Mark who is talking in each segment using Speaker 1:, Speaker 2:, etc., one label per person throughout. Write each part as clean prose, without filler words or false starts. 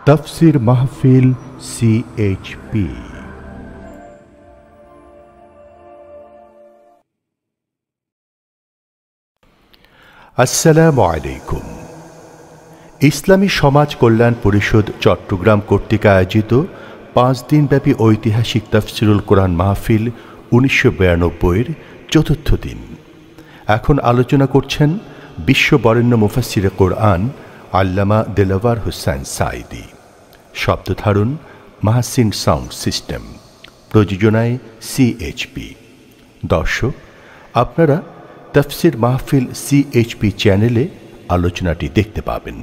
Speaker 1: তাফসীর মাহফিল সিএইচপি। আসসালামু আলাইকুম। ইসলামী সমাজ কল্যাণ পরিষদ চট্টগ্রাম কর্তৃক আয়োজিত 5 দিনব্যাপী ঐতিহাসিক তাফসীরুল কোরআন মাহফিল 1992-এর চতুর্থ দিন। এখন আলোচনা করছেন বিশ্ববরেণ্য মুফাসসিরে কোরআন আল্লামা দেলাওয়ার হোসেন সাঈদী। শব্দধারণ মাহসিন সাউন্ড সিস্টেম, প্রযোজনায় সিএইচপি। দর্শক, আপনারা তাফসীর মাহফিল সিএইচপি চ্যানেলে আলোচনাটি দেখতে পাবেন।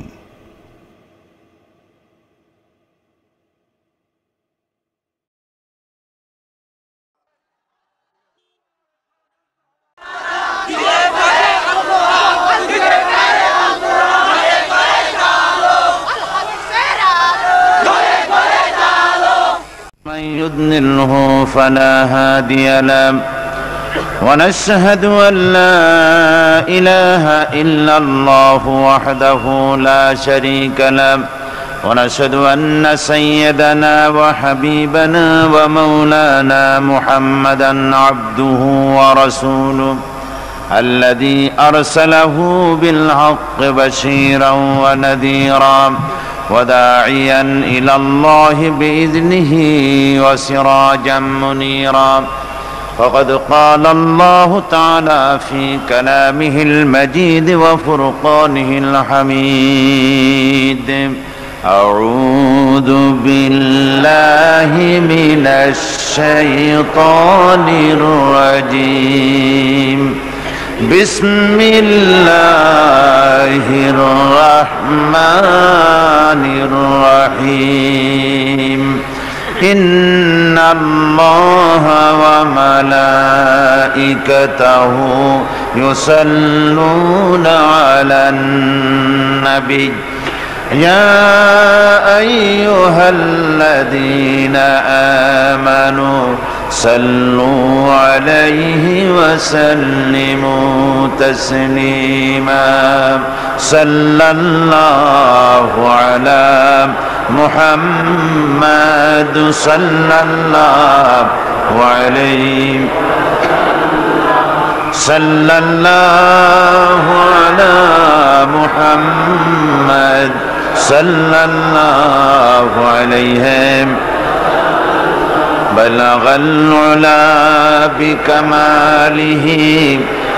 Speaker 2: من يضلله فلا هادي له ونشهد أن لا إله إلا الله وحده لا شريك له ونشهد أن سيدنا وحبيبنا ومولانا محمدا عبده ورسوله الذي أرسله بالحق بشيرا ونذيرا وداعيا إلى الله بإذنه وسراجا منيرا. فقد قال الله تعالى في كلامه المجيد وفرقانه الحميد: أعوذ بالله من الشيطان الرجيم. بسم الله الرحمن الرحيم. إن الله وملائكته يصلون على النبي يا أيها الذين آمنوا صلوا عليه وسلموا تسليما. صلى الله على محمد صلى الله عليه صلى الله على محمد صلى الله عليه. بلغ العلا بكماله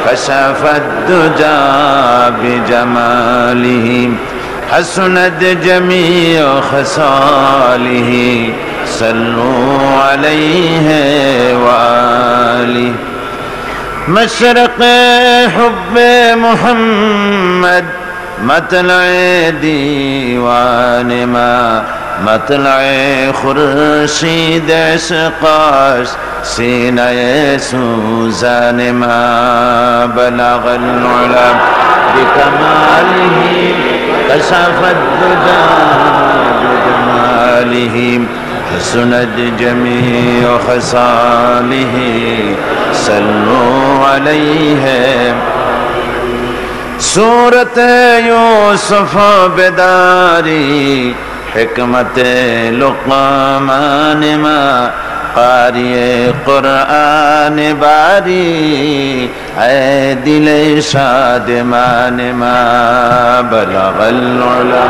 Speaker 2: كشف الدجى بجماله حسنت جميع خصاله. صلوا عليه وآله. مشرق حب محمد مطلع دیوان ما مطلع خورشید عشقاش سینہ سوزان ما. بلغ العلا بکمالہ کشف الدجى بجمالہ حسنت جميع خصاله. صلوا عليه. صورت یوسف بداری حکمت لقمان ما قاری قرآن باری اے دل شادمان ما. بلغ العلا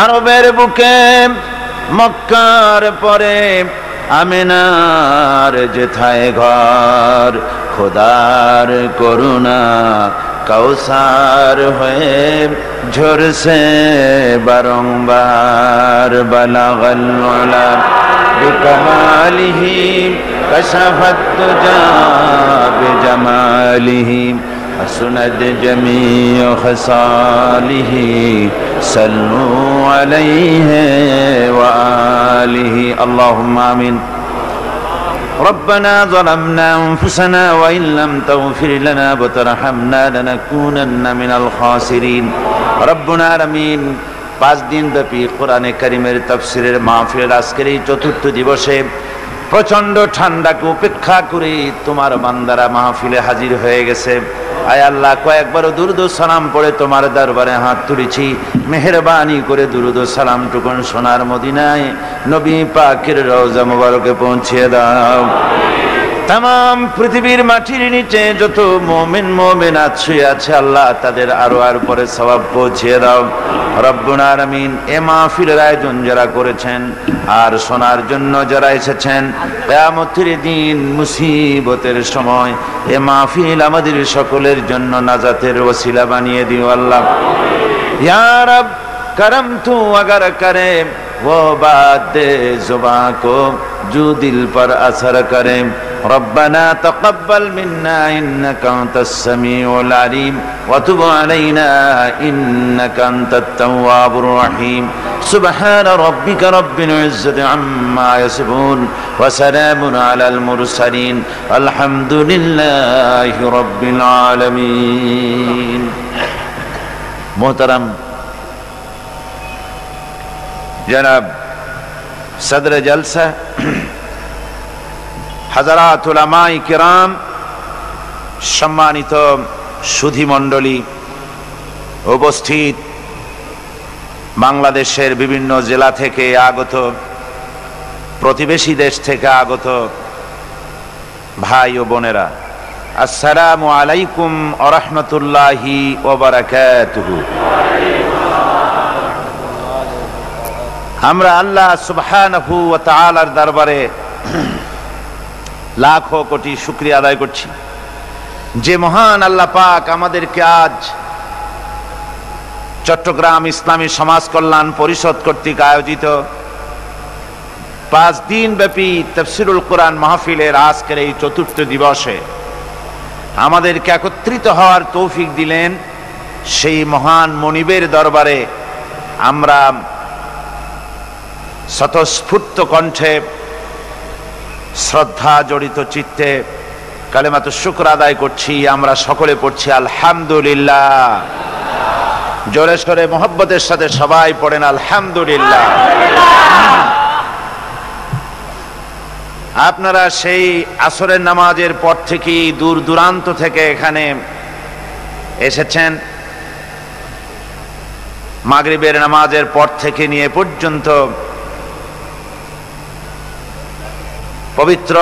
Speaker 2: আরবের বুকে মক্কার পরে আমিনার যেথায় ঘর খোদার করুণা কৌসার হয়ে ঝরছে বারংবার. বালাগাল উলা বিকামালিহি কশফত তুজা বিজামালিহি حسنت جميع خصاله. صلوا عليه وآله. اللهم آمين. ربنا ظلمنا أنفسنا وإن لم تغفر لنا وترحمنا لنكونن من الخاسرين. ربنا العالمين 5 দিন ব্যাপী কোরআনে কারিমের তাফসীরের মাহফিলের আজকের এই চতুর্থ দিবসে প্রচন্ড ঠান্ডাকে উপেক্ষা করে তোমার বান্দারা মাহফিলে হাজির হয়ে গেছে। আয় আল্লাহ, কয়েকবারও দুরূদ ও সালাম পড়ে তোমার দরবারে হাত তুলেছি, মেহেরবানি করে দুরূদ ও সালাম টুকুন সোনার মদিনায় নবী পাকের রওজা মুবারকে পৌঁছিয়ে দাও। তাম পৃথিবীর মাটির নিচে যত মুমিন মুমিনাত শুয়ে আছে আল্লাহ, তাদের আরো আর পরে সওয়াব পৌঁছিয়ে দাও রব্বুল আলামিন। এ মাহফিলের আয়োজন যারা করেছেন আর শোনার জন্য যারা এসেছেন, কিয়ামতের দিন মুসিবতের সময় এ মাহফিল আমাদের সকলের জন্য নাজাতের ওসিলা বানিয়ে দিও আল্লাহ। ইয়া রব करम तू अगर करे वो बात जुबां को जो दिल पर असर करे। रब्बना तक़ब्बल मिन्ना इन्नका अंतस समीउल अलीम व तुब अलैना इन्नका अंतत तव्वाबुर रहीम। सुब्हान रब्बिका रब्बिल इज्जति अम्मा यसिफून व सलामुन अलल मुरसलीन अल्हम्दुलिल्लाहि रब्बिल आलमीन। मोहतरम जनाब सदर जलसा, हजरात उलामाए किराम, सम्मानित सुधी मंडली, उपस्थित बांग्लादेशेर विभिन्न जिला थेके आगत, प्रतिवेशी देश थेके आगत भाई ओ बोनेरा, अस्सलामु आलैकुम व रहमतुल्लाहि व बाराकातुहु। আমরা আল্লাহ সুবহানাহু ওয়া তাআলার দরবারে লাখো কোটি শুকরিয়া আদায় করছি যে মহান আল্লাহ পাক আমাদেরকে আজ চট্টগ্রাম ইসলামী সমাজ কল্যাণ পরিষদ কর্তৃক আয়োজিত 5 দিন ব্যাপী তাফসীরুল কোরআন মাহফিলের আজকের এই চতুর্থ দিবসে আমাদেরকে একত্রিত হওয়ার তৌফিক দিলেন। সেই মহান মনিবের দরবারে আমরা স্বতঃস্ফূর্ত কণ্ঠে শ্রদ্ধা জড়িত চিত্তে কালেমাতু শুকর আদায় করছি। আমরা সকলে পড়ছি আলহামদুলিল্লাহ। জোরে সোরে মোহব্বতের সাথে সবাই পড়েন আলহামদুলিল্লাহ। আপনারা সেই আসরের নামাজের পর থেকেই দূর দূরান্ত থেকে এখানে এসেছেন। মাগরিবের নামাজের পর থেকে নিয়ে পর্যন্ত পবিত্র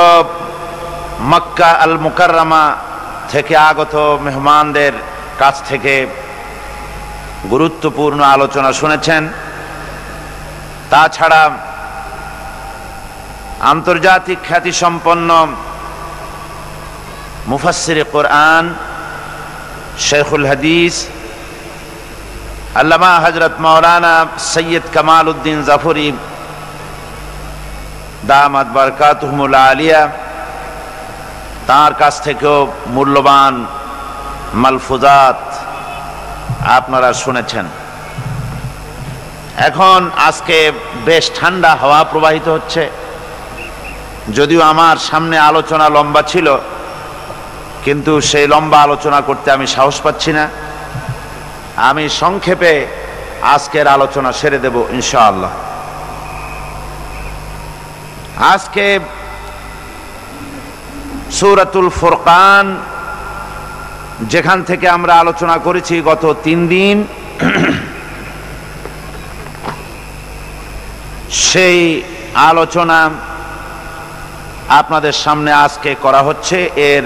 Speaker 2: মক্কা আল মুকাররমা থেকে আগত মেহমানদের কাছ থেকে গুরুত্বপূর্ণ আলোচনা শুনেছেন। তাছাড়া আন্তর্জাতিক খ্যাতিসম্পন্ন মুফাসসিরে কোরআন শেখুল হাদিস আল্লামা হযরত মাওলানা সৈয়দ কামাল উদ্দিন জাফরি দামাত বারকাতুহুমুল আলিয়া, তার কাছ থেকেও মূল্যবান মালফুজাত আপনারা শুনেছেন। এখন আজকে বেশ ঠান্ডা হাওয়া প্রবাহিত হচ্ছে, যদিও আমার সামনে আলোচনা লম্বা ছিল, কিন্তু সেই লম্বা আলোচনা করতে আমি সাহস পাচ্ছি না। আমি সংক্ষেপে আজকের আলোচনা সেরে দেব ইনশাআল্লাহ। আজকে সূরাতুল ফুরকান যেখান থেকে আমরা আলোচনা করেছি গত 3 দিন, সেই আলোচনা আপনাদের সামনে আজকে করা হচ্ছে এর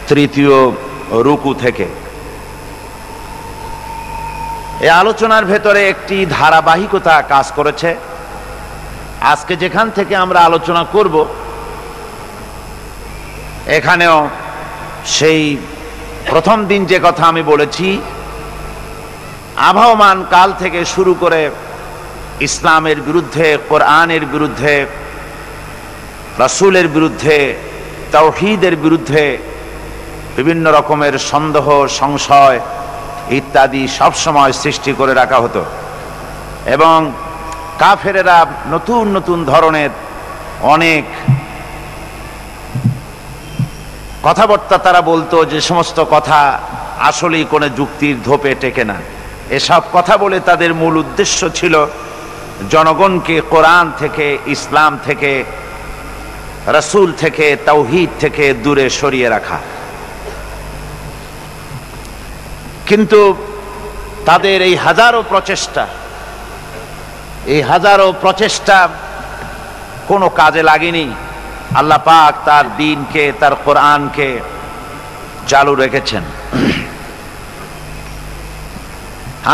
Speaker 2: 3য় রুকু থেকে। এই আলোচনার ভেতরে একটি ধারাবাহিকতা কাজ করেছে। আজকে যেখান থেকে আমরা আলোচনা করব এখানেও সেই প্রথম দিন যে কথা আমি বলেছি, আবহমান কাল থেকে শুরু করে ইসলামের বিরুদ্ধে, কোরআনের বিরুদ্ধে, রাসূলের বিরুদ্ধে, তাওহীদের বিরুদ্ধে বিভিন্ন রকমের সন্দেহ, সংশয় ইত্যাদি সব সময় সৃষ্টি করে রাখা হতো এবং কাফেরেরা নতুন নতুন ধরনের অনেক কথাবার্তা তারা বলতো, যে সমস্ত কথা আসলেই কোনো যুক্তির ধোপে টেকে না। এসব কথা বলে তাদের মূল উদ্দেশ্য ছিল জনগণকে কোরআন থেকে, ইসলাম থেকে, রাসূল থেকে, তাওহীদ থেকে দূরে সরিয়ে রাখা। কিন্তু তাদের এই হাজারো প্রচেষ্টা কোনো কাজে লাগেনি। আল্লাহ পাক তার দ্বীনকে, তার কোরআনকে চালু রেখেছেন।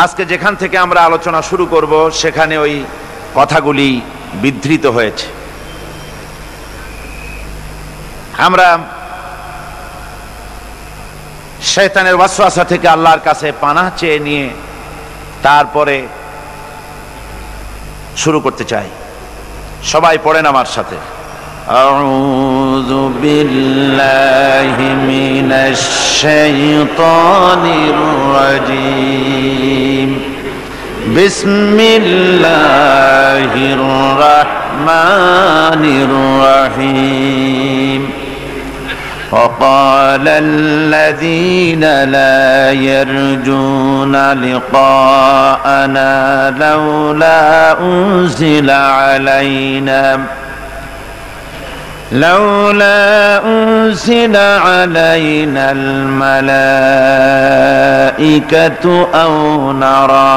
Speaker 2: আজকে যেখান থেকে আমরা আলোচনা শুরু করব সেখানে ওই কথাগুলি বিধৃত হয়েছে। আমরা শয়তানের ওয়াসওয়াসা থেকে আল্লাহর কাছে পানাহ চেয়ে নিয়ে তারপরে শুরু করতে চাই। সবাই পড়েন আমার সাথে, আউযু বিল্লাহি মিনাশ শাইতানির রাজীম, বিসমিল্লাহির রাহমানির রাহিম। وقال الذين لا يرجون لقاءنا لولا أنزل علينا الملائكة أو نرى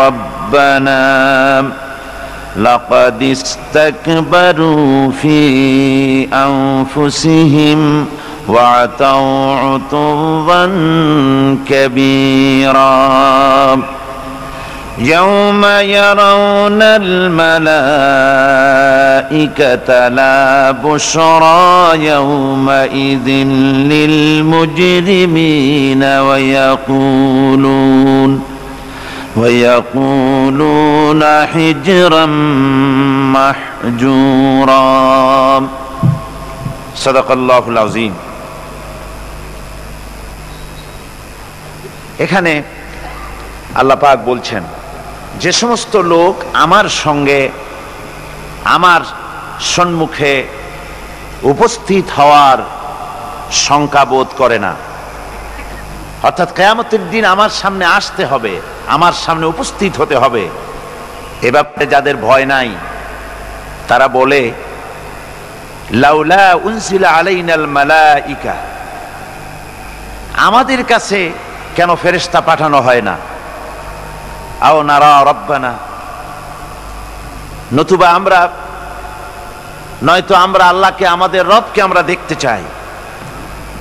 Speaker 2: ربنا لقد استكبروا في أنفسهم وعتوا عتوا كبيرا يوم يرون الملائكة لا بشرى يومئذ للمجرمين ويقولون حجرا محجورا صدق الله العظيم। এখানে আল্লাহ পাক বলছেন, যে সমস্ত লোক আমার সঙ্গে আমার সম্মুখে উপস্থিত হওয়ার শঙ্কা বোধ করে না, অর্থাৎ কিয়ামতের দিন আমার সামনে আসতে হবে, আমার সামনে উপস্থিত হতে হবে, এ ব্যাপারে যাদের ভয় নাই, তারা বলে লাউলা উনজিলা আলাইনাল মালাইকা, আমাদের কাছে কেন ফেরেশতা পাঠানো হয় না, আও নারা রব্বানা, নয়তো আমরা আল্লাহকে, আমাদের রবকে আমরা দেখতে চাই।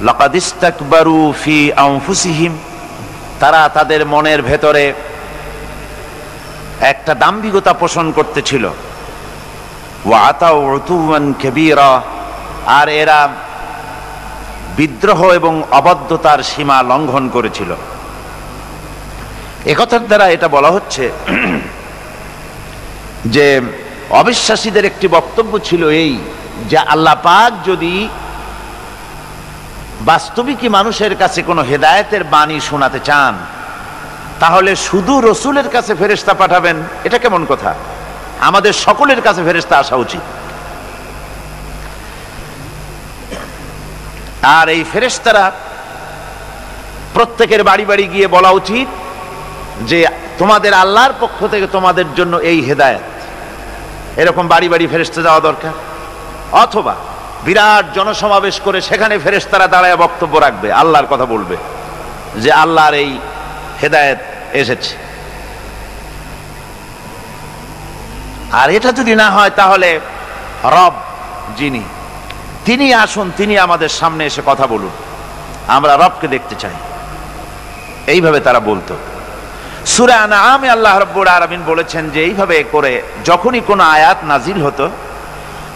Speaker 2: লাকাদ ইস্তাকবারু ফি আনফুসিহিম, তারা তাদের মনের ভেতরে একটা দাম্ভিকতা পোষণ করতেছিল। ওয়া আতাউ উতুওয়ান কাবীরা, আর এরা বিদ্রোহ এবং অবাধ্যতার সীমা লঙ্ঘন করেছিল। একথার দ্বারা এটা বলা হচ্ছে যে অবিশ্বাসীদের একটি বক্তব্য ছিল এই, যে আল্লাহ পাক যদি বাস্তবিকই মানুষের কাছে কোনো হেদায়েতের বাণী শোনাতে চান, তাহলে শুধু রসুলের কাছে ফেরেশতা পাঠাবেন, এটা কেমন কথা? আমাদের সকলের কাছে ফেরেশতা আসা উচিত। আর এই ফেরেশতারা প্রত্যেকের বাড়ি বাড়ি গিয়ে বলা উচিত যে তোমাদের আল্লাহর পক্ষ থেকে তোমাদের জন্য এই হেদায়েত, এরকম বাড়ি বাড়ি ফেরেশতা যাওয়া দরকার। অথবা বিরাট জনসমাবেশ করে সেখানে ফেরেশতারা দাঁড়ায় বক্তব্য রাখবে, আল্লাহর কথা বলবে যে আল্লাহর এই হেদায়েত এসেছে। আর এটা যদি না হয়, তাহলে রব যিনি, তিনি আসুন, তিনি আমাদের সামনে এসে কথা বলুন, আমরা রবকে দেখতে চাই। এইভাবে তারা বলতো। সূরা আনআমে আল্লাহ রাব্বুল আলামিন বলেছেন যে এইভাবে করে যখনই কোনো আয়াত নাজিল হতো,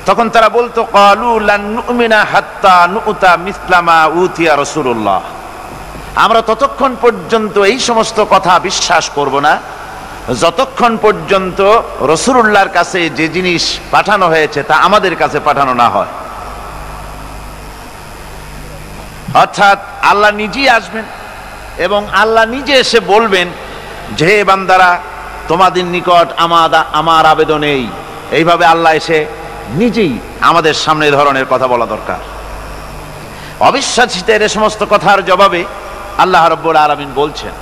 Speaker 2: তখন তারা বলতো ক্বালু লান নুমিনা হাত্তা নুতা মিসলা মা উতিয়া রাসূলুল্লাহ, আমরা ততক্ষণ পর্যন্ত এই সমস্ত কথা বিশ্বাস করব না যতক্ষণ পর্যন্ত রাসূলুল্লাহর কাছে যে জিনিস পাঠানো হয়েছে তা আমাদের কাছে পাঠানো না হয়। অর্থাৎ আল্লাহ নিজেই আসবেন এবং আল্লাহ নিজে এসে বলবেন যে হে বান্দারা, তোমাদের নিকট আমার আবেদন এইভাবে আল্লাহ এসে নিজেই আমাদের সামনে এই ধরনের কথা বলা দরকার। অবিশ্বাসীদের এই সমস্ত কথার জবাবে আল্লাহ রাব্বুল আলামিন বলছেন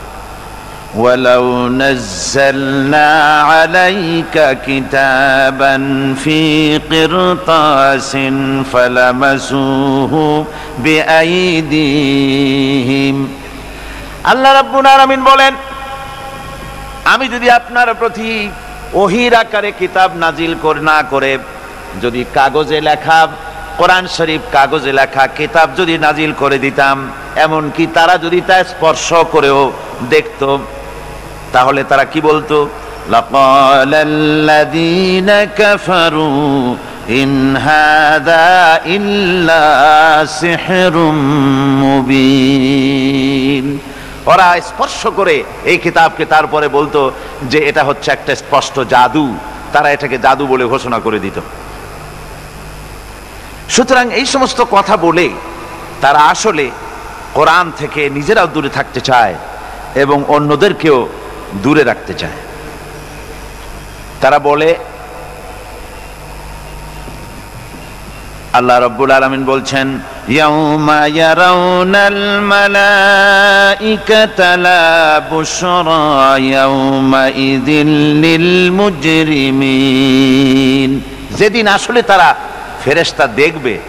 Speaker 2: ওয়ালাউ নাযালনা আলাইকা কিতাবান ফি কিরতাসিন ফালামাসুহু বিআইদিহিম। আল্লাহ রাব্বুল আলামিন বলেন, আমি যদি আপনার প্রতি ওহীর আকারে কিতাব নাজিল না করে যদি কাগজে লেখা কোরআন শরীফ কাগজে লেখা কিতাব যদি নাজিল করে দিতাম, এমন কি তারা যদি তা স্পর্শ করেও দেখত, তাহলে তারা কি বলতো? লাকালাল্লাযীনা কাফারু ইন হাযা ইল্লা সিহরুম মুবিন। ওরা স্পর্শ করে এই কিতাবকে তারপরে বলতো যে এটা হচ্ছে একটা স্পষ্ট জাদু, তারা এটাকে জাদু বলে ঘোষণা করে দিত। সুতরাং এই সমস্ত কথা বলে তারা আসলে কোরআন থেকে নিজেরাও দূরে থাকতে চায় এবং অন্যদেরকেও দূরে রাখতে চায়। তারা বলে, আল্লাহ রাব্বুল আলামিন বলছেন, ইয়াউমা ইয়ারাউনাল মালাইকাতা লা বুশরা ইয়াউমা ইযিল লিল মুজরিমিন। যেদিন আসলে তারা ফেরেশতা দেখবে,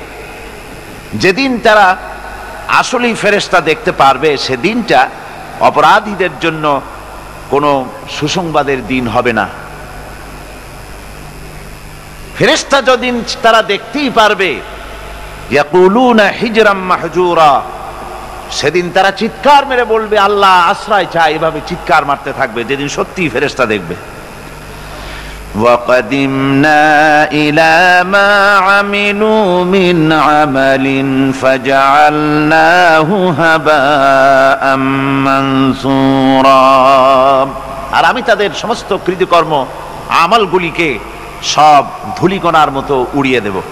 Speaker 2: যেদিন তারা আসলেই ফেরেশতা দেখতে পারবে, সেদিনটা অপরাধীদের জন্য কোনো সুসংবাদের দিন হবে না। ফেরেশতা যদিন তারা দেখতেই পারবে, ইয়াকুলুনা হিজরাম মাহজুরা, সেদিন তারা চিৎকার মেরে বলবে আল্লাহ আশ্রয় চাই, এভাবে চিৎকার মারতে থাকবে যেদিন সত্যিই ফেরেশতা দেখবে। وَقَدِمْنَا إِلَى مَا عَمِلُوا مِنْ عَمَلٍ فَجَعَلْنَاهُ هَبَاءً مَنْثُورًا। আর আমি তাদের সমস্ত কৃতকর্ম আমলগুলিকে সব ধূলিকণার মতো উড়িয়ে দেব।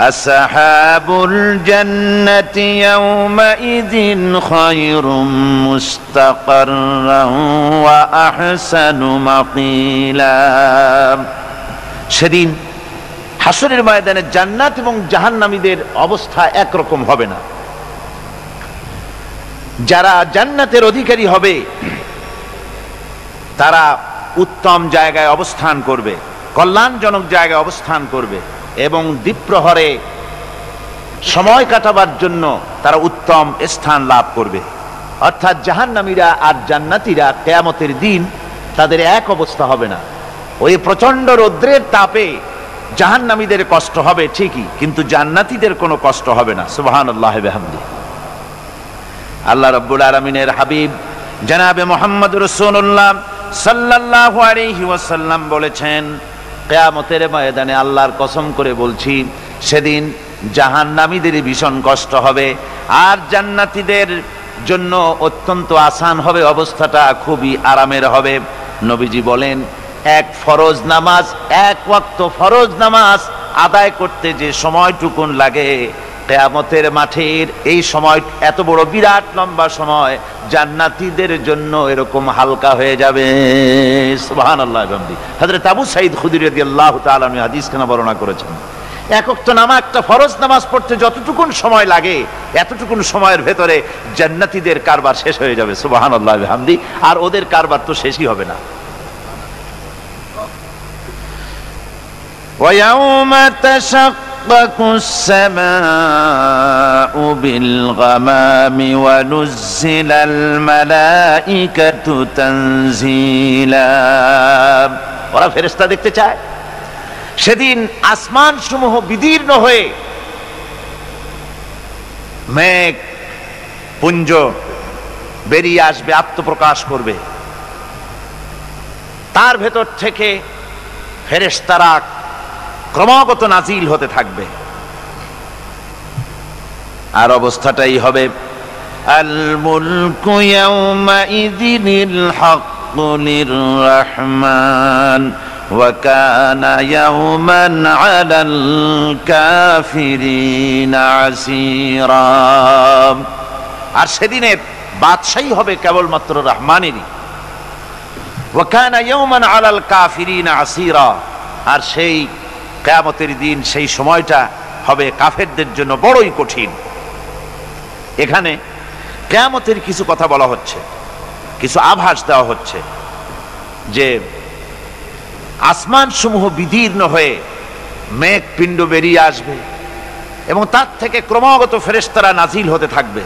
Speaker 2: আসহাবুল জান্নাতি ইয়াওমাইযিন খায়রুম মুস্তাকাররান ওয়া আহসানু মাকিলা। সেদিন হাসরের ময়দানে জান্নাত এবং জাহান্নামীদের অবস্থা একরকম হবে না। যারা জান্নাতের অধিকারী হবে তারা উত্তম জায়গায় অবস্থান করবে, কল্যাণজনক জায়গায় অবস্থান করবে এবং দ্বীপ্রহরে সময় কাটাবার জন্য তারা উত্তম স্থান লাভ করবে। অর্থাৎ জাহান্নামীরা আর জান্নাতীরা কিয়ামতের দিন তাদের এক অবস্থা হবে না। ওই প্রচন্ড রৌদ্রের তাপে জাহান্নামীদের কষ্ট হবে ঠিকই, কিন্তু জান্নাতীদের কোনো কষ্ট হবে না। সুবহানাল্লাহি ওয়া বিহামদিহি। আল্লাহ রাব্বুল আলামিনের হাবিব জনাবে মুহাম্মদ রাসূলুল্লাহ সাল্লাল্লাহু আলাইহি ওয়াসাল্লাম বলেছেন, কিয়ামতের ময়দানে আল্লাহর কসম করে বলছি, সেদিন জাহান্নামীদের ভীষণ কষ্ট হবে আর জান্নাতীদের জন্য অত্যন্ত আসান হবে, অবস্থাটা খুবই আরামের হবে। নবীজি বলেন, এক ফরজ নামাজ, এক ওয়াক্ত ফরজ নামাজ আদায় করতে যে সময়টুকুন লাগে, কিয়ামতের মাঠের এই সময় এত বড় বিরাট লম্বা সময় জান্নাতীদের জন্য এরকম হালকা হয়ে যাবে। সুবহানাল্লাহ। হযরত আবু সাঈদ খুদরী রাদিয়াল্লাহু তাআলা আনহু হাদিসখানা বর্ণনা করেছেন, এক ওয়াক্ত নামাজ, একটা ফরজ নামাজ পড়তে যতটুকুন সময় লাগে এতটুকুন সময়ের ভেতরে জান্নাতীদের কারবার শেষ হয়ে যাবে। সুবহানাল্লাহ ওয়া বিহামদিহি। আর ওদের কারবার তো শেষই হবে না। وَيَوْمَ تَشَقَّقُ السَّمَاءُ بِالْغَمَامِ وَنُزِّلَ الْمَلَائِكَةُ تَنزِيلًا। ওরা ফেরেশতা দেখতে চায়। সেদিন আসমান সমূহ বিদীর্ণ হয়ে মেঘ পুঞ্জ বেরিয়ে আসবে, আত্মপ্রকাশ করবে। তার ভেতর থেকে ফেরেশতারা ক্রমাগত নাজিল হতে থাকবে। আর অবস্থাটাই হবে, আল মুলকু ইয়াউমাইযিনিল হাক্কু লির-রাহমান ওয়া কানা ইয়াওমান আলাল কাফিরিনা আসীরা। আর সেদিনের বাদশাহী হবে কেবলমাত্র রহমানেরই। ওয়া কানা ইয়াওমান আলাল কাফিরিনা আসীরা। আর সেই কিয়ামতের দিন, সেই সময়টা হবে কাফেরদের জন্য বড়ই কঠিন। এখানে কিয়ামতের কিছু কথা বলা হচ্ছে, কিছু আভাস দেওয়া হচ্ছে যে আসমান সমূহ বিদীর্ণ হয়ে মেঘ পিণ্ড বেরিয়ে আসবে এবং তার থেকে ক্রমাগত ফেরেশতারা নাজিল হতে থাকবে।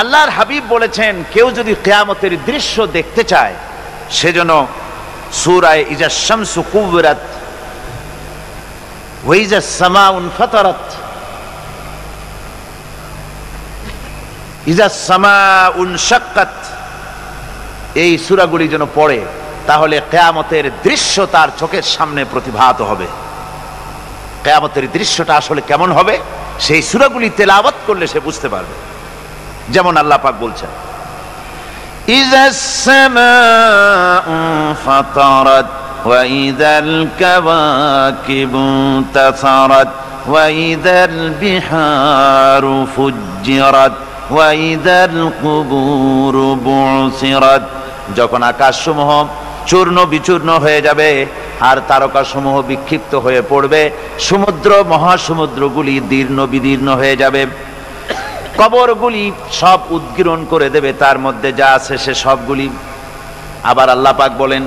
Speaker 2: আল্লাহর হাবিব বলেছেন, কেউ যদি কিয়ামতের দৃশ্য দেখতে চায় সেজন্য সূরা ইজা শামসু কুবিরাত ওয়া ইজা সামাউ ফাতারাত, ইজা সামাউ শাক্কাত, এই সূরাগুলি যেন পড়ে, তাহলে কিয়ামতের দৃশ্য তার চোখের সামনে প্রতিভাত হবে। কিয়ামতের দৃশ্যটা আসলে কেমন হবে সেই সূরাগুলি তেলাওয়াত করলে সে বুঝতে পারবে। যেমন আল্লাহ পাক বলছেন, ইজাস সামাউ ফাতারাত ওয়া ইযাল কাওয়াকিবু তাসারাত ওয়া ইযাল বিহারু ফুজ্জিরাত ওয়া ইযাল কুবুরু বুসিরাত। যখন আকাশসমূহ চূর্ণ বিচূর্ণ হয়ে যাবে আর তারকাসমূহ বিক্ষিপ্ত হয়ে পড়বে, সমুদ্র মহাসমুদ্রগুলি দীর্ণ বিদীর্ণ হয়ে যাবে, কবরগুলি সব উদ্গীরণ করে দেবে, তার মধ্যে যা আছে সে সবগুলি। আবার আল্লাহ পাক বলেন,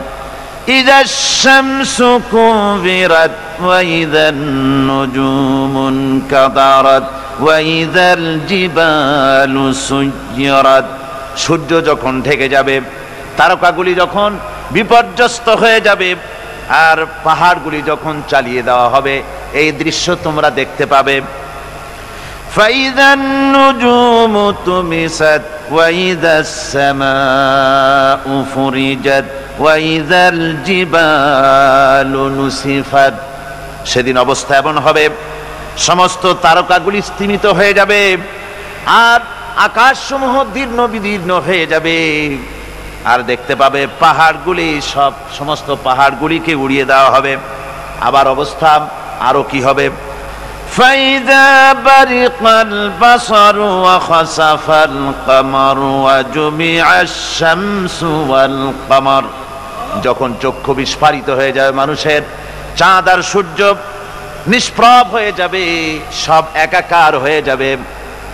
Speaker 2: ইযাশ শামসু কুবিরাত ওয়া ইযান নুজুমুন কাদারাত ওয়া ইযাল জিবালু সুয়্যিরাত। সূর্য যখন ঢেকে যাবে, তারকাগুলি যখন বিপর্যস্ত হয়ে যাবে আর পাহাড়গুলি যখন চালিয়ে দেওয়া হবে, এই দৃশ্য তোমরা দেখতে পাবে। فَإِذَا النُّجُومُ طُمِسَتْ وَإِذَا السَّمَاءُ فُرِجَتْ وَإِذَا الْجِبَالُ نُسِفَتْ। সেদিন অবস্থা এমন হবে, সমস্ত তারকাগুলি স্তিমিত হয়ে যাবে আর আকাশসমূহ দীর্ণ বিদীর্ণ হয়ে যাবে, আর দেখতে পাবে পাহাড়গুলি সমস্ত পাহাড়গুলিকে উড়িয়ে দেওয়া হবে। আবার অবস্থা আরো কি হবে, فَإِذَا بَرِقَ الْبَصَرُ وَخَسَفَ الْقَمَرُ وَجُمِعَ الشَّمْسُ وَالْقَمَرُ। যখন চক্ষু বিস্ফারিত হয়ে যাবে মানুষের, চাঁদ আর সূর্য নিষ্প্রভ হয়ে যাবে, সব একাকার হয়ে যাবে,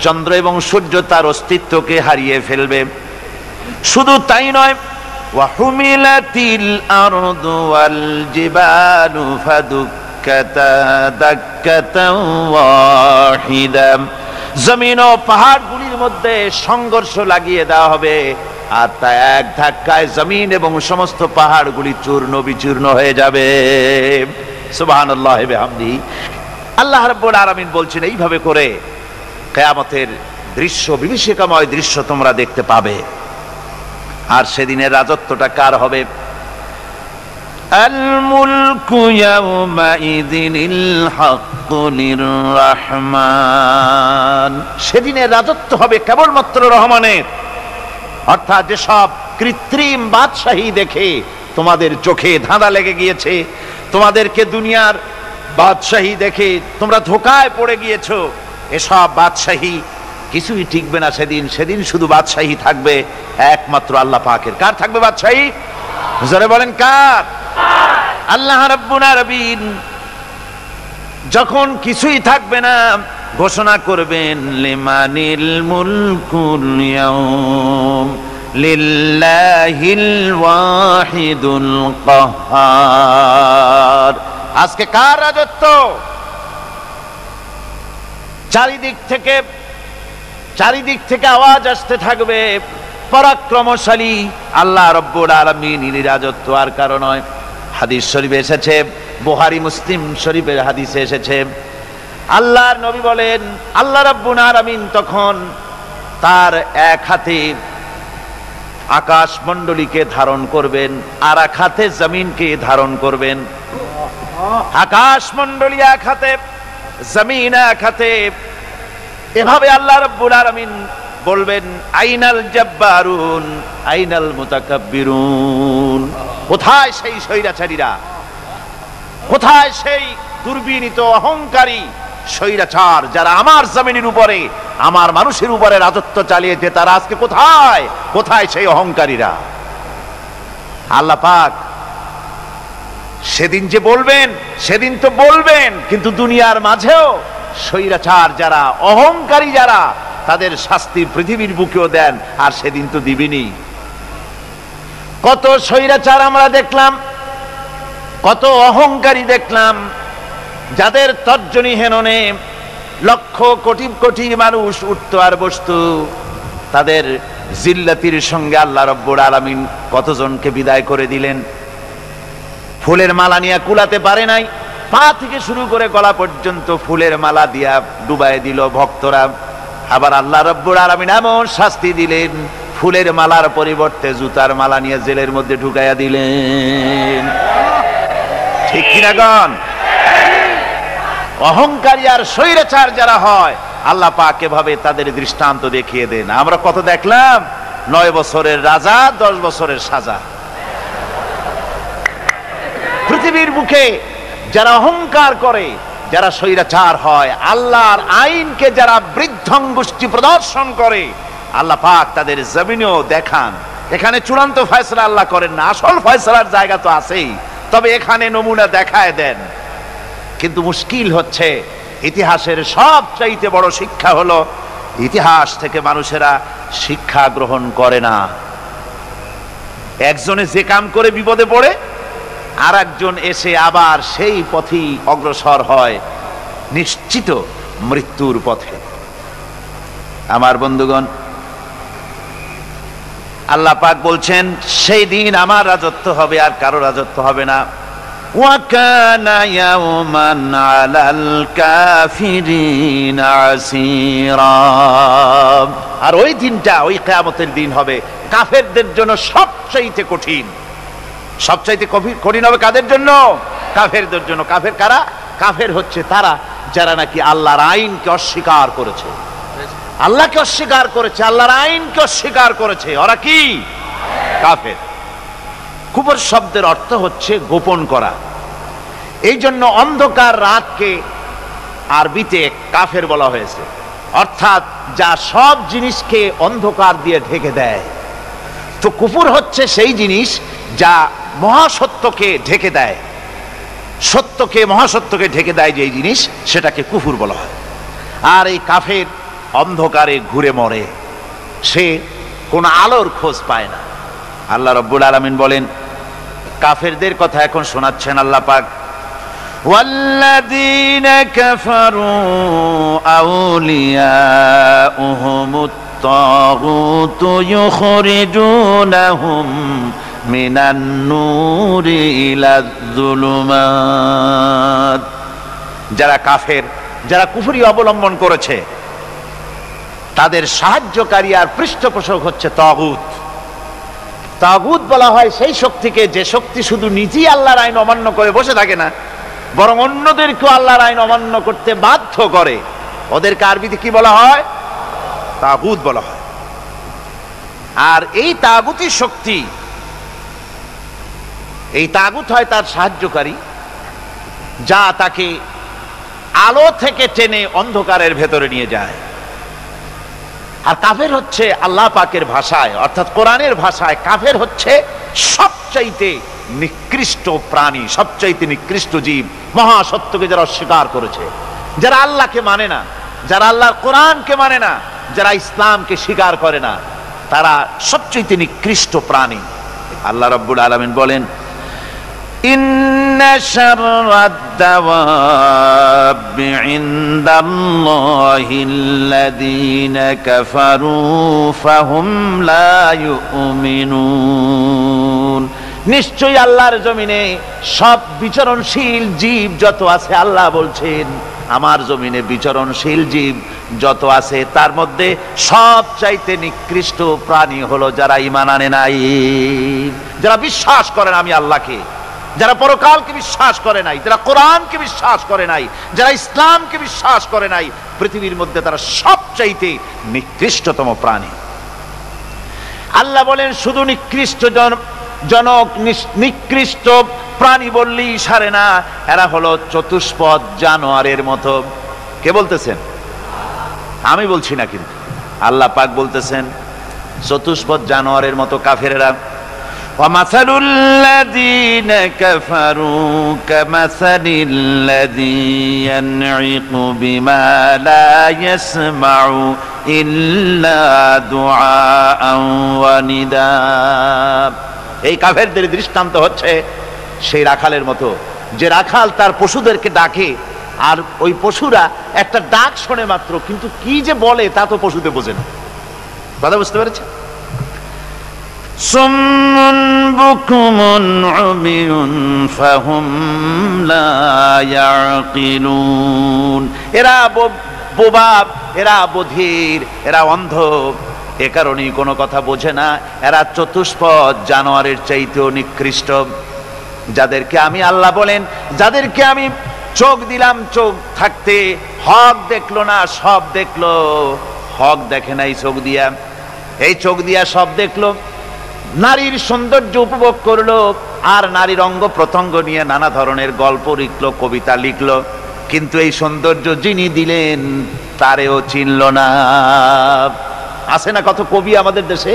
Speaker 2: চন্দ্র এবং সূর্য তার অস্তিত্বকে হারিয়ে ফেলবে। শুধু তাই নয়, ওয়াহুমিলাতিল আরদু ওয়াল জিবালু ফাদুক্কাতা দাক্কাতাও ওয়াহিদা। জমিন ও পাহাড়গুলির মধ্যে সংঘর্ষ লাগিয়ে দেওয়া হবে, আর তা এক ধাক্কায় জমিন এবং সমস্ত পাহাড়গুলি চূর্ণ বিচূর্ণ হয়ে যাবে। সুবহানাল্লাহি ওয়া বিহামদিহি। আল্লাহ রাব্বুল আলামিন বলছেন, এইভাবে করে কিয়ামতের দৃশ্য, বিভীষিকাময় দৃশ্য তোমরা দেখতে পাবে। আর সেদিনের রাজত্বটা কার হবে? আল মুলকু ইয়াউমাইযিনিল হাক্কু লিররহমান। সেদিনের রাজত্ব হবে কেবলমাত্র রহমানের। অর্থাৎ যেসব কৃত্রিম বাদশাহী দেখে তোমাদের চোখে ধাঁধা লেগে গিয়েছে, তোমাদেরকে দুনিয়ার বাদশাহী দেখে তোমরা ধোঁকায় পড়ে গিয়েছো, এসব বাদশাহী কিছুই টিকবে না সেদিন। সেদিন শুধু বাদশাহী থাকবে একমাত্র আল্লাহ পাকের। কার থাকবে বাদশাহী? জোরে বলেন কার? আল্লাহ রাব্বুল আলামিন যখন কিছুই থাকবে না, ঘোষণা করবেন, লিমানিল মুলকুল ইয়াউম লিল্লাহিল ওয়াহিদুল কাহ্হার। আজকে কার রাজত্ব? চারিদিক থেকে আওয়াজ আসতে থাকবে, পরাক্রমশালী আল্লাহ রাব্বুল আলামিনের রাজত্ব আর কারো নয়। হাদিস শরীফে এসেছে, বুখারী মুসলিম শরীফের হাদিসে এসেছে, আল্লাহর নবী বলেন, আল্লাহ রাব্বুল আলামিন তখন তার এক হাতে আকাশ মণ্ডলীকে ধারণ করবেন, আর এক হাতে জমিনকে ধারণ করবেন। আকাশ মণ্ডলী এক হাতে, জমিন এক হাতে। এভাবে আল্লাহ রাব্বুল আলামিন বলবেন, আইনাল জাব্বারুন আইনাল মুতাকাব্বিরুন। কোথায় সেই স্বৈরাচারীরা? কোথায় সেই দুর্বিনীত অহংকারী স্বৈরাচার যারা আমার জমিনের উপরে, আমার মানুষের উপরে রাজত্ব চালিয়েছে? তারা আজকে কোথায়? কোথায় সেই অহংকারীরা? আল্লাহ পাক সেদিন যে বলবেন, সেদিন তো বলবেন, কিন্তু দুনিয়ার মাঝেও স্বৈরাচার যারা, অহংকারী যারা, তাদের শাস্তি পৃথিবীর বুকেও দেন, আর সেদিন তো দিবেনই। কত স্বৈরাচার আমরা দেখলাম, কত অহংকারী দেখলাম, যাদের তর্জনী হেননে লক্ষ কোটি কোটি মানুষ উঠতো আর বসতো। তাদের জিল্লাতির সঙ্গে আল্লাহ রব্বুল আলামিন কতজনকে বিদায় করে দিলেন। ফুলের মালা নিয়ে কুলাতে পারে নাই, পা থেকে শুরু করে গলা পর্যন্ত ফুলের মালা দিয়া ডুবাই দিল ভক্তরা। আবার আল্লাহ রব্বুল আলামিন এমন শাস্তি দিলেন, ফুলের মালার পরিবর্তে জুতার মালা নিয়ে জেলের মধ্যে ঢুকাইয়া দিলেন। ঠিক কিনা গণ? অহংকারী আর স্বৈরাচার যারা হয়, আল্লাহ পাক এভাবে তাদের দৃষ্টান্ত দেখিয়ে দেন। আমরা কত দেখলাম, 9 বছরের রাজা 10 বছরের সাজা। পৃথিবীর বুকে যারা অহংকার করে, যারা স্বৈরাচার হয়, আল্লাহর আইনকে যারা বৃদ্ধঙ্গুষ্টি প্রদর্শন করে, আল্লাহ পাক তাদের জমিনেও দেখান। এখানে চূড়ান্ত ফয়সালা আল্লাহ করেন না, আসল ফয়সালার জায়গা তো আছেই, তবে এখানে নমুনা দেখায় দেন। কিন্তু মুশকিল হচ্ছে, ইতিহাসের সবচাইতে বড় শিক্ষা হলো, ইতিহাস থেকে মানুষেরা শিক্ষা গ্রহণ করে না। একজনে যে কাম করে বিপদে পড়ে, আর একজন এসে আবার সেই পথেই অগ্রসর হয়, নিশ্চিত মৃত্যুর পথে। আমার বন্ধুগণ, আল্লাহ পাক বলছেন সেই দিন আমার রাজত্ব হবে, আর কারো রাজত্ব হবে না। ওয়াকানা ইয়াওমান আলাল কাফিরিন আসীরা। আর ওই দিনটা, ওই কিয়ামতের দিন হবে কাফেরদের জন্য সবচাইতে কঠিন। সবচাইতে কঠিন হবে কাদের জন্য? কাফেরদের জন্য। কাফের কারা? কাফের হচ্ছে তারা যারা নাকি আল্লাহর আইনকে অস্বীকার করেছে, আল্লাহকে অস্বীকার করেছে, আল্লাহর আইনকে অস্বীকার করেছে। ওরা কি? কাফের। কুফর শব্দের অর্থ হচ্ছে গোপন করা। এই জন্য অন্ধকার রাতকে আরবিতে কাফের বলা হয়েছে, অর্থাৎ যা সব জিনিসকে অন্ধকার দিয়ে ঢেকে দেয়। তো কুফর হচ্ছে সেই জিনিস যা মহাসত্যকে ঢেকে দেয়, সত্যকে, মহাসত্যকে ঢেকে দেয় যেই জিনিস, সেটাকে কুফর বলা হয়। আর এই কাফের অন্ধকারে ঘুরে মরে, সে কোন আলোর খোঁজ পায় না। আল্লাহ রব্বুল আলামিন বলেন, কাফেরদের কথা এখন শোনাচ্ছেন আল্লাহ পাক, ওয়াল্লাযীনা কাফারু আউলিয়াউহুমুত তাগুতু ইউখরিজুনাহুম মিনান নূরি ইলায যুলুমাত। যারা কাফের, যারা কুফরি অবলম্বন করেছে, তাদের সাহায্যকারী আর পৃষ্ঠপোষক হচ্ছে তাগুত। তাগুত বলা হয় সেই শক্তিকে, যে শক্তি শুধু নিজেই আল্লাহর আইন অমান্য করে বসে থাকে না, বরং অন্যদেরকেও আল্লাহর আইন অমান্য করতে বাধ্য করে। ওদেরকে আরবিতে কি বলা হয়? তাগুত বলা হয়। আর এই তাগুতি শক্তি, এই তাগুত হয় তার সাহায্যকারী, যা তাকে আলো থেকে টেনে অন্ধকারের ভেতরে নিয়ে যায়। আর কাফের হচ্ছে আল্লাহ পাকের ভাষায়, অর্থাৎ কোরআনের ভাষায়, কাফের হচ্ছে সবচাইতে নিকৃষ্ট প্রাণী, সবচাইতে নিকৃষ্ট জীব। মহাসত্যকে যারা অস্বীকার করেছে, যারা আল্লাহকে মানে না, যারা আল্লাহর কোরআনকে মানে না, যারা ইসলামকে স্বীকার করে না, তারা সবচাইতে নিকৃষ্ট প্রাণী। আল্লাহ রাব্বুল আলামিন বলেন, ইন্না শাররাদ দাওয়াবি ইনদাল্লাহিল্লাযীনা কাফারু ফাহুম লা ইউমিনুন। নিশ্চয়ই আল্লাহর জমিনে সব বিচরণশীল জীব যত আছে, আল্লাহ বলছেন আমার জমিনে বিচরণশীল জীব যত আছে, তার মধ্যে সবচাইতে নিকৃষ্ট প্রাণী হলো যারা ঈমান আনে নাই, যারা বিশ্বাস করেন আমি আল্লাহকে, যারা পরকালকে বিশ্বাস করে নাই, যারা কোরআনকে বিশ্বাস করে নাই, যারা ইসলামকে বিশ্বাস করে নাই, পৃথিবীর মধ্যে তারা সবচাইতে নিকৃষ্টতম প্রাণী। আল্লাহ বলেন শুধু নিকৃষ্ট জনক, নিকৃষ্ট প্রাণী বললেই সারে না, এরা হলো চতুষ্পদ জানোয়ারের মতো। কে বলতেছেন? আমি বলছি না, কিন্তু আল্লাহ পাক বলতেছেন চতুষ্পদ জানোয়ারের মতো কাফেরেরা। وَمَثَلُ الَّذِينَ كَفَرُوا كَمَثَلِ الَّذِي يَنْعِقُ بِمَا لَا يَسْمَعُ ইল্লা দুআআন ওয়া নিদা। এই কাফেরদের দৃষ্টান্ত হচ্ছে সেই রাখালের মতো, যে রাখাল তার পশুদেরকে ডাকে, আর ওই পশুরা একটা ডাক শোনে মাত্র, কিন্তু কি যে বলে তা তো পশুতে বোঝে না। কথা বুঝতে পেরেছে? সুম্মুন বুকুমুন উমিয়ুন ফাহুম লা ইয়াকিলুন। এরা বোবা, এরা বধির, এরা অন্ধ, এ কারণেই কোনো কথা বোঝে না। এরা চতুষ্পদ জানোয়ারের চাইতেও নিকৃষ্ট। যাদেরকে আমি, আল্লাহ বলেন, যাদেরকে আমি চোখ দিলাম, চোখ থাকতে হক দেখলো না, সব দেখলো। হক দেখে নাই চোখ দিয়া, এই চোখ দিয়া সব দেখলো। নারীর সৌন্দর্য উপভোগ করলো, আর নারীর অঙ্গ প্রত্যঙ্গ নিয়ে নানা ধরনের গল্প লিখলো, কবিতা লিখলো, কিন্তু এই সৌন্দর্য যিনি দিলেন তারেও চিনল না। আছে না কত কবি আমাদের দেশে?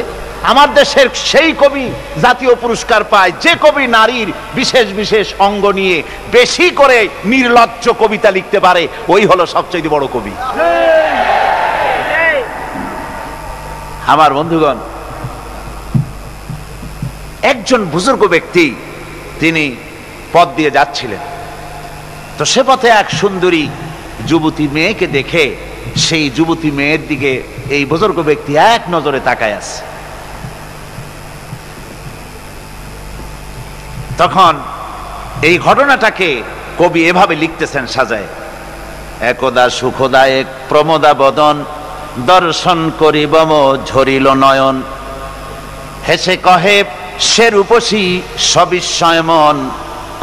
Speaker 2: আমার দেশের সেই কবি জাতীয় পুরস্কার পায় যে কবি নারীর বিশেষ বিশেষ অঙ্গ নিয়ে বেশি করে নির্লজ্জ কবিতা লিখতে পারে, ওই হলো সবচেয়ে বড় কবি। আমার বন্ধুগণ, একজন বুজুর্গ ব্যক্তি তিনি পথ দিয়ে যাচ্ছিলেন, তো সে পথে এক সুন্দরী যুবতী মেয়েকে দেখে সেই যুবতী মেয়ের দিকে এই বুজুর্গ ব্যক্তি এক নজরে তাকায় আছে। তখন এই ঘটনাটাকে কবি এভাবে লিখতেছেন সাজায়: একদা সুখদায়ক প্রমোদা বদন, দর্শন করিবম ঝরিল নয়ন, হেসে কহে সে রূপসী সবিস্ময় মন,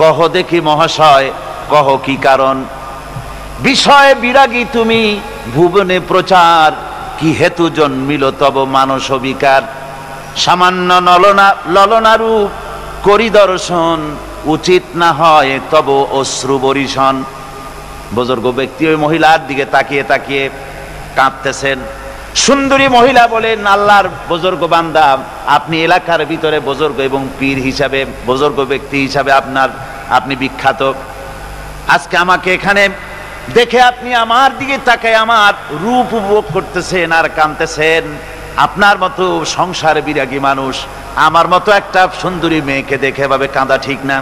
Speaker 2: কহ দেখি মহাশয় কহ কি কারণ, বিষয় বিরাগী তুমি ভুবনে প্রচার, কি হেতু জন্মিল তব মানস বিকার, সামান্য ললনা রূপ করি দর্শন, উচিত না হয় তব অশ্রু বরিশন। বুজুর্গ ব্যক্তি ওই মহিলার দিকে তাকিয়ে তাকিয়ে কাঁদতেছেন। সুন্দরী মহিলা বলেন, আল্লাহর বুজুর্গ বান্দা, আপনি এলাকার ভিতরে বুজুর্গ এবং পীর হিসাবে, বুজুর্গ ব্যক্তি হিসাবে আপনি বিখ্যাত। আজকে আমাকে এখানে দেখে আপনি আমার দিকে তাকায় আমার রূপ উপভোগ করতেছেন আর কাঁদতেছেন। আপনার মতো সংসার বিরাগী মানুষ আমার মতো একটা সুন্দরী মেয়েকে দেখে ভাবে কাঁদা ঠিক না।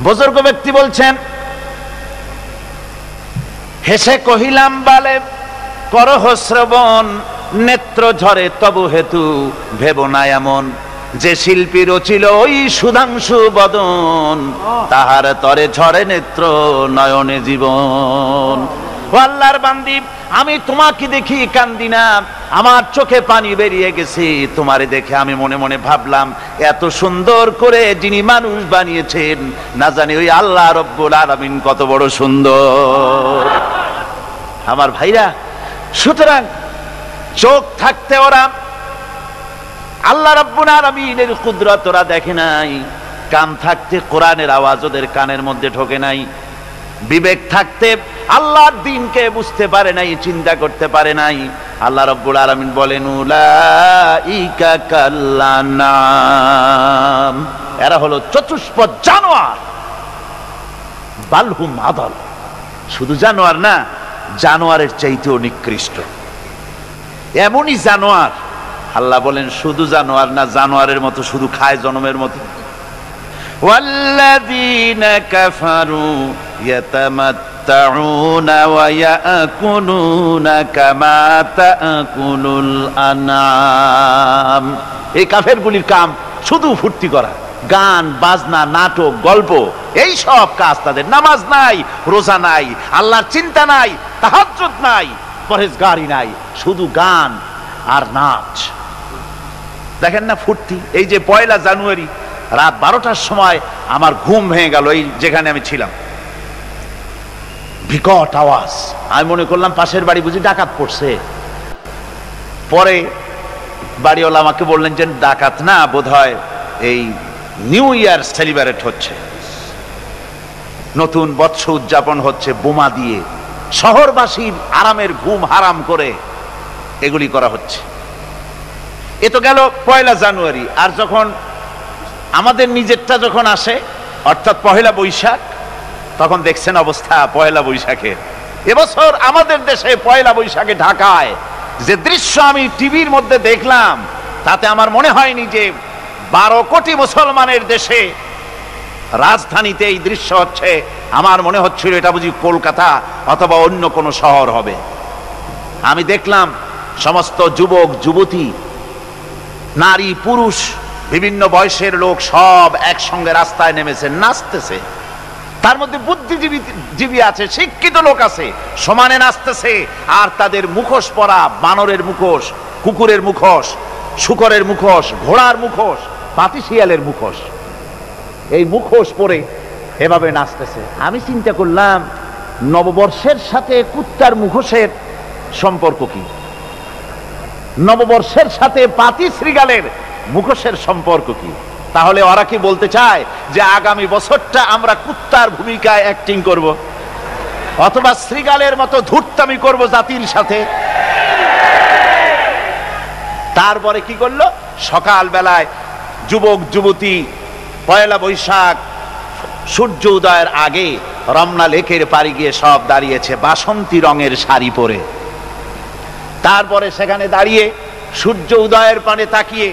Speaker 2: বুজুর্গ ব্যক্তি বলছেন, হেসে কহিলাম বালে করহ শ্রবণ, নেত্র ঝরে তবু হেতু ভেব না এমন, যে শিল্পী রচিল ওই সুধাংশু বদন, তাহার তরে ঝরে নেত্র নয়নে জীবন। ও আল্লাহর বান্দি, আমি তোমাকে দেখি কান্দি না, আমার চোখে পানি বেরিয়ে গেছে। তোমারে দেখে আমি মনে মনে ভাবলাম, এত সুন্দর করে যিনি মানুষ বানিয়েছেন, না জানি ওই আল্লাহ রব্বুল আলামিন কত বড় সুন্দর। আমার ভাইরা, সুতরাং চোখ থাকতে ওরা আল্লাহ রাব্বুল আলামিনের কুদরত ওরা দেখে নাই, কান থাকতে কোরআনের আওয়াজ ওদের কানের মধ্যে ঢোকে নাই, বিবেক থাকতে আল্লাহর দ্বীনকে বুঝতে পারে নাই, চিন্তা করতে পারে নাই। আল্লাহ রাব্বুল আলামিন বলেন, উলাইকা কাল্লানাম, এরা হলো চতুষ্পদ জানোয়ার, বালহুম আদাল, শুধু জানোয়ার না, জানোয়ারের চাইতেও নিকৃষ্ট। এমনই জানোয়ার, আল্লাহ বলেন শুধু জানোয়ার না, জানোয়ারের মতো শুধু খায় জনমের মতো। ওয়াল্লাযীনা কাফারু ইয়াতামাত্তাউনা ওয়া ইয়াকুলুনা কামা তাকুলুল আনআম। এই কাফেরগুলির কাম শুধু ফুর্তি করা, গান বাজনা, নাটক, গল্প, এই সব কাজ তাদের। নামাজ নাই, রোজা নাই, আল্লাহর চিন্তা নাই, তাহাজ্জুদ নাই, পরহেজগারি নাই, শুধু গান আর নাচ। দেখেন না ফুর্তি। এই যে 1 জানুয়ারি রাত 12টার সময় আমার ঘুম ভেঙে গেল, এই যেখানে আমি ছিলাম, বিকট আওয়াজ। আমি মনে করলাম পাশের বাড়ি বুঝি ডাকাত পড়ছে। পরে বাড়িওয়ালা আমাকে বললেন যে ডাকাত না, বোধহয় এই নিউ ইয়ার সেলিব্রেট হচ্ছে, নতুন বৎসর উদযাপন হচ্ছে, বোমা দিয়ে শহরবাসীর আরামের ঘুম হারাম করে এগুলি করা হচ্ছে। এ তো গেল 1 জানুয়ারি। আর যখন আমাদের নিজেরটা যখন আসে, অর্থাৎ 1 বৈশাখ, তখন দেখছেন অবস্থা 1 বৈশাখে। এবছর আমাদের দেশে পয়লা বৈশাখে ঢাকায় যে দৃশ্য আমি টিভির মধ্যে দেখলাম, তাতে আমার মনে হয়নি যে 12 কোটি মুসলমানের দেশে রাজধানীতে এই দৃশ্য হচ্ছে। আমার মনে হচ্ছিল এটা বুঝি কলকাতা অথবা অন্য কোনো শহর হবে। আমি দেখলাম সমস্ত যুবক যুবতী, নারী পুরুষ, বিভিন্ন বয়সের লোক সব একসঙ্গে রাস্তায় নেমেছে, নাচতেছে। তার মধ্যে বুদ্ধিজীবী আছে, শিক্ষিত লোক আছে, সমানে নাচতেছে। আর তাদের মুখোশ পরা, বানরের মুখোশ, কুকুরের মুখোশ, শূকরের মুখোশ, ঘোড়ার মুখোশ, পাতিশিয়ালের মুখোশ, এই মুখোশ পরে এভাবে নাচতেছে। আমি চিন্তা করলাম, নববর্ষের সাথে কুত্তার মুখোশের সম্পর্ক কি? নববর্ষের সাথে পাতি শ্রীগালের মুখোশের সম্পর্ক কি? তাহলে ওরা কি বলতে চায় যে আগামী বছরটা আমরা কুত্তার ভূমিকায় অ্যাক্টিং করব, অথবা শ্রীগালের মতো ধূর্তামি করব জাতির সাথে? তারপরে কি করলো? সকাল বেলায় যুবক যুবতী পয়লা বৈশাখ সূর্য উদয়ের আগে রমনা লেকের পাড়ে গিয়ে সব দাঁড়িয়েছে বাসন্তী রঙের শাড়ি পরে। তারপরে সেখানে দাঁড়িয়ে সূর্য উদয়ের পানে তাকিয়ে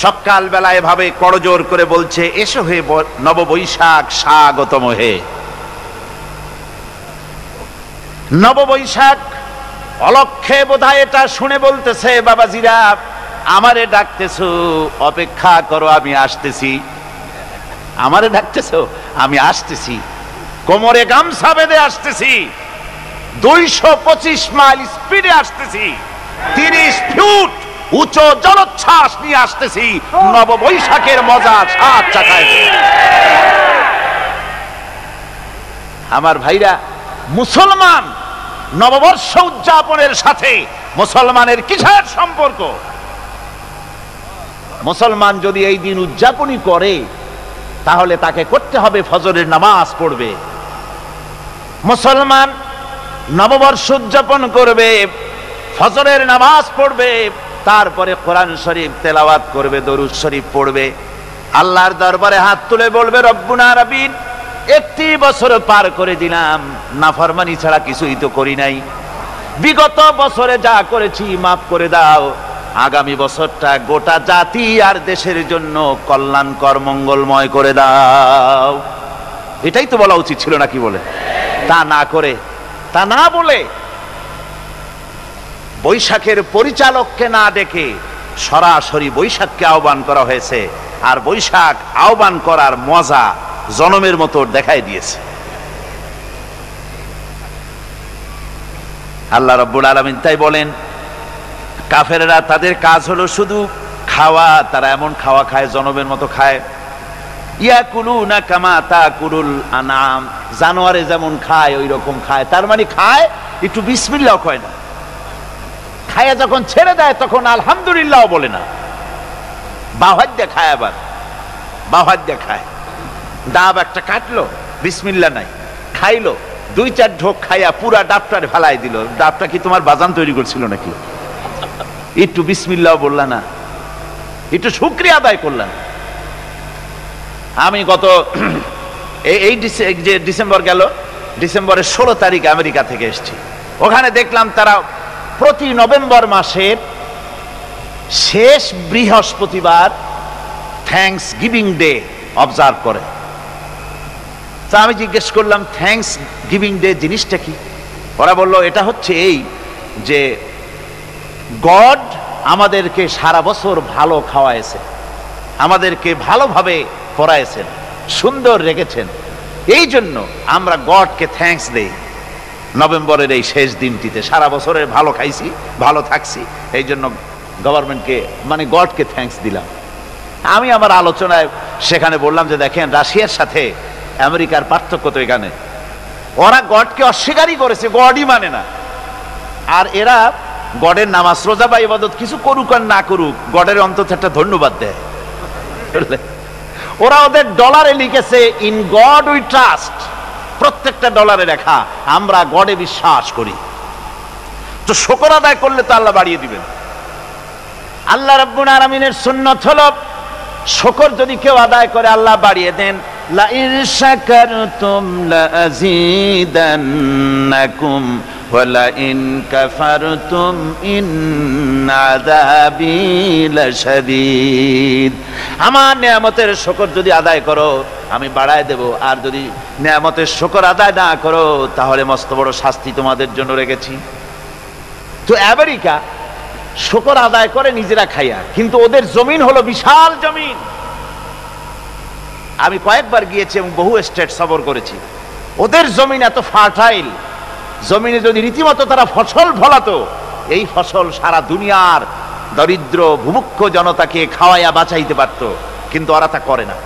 Speaker 2: সকাল বেলায় ভাবে করজোর করে বলছে, এসো হে নববৈশাখ স্বাগতম হে। নববৈশাখ অলক্ষে বোধহয় এটা শুনে বলতেছে, বাবাজিরা আমারে ডাকতেছো, অপেক্ষা করো আমি আসতেছি। আমারে ডাকতেছো, আমি আসতেছি, কোমরে গামছা বেঁধে আসতেছি, 225 মাইল স্পিডে আসতেছি, 30 ফুট উঁচু জলোচ্ছ্বাস নিয়ে আসতেছি, নববৈশাখের মজা স্বাদ চাখায়। আমার ভাইরা, মুসলমান নববর্ষ উদযাপনের সাথে মুসলমানের কিসের সম্পর্ক? মুসলমান যদি এই দিন উদযাপনই করে, তাহলে তাকে করতে হবে ফজরের নামাজ পড়বে। মুসলমান নববর্ষ উদযাপন করবে, ফজরের নামাজ পড়বে, তারপরে কোরআন শরীফ তেলাওয়াত করবে, দরুদ শরীফ পড়বে, আল্লাহর দরবারে হাত তুলে বলবে, রব্বুনা রাব্বিন, একটি বছর পার করে দিলাম, নাফরমানি ছাড়া কিছুই তো করি নাই, বিগত বছরে যা করেছি মাফ করে দাও, আগামী বছরটা গোটা জাতি আর দেশের জন্য কল্যাণকর মঙ্গলময় করে দাও। এটাই তো বলা উচিত ছিল নাকি বলে? তা না করে, তা না বলে, বৈশাখের পরিচালককে না ডেকে সরাসরি বৈশাখকে আহ্বান করা হয়েছে। আর বৈশাখ আহ্বান করার মজা জনমের মতো দেখাই দিয়েছে। আল্লাহ রাব্বুল আলামিন তাই বলেন, কাফেররা তাদের কাজ হলো শুধু খাওয়া, তারা এমন খাওয়া খায় জনমের মতো খায়। ইয়াকুলুনা কামা তাকুলুল আনাম, জানোয়ারে যেমন খায় ওই রকম খায়। তার মানে খায়, একটু বিসমিল্লাহ কয় না, খায়া যখন ছেড়ে দেয় তখন আলহামদুলিল্লাহ বলে না, বাহাদ দিয়ে খায়, আবার বাহাদ দিয়ে খায়। ডাব একটা কাটলো, বিসমিল্লাহ নাই, খাইলো, 2-4 ঢোক খাইয়া পুরা ডাবটারে ফেলাই দিল। ডাবটা কি তোমার বাজান তৈরি করছিল নাকি? একটু বিসমিল্লাহ বললা না, একটু শুকরিয়া আদায় করলাম। আমি গত এই যে ডিসেম্বর গেল, ডিসেম্বরের 16 তারিখ আমেরিকা থেকে এসেছি। ওখানে দেখলাম তারা প্রতি নভেম্বর মাসের শেষ বৃহস্পতিবার থ্যাঙ্কস গিভিং ডে অবজার্ভ করে। তা আমি জিজ্ঞেস করলাম, থ্যাঙ্কস গিভিং ডে জিনিসটা কি? ওরা বলল, এটা হচ্ছে এই যে গড আমাদেরকে সারা বছর ভালো খাওয়াইছে, আমাদেরকে ভালোভাবে পড়াইছেন, সুন্দর রেখেছেন, এই জন্য আমরা গডকে থ্যাঙ্কস দেই নভেম্বরের এই শেষ দিনটিতে। সারা বছরের ভালো খাইছি, ভালো থাকছি, এই জন্য গভর্নমেন্টকে মানে গডকে থ্যাঙ্কস দিলাম। আমি আমার আলোচনায় সেখানে বললাম যে দেখেন, রাশিয়ার সাথে আমেরিকার পার্থক্য তো এখানে, ওরা গডকে অস্বীকারই করেছে, গডই মানে না। আর এরা গডের নামাজ রোজা বা ইবাদত কিছু করুক আর না করুক, গডের অন্তত একটা ধন্যবাদ দেয়। ওরা ওদের ডলারে লিখেছে, ইন গড উই ট্রাস্ট, প্রত্যেকটা ডলারে লেখা আমরা গডে বিশ্বাস করি। তো শুকর আদায় করলে তো আল্লাহ বাড়িয়ে দিবেন। আল্লাহ রাব্বুল আলামিনের সুন্নাত হলো, শুকর যদি কেউ আদায় করে আল্লাহ বাড়িয়ে দেন। লা ইন শাকারতুম লাযীদান্নাকুম ওয়া লা ইন কাফারতুম ইন্না আযাবী লাশাদীদ। আমার নিয়ামতের শুকর যদি আদায় করো আমি বাড়ায় দেব, আর যদি নিয়ামতের শুকর আদায় না করো তাহলে মস্ত বড় শাস্তি তোমাদের জন্য রেখেছি। তো আমেরিকা শুকর আদায় করে নিজেরা খাইয়া, কিন্তু ওদের জমিন হলো বিশাল জমিন। আমি কয়েকবার গিয়েছি এবং বহু স্টেট সফর করেছি। ওদের জমিন এত ফার্টাইল, জমিনে যদি রীতিমতো তারা ফসল ফলাতো, এই ফসল সারা দুনিয়ার দরিদ্র ভূমুক্ষ জনতাকে খাওয়াইয়া বাঁচাইতে পারত, কিন্তু ওরা তা করে না।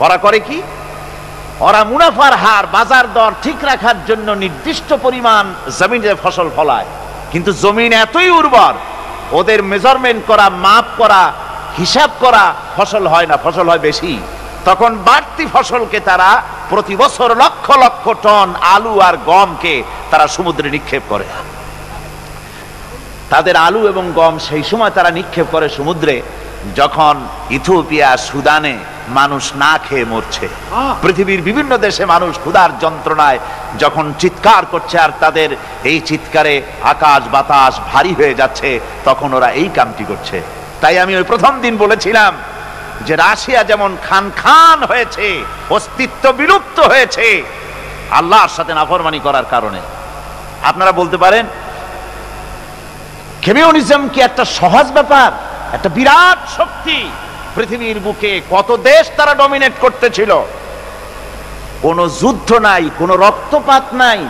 Speaker 2: ওরা করে কি? ওরা মুনাফার হার, বাজার দর ঠিক রাখার জন্য নির্দিষ্ট পরিমাণ জমিনে ফসল ফলায়, কিন্তু জমিন এতই উর্বর ওদের মেজারমেন্ট করা, মাপ করা, হিসাব করা ফসল হয় না, ফসল হয় বেশি। তখন বাড়তি ফসলকে তারা প্রতি বছর লক্ষ লক্ষ টন আলু আর গমকে তারা সমুদ্রে নিক্ষেপ করে। তাদের আলু এবং গম সেই সময় তারা নিক্ষেপ করে সমুদ্রে যখন ইথিওপিয়া, সুদানে মানুষ না খেয়ে মরছে। পৃথিবীর বিভিন্ন দেশে মানুষ ক্ষুধার যন্ত্রণায় যখন চিৎকার করছে, আর তাদের এই চিৎকারে আকাশ বাতাস ভারী হয়ে যাচ্ছে, তখন ওরা এই কামটি করছে। তাই আমি ওই প্রথম দিন বলেছিলাম যে রাশিয়া যেমন খান খান হয়েছে, অস্তিত্ব বিলুপ্ত হয়েছে আল্লাহর সাথে নাফরমানি করার কারণে। আপনারা বলতে পারেন কমিউনিজম কি একটা সহজ ব্যাপার? একটা বিরাট শক্তি পৃথিবীর বুকে, কত দেশ তারা ডমিনেট করতেছিল। কোনো যুদ্ধ নাই, কোনো রক্তপাত নাই,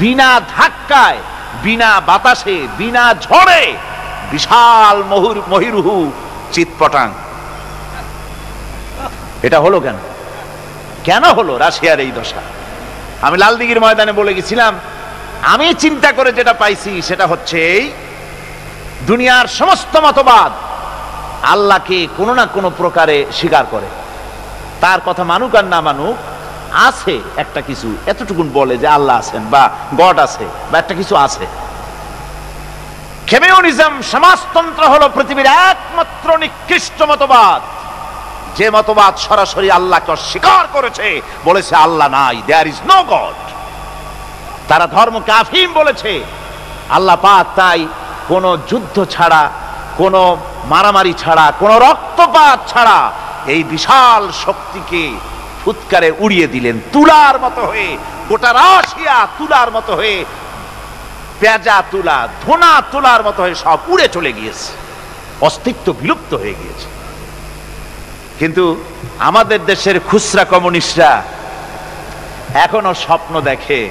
Speaker 2: বিনা ধাক্কায়, বিনা বাতাসে, বিনা ঝড়ে বিশাল মহিরুহু চিৎপটাং। এটা হলো কেন? কেন হলো রাশিয়ার এই দশা? আমি লালদিঘির ময়দানে বলে গেছিলাম, আমি চিন্তা করে যেটা পাইছি সেটা হচ্ছে এই, দুনিয়ার সমস্ত মতবাদ আল্লাহকে কোনো না কোনো প্রকারে স্বীকার করে। তার কথা মানুক আর না মানুক, আছে একটা কিছু, এতটুকুন বলে যে আল্লাহ আছেন বা গড আছে বা একটা কিছু আছে। কমিউনিজম, সমাজতন্ত্র হলো পৃথিবীর একমাত্র নিকৃষ্ট মতবাদ, যে মতবাদ সরাসরি আল্লাহকে অস্বীকার করেছে, বলেছে আল্লাহ নাই, দেয়ার ইজ নো গড। তারা ধর্মকে আফিম বলেছে। আল্লাহ পাক তাই কোন যুদ্ধ ছাড়া, কোন মারামারি ছাড়া, কোন রক্তপাত ছাড়া এই বিশাল শক্তিকে ফুৎকারে উড়িয়ে দিলেন, তুলার মতো হয়ে। গোটা রাশিয়া তুলার মতো হয়ে, পেঁজা তুলা, ধোনা তুলার মতো হয়ে সব উড়ে চলে গিয়েছে, অস্তিত্ব বিলুপ্ত হয়ে গিয়েছে। কিন্তু আমাদের দেশের খুচরা কমিউনিস্টরা এখনো স্বপ্ন দেখে।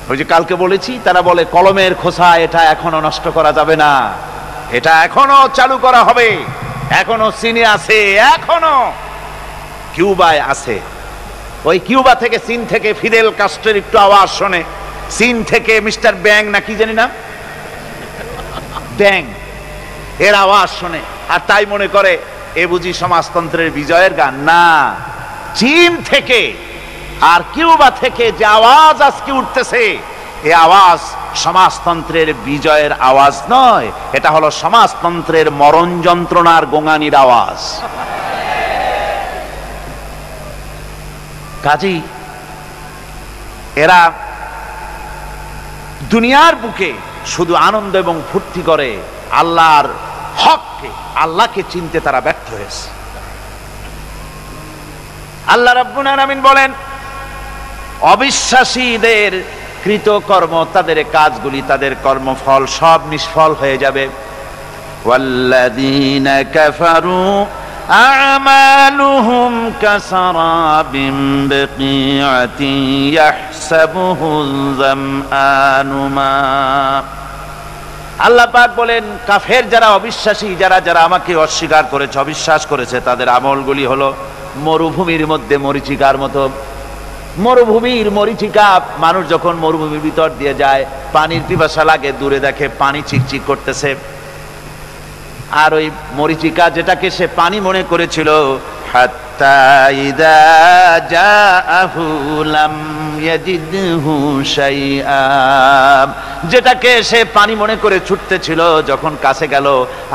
Speaker 2: ওই যে কালকে বলেছি, তারা বলে কলমের খোসা এটা এখনো নষ্ট করা যাবে না, এটা এখনো চালু করা হবে। এখনো চীনে আছে, এখনো কিউবায় আছে। ওই কিউবা থেকে, চীন থেকে ফিদেল কাস্ট্রোর একটু আওয়াজ শোনে, চীন থেকে মিস্টার ব্যাং না কি জানি না, ব্যাং, এর আওয়াজ শোনে, আর তাই মনে করে এ বুঝি সমাজতন্ত্রের বিজয়ের গান। না, চীন থেকে আর কিউবা থেকে যে আওয়াজ আজকে উঠতেছে, এই আওয়াজ সমাজতন্ত্রের বিজয়ের আওয়াজ নয়, এটা হলো সমাজতন্ত্রের মরণ যন্ত্রণার গোঙানির আওয়াজ। কাজেই এরা দুনিয়ার বুকে শুধু আনন্দ এবং ফুর্তি করে, আল্লাহর হককে, আল্লাহকে চিনতে তারা ব্যর্থ হয়েছে। আল্লাহ রাব্বুল আলামিন বলেন, অবিশ্বাসীদের কৃতকর্ম, তাদের কাজগুলি, তাদের কর্মফল সব নিষ্ফল হয়ে যাবে। ওয়াল্লাযীনা কাফারু আ'মালুহুম কাসারাবিন বিকিআতিন ইয়াহসাবুহুল যামআনু মা। আল্লাহ পাক বলেন, কাফের যারা, অবিশ্বাসী যারা, যারা আমাকে অস্বীকার করেছে, অবিশ্বাস করেছে, তাদের আমলগুলি হলো মরুভূমির মধ্যে মরীচিকার মতো। মরুভূমির মরীচিকা, মানুষ যখন মরুভূমির ভিতর দিয়ে যায়, পানির পিপাসা লাগে, দূরে দেখে পানি চিকচিক করতেছে, আর ওই মরীচিকা যেটাকে সে পানি মনে করেছিল, হাত্তা ইযা জাআহু লাম ইয়াজিদহু শাইআ, যেটাকে সে পানি মনে করে ছুটতেছিল যখন কাছে গেল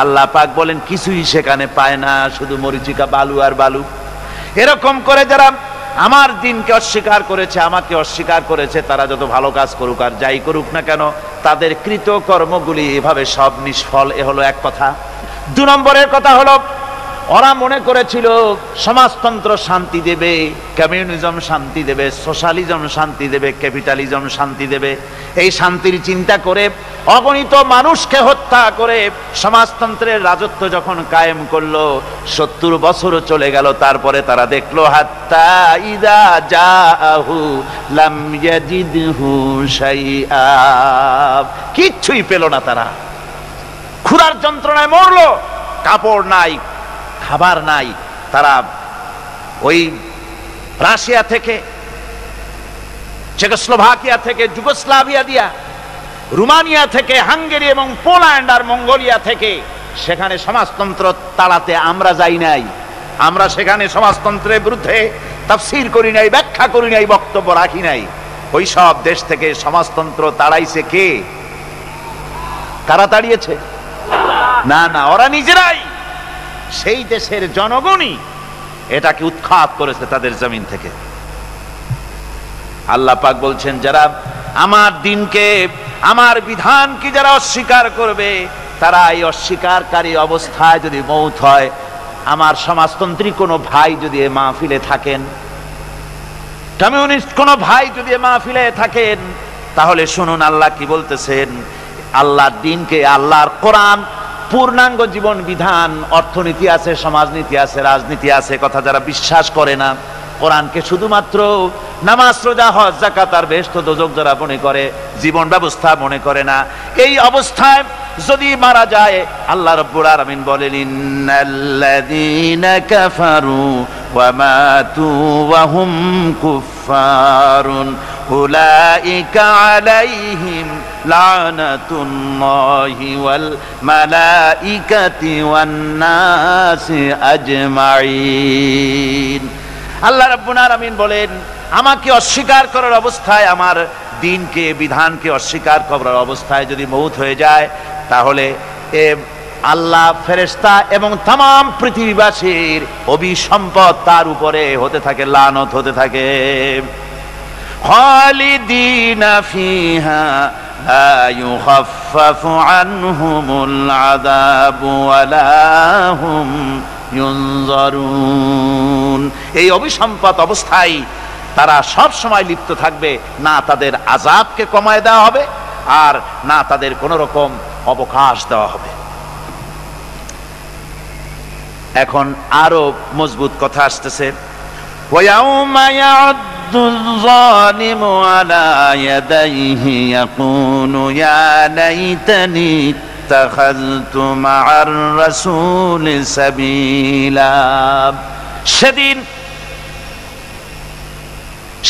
Speaker 2: আল্লাহ পাক বলেন কিছুই সেখানে পায় না, শুধু মরিচিকা বালু আর বালু। এরকম করে যারা আমার দিনকে অস্বীকার করেছে, আমাকে অস্বীকার করেছে, তারা যত ভালো কাজ করুক আর যাই করুক না কেন, তাদের কৃত কর্মগুলি এভাবে সব নিষ্ফল। এ হলো এক কথা। 2 নম্বরের কথা হলো, ওরা মনে করেছিল সমাজতন্ত্র শান্তি দেবে, কমিউনিজম শান্তি দেবে, সোশ্যালিজম শান্তি দেবে, ক্যাপিটালিজম শান্তি দেবে। এই শান্তির চিন্তা করে অগণিত মানুষকে হত্যা করে সমাজতন্ত্রের রাজত্ব যখন কায়েম করলো, 70 বছর চলে গেল, তারপরে তারা দেখলো হাত্তা ইযা জাআহু লাম ইয়াজিদহু শাইআ, কিচ্ছুই পেল না। তারা ক্ষুধার যন্ত্রণায় মরলো, কাপড় নাই, খাবার নাই। তারা ওই রাশিয়া থেকে, চেকোস্লোভাকিয়া থেকে, যুগোস্লাভিয়া দিয়া, রোমানিয়া থেকে, হাঙ্গেরি এবং পোল্যান্ড আর মঙ্গোলিয়া থেকে সেখানে সমাজতন্ত্র তাড়াতে আমরা যাই নাই। আমরা সেখানে সমাজতন্ত্রের বিরুদ্ধে তাফসীর করি নাই, ব্যাখ্যা করি নাই, বক্তব্য রাখি নাই। ওই সব দেশ থেকে সমাজতন্ত্র তাড়াইছে কে? কারা তাড়িয়েছে? না না, ওরা নিজেরাই, সেই দেশের জনগণই এটাকে উৎখাত করেছে তাদের জমিন থেকে। আল্লাহ পাক বলছেন, যারা আমার দিনকে, আমার বিধানকে যারা অস্বীকার করবে, তারা এই অস্বীকারী অবস্থায় যদি মৌত হয়, আমার সমাজতন্ত্রী কোনো ভাই যদি এ মাহফিলে থাকেন, কমিউনিস্ট কোনো ভাই যদি এ মাহফিলে থাকেন, তাহলে শুনুন আল্লাহ কি বলতেছেন। আল্লাহর দিনকে, আল্লাহর কোরআন পূর্ণাঙ্গ জীবন বিধান, অর্থনীতি আছে, সমাজনীতি আছে, রাজনীতি আছে, কথা যারা বিশ্বাস করে না, কোরআনকে শুধুমাত্র নামাজ, রোজা, হজ, যাকাত আর বেহেশত দোজখ যারা মনে করে, জীবন ব্যবস্থা মনে করে না, এই অবস্থায় যদি মারা যায়, আল্লাহ রাব্বুল আলামিন বলেন ইন্নাল্লাযীনা কাফারু ওয়া মাতু ওয়া হুম কুফফারুন উলাইকা আলাইহিম লানাতুল্লাহি ওয়াল মালাইকাতি ওয়ান নাসি আজমাইন। আল্লাহ রাব্বুল আলামিন বলেন, আমাকে অস্বীকার করার অবস্থায়, আমার দিনকে, বিধানকে অস্বীকার করার অবস্থায় যদি মৌত হয়ে যায়, তাহলে আল্লাহ, ফেরেশতা এবং তামাম পৃথিবীবাসীর অভিসম্পদ তার উপরে হতে থাকে, লানত হতে থাকে। খালিদিনা ফিহা লা ইউখাফফাফু আনহুমুল আযাবু ওয়া লা হুম ইউনজারুন। এই অভিসম্পদ অবস্থায় তারা সব সময় লিপ্ত থাকবে, না তাদের আযাবকে কমায় দেওয়া হবে আর না তাদের কোনো রকম অবকাশ দেওয়া হবে। এখন আরো মজবুত কথা আসতেছে, ওয়ায়াউমা ইয়াউদ্দুল যালিমু আলা ইয়াদাইহি ইয়াকুলু ইয়া লাইতানি ইত্তাখাযতু মা'আর রাসূলি সাবিলা।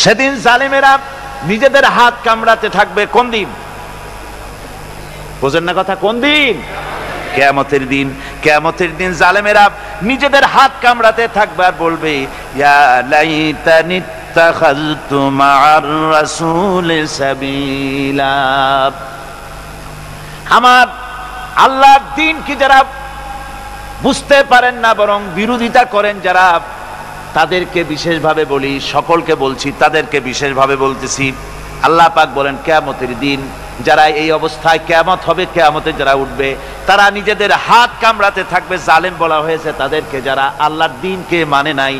Speaker 2: সেদিন জালেমেরা নিজেদের হাত কামড়াতে থাকবে। কোন দিন? বোঝেন না কথা? কোন দিন? কিয়ামতের দিন। কিয়ামতের দিন জালেমেরা নিজেদের হাত কামড়াতে থাকবে আর বলবে, ইয়া লাইতানি ইত্তাখাযতু মা'আর রাসূলি সাবিলা। আমার আল্লাহর দিন কি যারা বুঝতে পারেন না, বরং বিরোধিতা করেন যারা, তাদেরকে বিশেষভাবে বলি, সকলকে বলছি, তাদেরকে বিশেষভাবে বলতেছি। আল্লাহ পাক বলেন, কিয়ামতের দিন যারা এই অবস্থায়, কিয়ামত হবে, কিয়ামতে যারা উঠবে, তারা নিজেদের হাত কামড়াতে থাকবে। জালেম বলা হয়েছে তাদেরকে যারা আল্লাহর দিনকে মানে নাই,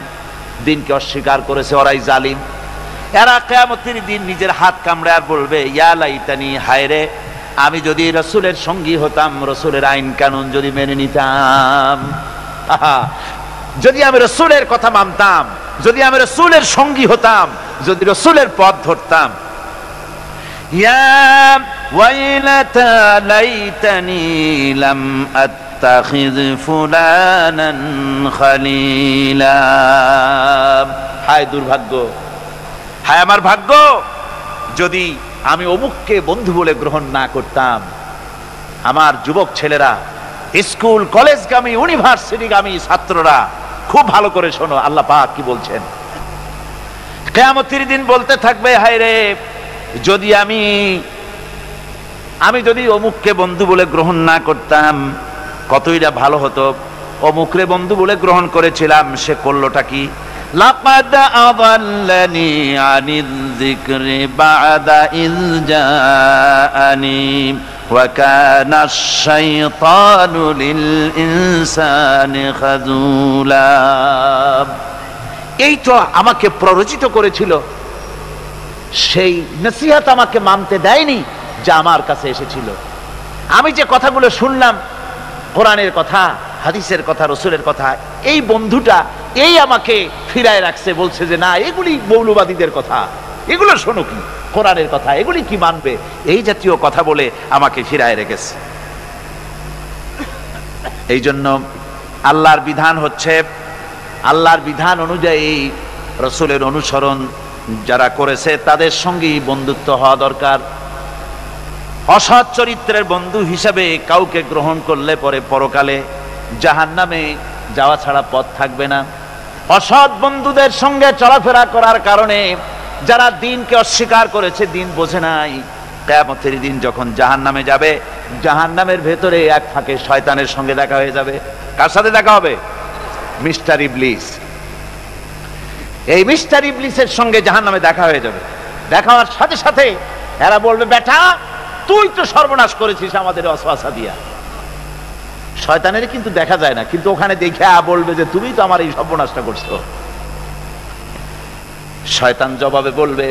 Speaker 2: দিনকে অস্বীকার করেছে, ওরাই জালিম। এরা কিয়ামতের দিন নিজের হাত কামড়ে আর বলবে, ইয়া লাইতানি, হায় রে, আমি যদি রাসূলের সঙ্গী হতাম, রাসূলের আইন কানুন যদি মেনে নিতাম, যদি আমি রাসূলের কথা মানতাম, যদি আমি রাসূলের সঙ্গী হতাম, যদি রাসূলের পথ ধরতাম। ইয়া ওয়াইলাতা লাইতানি লাম আত্তাখিয ফুলানান খালিলা। হায় দুর্ভাগ্য, হায় আমার ভাগ্য, যদি আমি অমুককে বন্ধু বলে গ্রহণ না করতাম। আমার যুবক ছেলেরা, স্কুল কলেজগামী, ইউনিভার্সিটিগামী ছাত্ররা খুব ভালো করে শোনো আল্লাহ পাক কি বলছেন। কিয়ামতের দিন বলতে থাকবে, হায় রে, যদি আমি যদি অমুককে বন্ধু বলে গ্রহণ না করতাম কতইটা ভালো হতো। অমুকরে বন্ধু বলে গ্রহণ করেছিলাম, সে করলোটা কি? লাকাদ আযাল্লানি আনিয যিকরি বা'দা ইয জাআনি ওয়া কানা আশ-শাইতানু লিল ইনসানি খাযুলা। এই তো আমাকে প্ররোচিত করেছিল, সেই নসিহত আমাকে মানতে দেয়নি যা আমার কাছে এসেছিল। আমি যে কথাগুলো শুনলাম, কোরআনের কথা, হাদিসের কথা, রসুলের কথা, এই বন্ধুটা এই আমাকে ফিরায় রাখছে, বলছে যে না, এগুলি মৌলবাদীদের কথা, এগুলো শোনো কি, কোরআনের কথা, এগুলি কি মানবে, এই জাতীয় কথা বলে আমাকে ফিরায় রেখেছে। এই জন্য আল্লাহর বিধান হচ্ছে, আল্লাহর বিধান অনুযায়ী রসুলের অনুসরণ যারা করেছে তাদের সঙ্গেই বন্ধুত্ব হওয়া দরকার। অসৎ চরিত্রের বন্ধু হিসাবে কাউকে গ্রহণ করলে পরে পরকালে জাহান্নামে যাওয়া ছাড়া পথ থাকবে না। অসৎ বন্ধুদের সঙ্গে চলাফেরা করার কারণে যারা দিনকে অস্বীকার করেছে, দিন বোঝে নাই, কিয়ামতের দিন যখন জাহান্নামে যাবে, জাহান্নামের ভেতরে এক ফাঁকে শয়তানের সঙ্গে দেখা হয়ে যাবে। কার সাথে দেখা হবে? মিস্টার ইবলিস। এই মিস্টার ইবলিসের সঙ্গে জাহান্নামে দেখা হয়ে যাবে। দেখা হওয়ার সাথে সাথে এরা বলবে, বেটা তুই তো সর্বনাশ করেছিস আমাদের ওয়াসওয়াসা দিয়া। শয়তানের কিন্তু দেখা যায় না, কিন্তু ওখানে দেখে বলবে যে তুমি তো আমার এই সর্বনাশটা করছো। শয়তান জবাবে বলবে,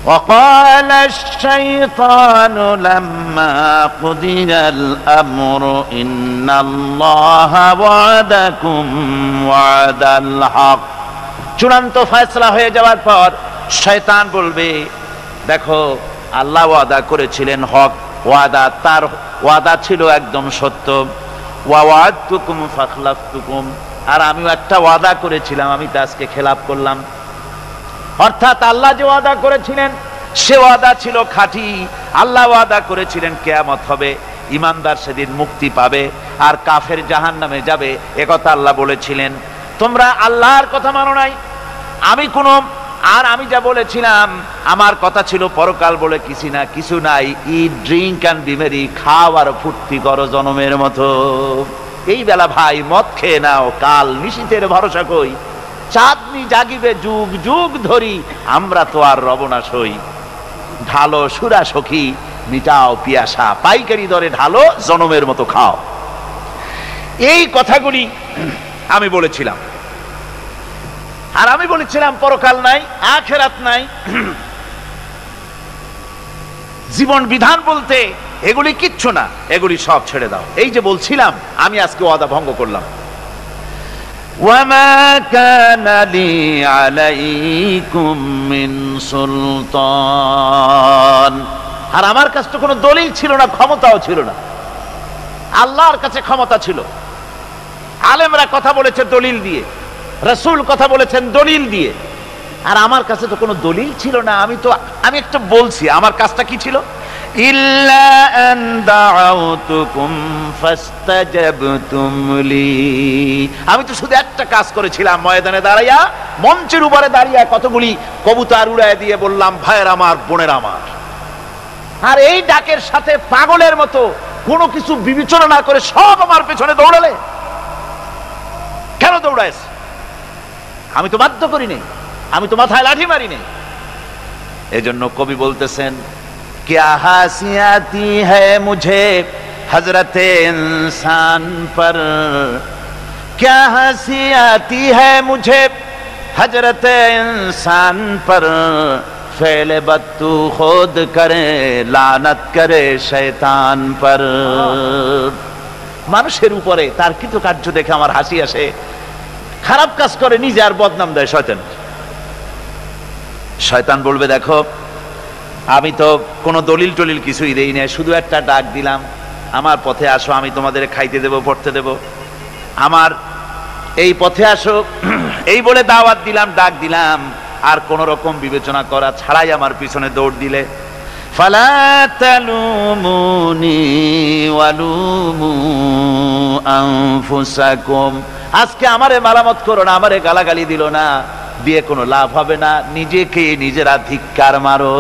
Speaker 2: وقال الشيطان لما قضي الأمر إن الله وعدكم وعد الحق। চূড়ান্ত ফয়সালা হয়ে যাওয়ার পর শয়তান বলবে, দেখো আল্লাহ ওয়াদা করেছিলেন হক ওয়াদা, তার ওয়াদা ছিল একদম সত্য। ওয়া ওয়া'আদতুকুম ফাখলাফতুকুম, আর আমিও একটা ওয়াদা করেছিলাম, আমি তা আজকে খেলাপ করলাম। অর্থাৎ আল্লাহ যে ওয়াদা করেছিলেন সে ওয়াদা ছিল খাঁটি। আল্লাহ ওয়াদা করেছিলেন কিয়ামত হবে, ইমানদার সেদিন মুক্তি পাবে, আর কাফের জাহান্নামে যাবে, একথা আল্লাহ বলেছিলেন। তোমরা আল্লাহর কথা মানো নাই, আমি যা বলেছিলাম, আমার কথা ছিল পরকাল বলে কিছু নাই। ইট, ড্রিঙ্ক অ্যান্ড বি মেরি, খাও আর ফুর্তি করো জনমের মতো। এই বেলা ভাই মদ খেয়ে নাও, কাল নিশীথের ভরসা কই, চাঁদনি জাগিবে যুগ যুগ ধরি, আমরা তো আর রব না সই। ঢালো সুরা সখী, মিটাও পিয়াসা, পাইকারি দরে ঢালো, জনমের মতো খাও। এই কথাগুলি আমি বলেছিলাম। আর আমি বলেছিলাম পরকাল নাই, আখিরাত নাই, জীবন বিধান বলতে এগুলি কিচ্ছু না, এগুলি সব ছেড়ে দাও। এই যে বলছিলাম, আমি আজকে ওয়াদা ভঙ্গ করলাম। ওয়ামা কানা লি আলাইকুম মিন সুলতান, আর আমার কাছে তো কোনো দলিল ছিল না, ক্ষমতাও ছিল না। আল্লাহর কাছে ক্ষমতা ছিল। আলেমরা কথা বলেছে দলিল দিয়ে, রাসূল কথা বলেছেন দলিল দিয়ে, আর আমার কাছে তো কোনো দলিল ছিল না। আমি একটা বলছি, আমার কাজটা কি ছিল? ইল্লা আন দাউতুকুম ফাস্তাজাবতুম লি, আমি তো শুধু একটা কাজ করেছিলাম, ময়দানে দাঁড়াইয়া, মঞ্চের উপরে দাঁড়িয়ে কতগুলি কবুতর উড়ায় দিয়ে বললাম, ভাইয়ের আমার, বোনের আমার। আর এই ডাকের সাথে পাগলের মতো কোনো কিছু বিবেচনা না করে সব আমার পেছনে দৌড়ালে। কেন দৌড়াইছ? আমি তো বাধ্য করি নাই, আমি তো মাথায় লাঠি মারি নাই। এজন্য কবি বলতেছেন, क्या हासियाती है मुझे हजरत इंसान पर, क्या हंसी है मुझे हजरत इंसान पर, फेले बत्तू खुद करे लानत करे शैतान पर। মানুষের উপরে তার কৃতকার্য দেখে আমার হাসি আসে, খারাপ কাজ করে নিজে আর বদনাম দেয় শয়তান। শয়তান বলবে, দেখো আমি তো কোনো দলিল টলিল কিছুই দেই না, শুধু একটা ডাক দিলাম, আমার পথে আসো, আমি তোমাদের খাইতে দেব, পড়তে দেব, আমার এই পথে আসো, এই বলে দাওয়াত দিলাম, ডাক দিলাম, আর কোন রকম বিবেচনা করা ছাড়াই আমার পিছনে দৌড় দিলে। ফালা তালুমুনি ওয়ালুমু আনফুসাকুম, আজকে আমারে মারামত করো না, আমারে গালাগালি দিল না, দিয়ে কোনো লাভ হবে না। নিজেকে নিজেরা ধিক্কার মারো,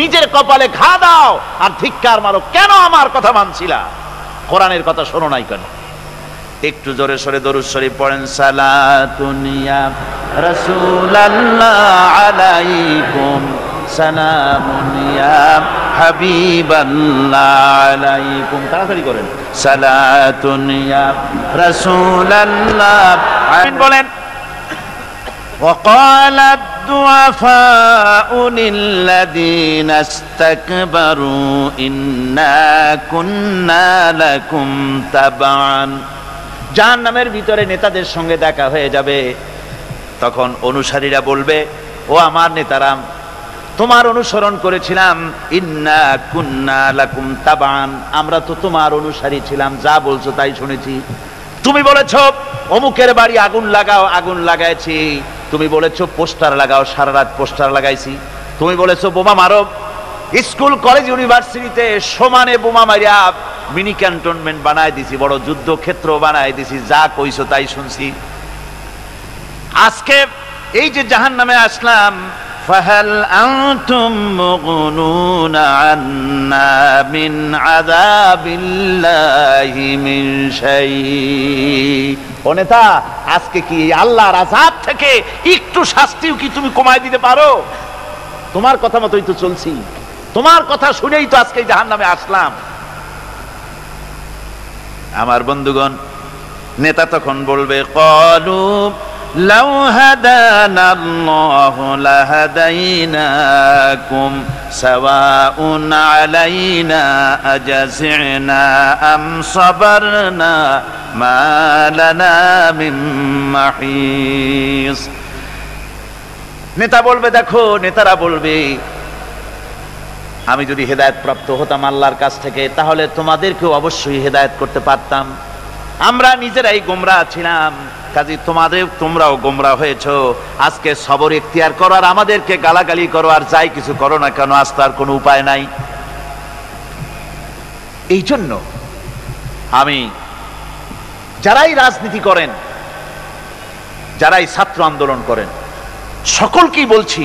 Speaker 2: নিজের কপালে ঘা দাও আর ধিক্কার মারো। কেন আমার কথা মানছিলা? কোরআনের কথা শোনো নাই কেন? একটু জোরে সরে দরুদ শরীফ পড়েন। সালাতুন ইয়া রাসূলুল্লাহ আলাইকুম, সালামুন ইয়া হাবিবাল্লাহ আলাইকুম। তাড়াতাড়ি করেন। সালাতুন ইয়া রাসূলুল্লাহ, আমিন বলেন। وقال الضعفاء للذين استكبروا إنا كنا لكم تبعا। জাহান্নামের ভিতরে নেতাদের সঙ্গে দেখা হয়ে যাবে, তখন অনুসারীরা বলবে, ও আমার নেতারা, তোমার অনুসরণ করেছিলাম। ইন্না কুন্না লাকুম তাবান, আমরা তো তোমার অনুসারী ছিলাম, যা বলছো তাই শুনেছি। তুমি বলেছো অমুকের বাড়ি আগুন লাগাও, আগুন লাগাইছি। তুমি বলেছো পোস্টার লাগাও, সারা রাত পোস্টার লাগাইছি। তুমি বলেছো বোমা মারো, স্কুল কলেজ ইউনিভার্সিটিতে সমানে বোমা মারিয়া মিনি ক্যান্টনমেন্ট বানায় দিছি, বড় যুদ্ধক্ষেত্র বানায় দিছি, যা কইছো তাই শুনছি। আজকে এই যে জাহান্নামে আসলাম, ফাহাল আনতুম মুগনুনা আন্না মিন আযাবিল্লাহি মিন শাই। ও নেতা, আজকে কি আল্লাহর আযাব থেকে একটু শাস্তিও কি তুমি কমায় দিতে পারো? তোমার কথা মতোই তো চলছি, তোমার কথা শুনেই তো আজকে জাহান্নামে আসলাম। আমার বন্ধুগণ, নেতা তখন বলবে, ক্বালু লাউ হাদানাল্লাহু লাহাদাইনাকুম সাওয়াউন আলাইনা আজাযিনা আম সাবারনা মা লানা মিন মাহিস। নেতা বলবে, দেখো, নেতারা বলবে, আমি যদি হেদায়েত প্রাপ্ত হতাম আল্লাহর কাছ থেকে, তাহলে তোমাদেরকেও অবশ্যই হেদায়েত করতে পারতাম। আমরা নিজেরাই গোমরাহ ছিলাম, কাজে তোমরাও গোমরাহ হয়েছো। আজকে সবর ইখতিয়ার করো আর আমাদেরকে গালাগালি করো, আর যাই কিছু করো না কেন, আজ তার কোনো উপায় নাই। এই জন্য আমি, যারাই রাজনীতি করেন, যারাই ছাত্র আন্দোলন করেন, সকলকেই বলছি,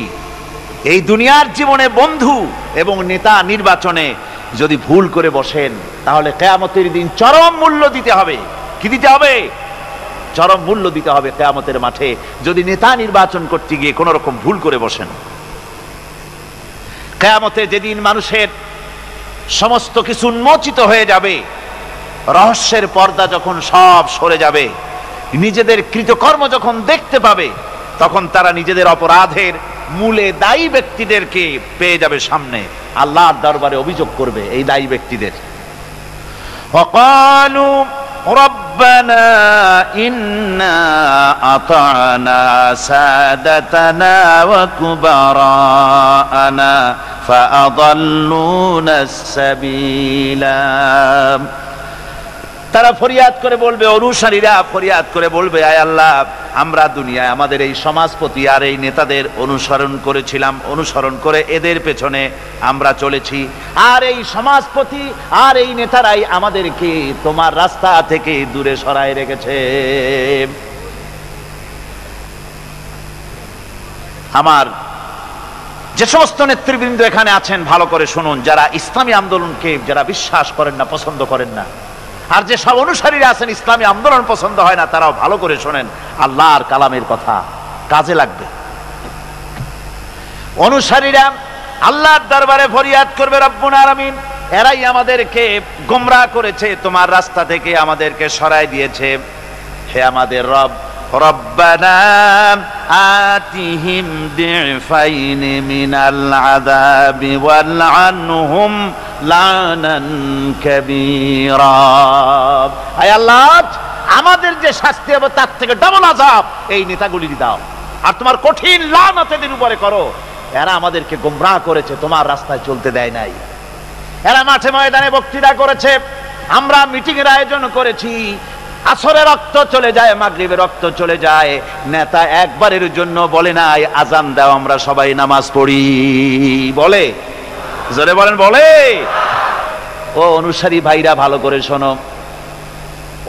Speaker 2: এই দুনিয়ার জীবনে বন্ধু এবং নেতা নির্বাচনে যদি ভুল করে বসেন, তাহলে কিয়ামতের দিন চরম মূল্য দিতে হবে। কি দিতে হবে? চরম মূল্য দিতে হবে কিয়ামতের মাঠে, যদি নেতা নির্বাচন করতে গিয়ে কোন রকম ভুল করে বসেন। কিয়ামতে যেদিন মানুষের সমস্ত কিছু উন্মোচিত হয়ে যাবে, রহস্যের পর্দা যখন সব সরে যাবে, নিজেদের কৃতকর্ম যখন দেখতে পাবে, তখন তারা নিজেদের অপরাধের মূলে দায়ী ব্যক্তিদেরকে পেয়ে যাবে সামনে, আল্লাহর দরবারে অভিযোগ করবে এই দায়ী ব্যক্তিদের। ওয়াকালু রব্বানা ইন্না আতা'না সাদাতানা ওয়া কুবারানা ফাআদাল্লুনাস সাবিলা। তারা ফরিয়াদ করে বলবে, অনুসারীরা ফরিয়াদ করে বলবে, আয় আল্লাহ, আমরা দুনিয়ায় আমাদের এই সমাজপতি আর এই নেতাদের অনুসরণ করেছিলাম, অনুসরণ করে এদের পেছনে আমরা চলেছি, আর এই সমাজপতি আর এই নেতারাই আমাদেরকে তোমার রাস্তা থেকে দূরে সরায় রেখেছে। আমার যে সমস্ত নেতৃবৃন্দ এখানে আছেন, ভালো করে শুনুন, যারা ইসলামী আন্দোলনকে যারা বিশ্বাস করেন না, পছন্দ করেন না, আর যে সব অনুসারীরা আছেন ইসলামী আন্দোলন পছন্দ হয় না, তারাও ভালো করে শোনেন, আল্লাহর কালামের কথা কাজে লাগবে। অনুসারীরা আল্লাহর দরবারে ফরিয়াদ করবে, রব্বুল আলামিন, এরাই আমাদেরকে গোমরাহ করেছে, তোমার রাস্তা থেকে আমাদেরকে সরায় দিয়েছে। হে আমাদের রব, রব্বানা আতিহিম দিফাইন মিনাল আযাবি ওয়ালআনহুম লানান কাবীরা। আয় আল্লাহ, আমাদের যে শাস্তি হবে তার থেকে ডাবল আযাব এই নেতাগুলির দাও, আর তোমার কঠিন লানত এদের উপরে করো। এরা আমাদেরকে গোমরাহ করেছে, তোমার রাস্তায় চলতে দেয় নাই। এরা মাঠে ময়দানে বক্তৃতা করেছে, আমরা মিটিং এর আয়োজন করেছি, আসরে রক্ত চলে যায়, মাগরিবে রক্ত চলে যায়, নেতা একবারের জন্য বলে নাই আজান দাও আমরা সবাই নামাজ পড়ি। বলে? জোরে বলেন, বলে? ও অনুসারী ভাইরা, ভালো করে শোনো,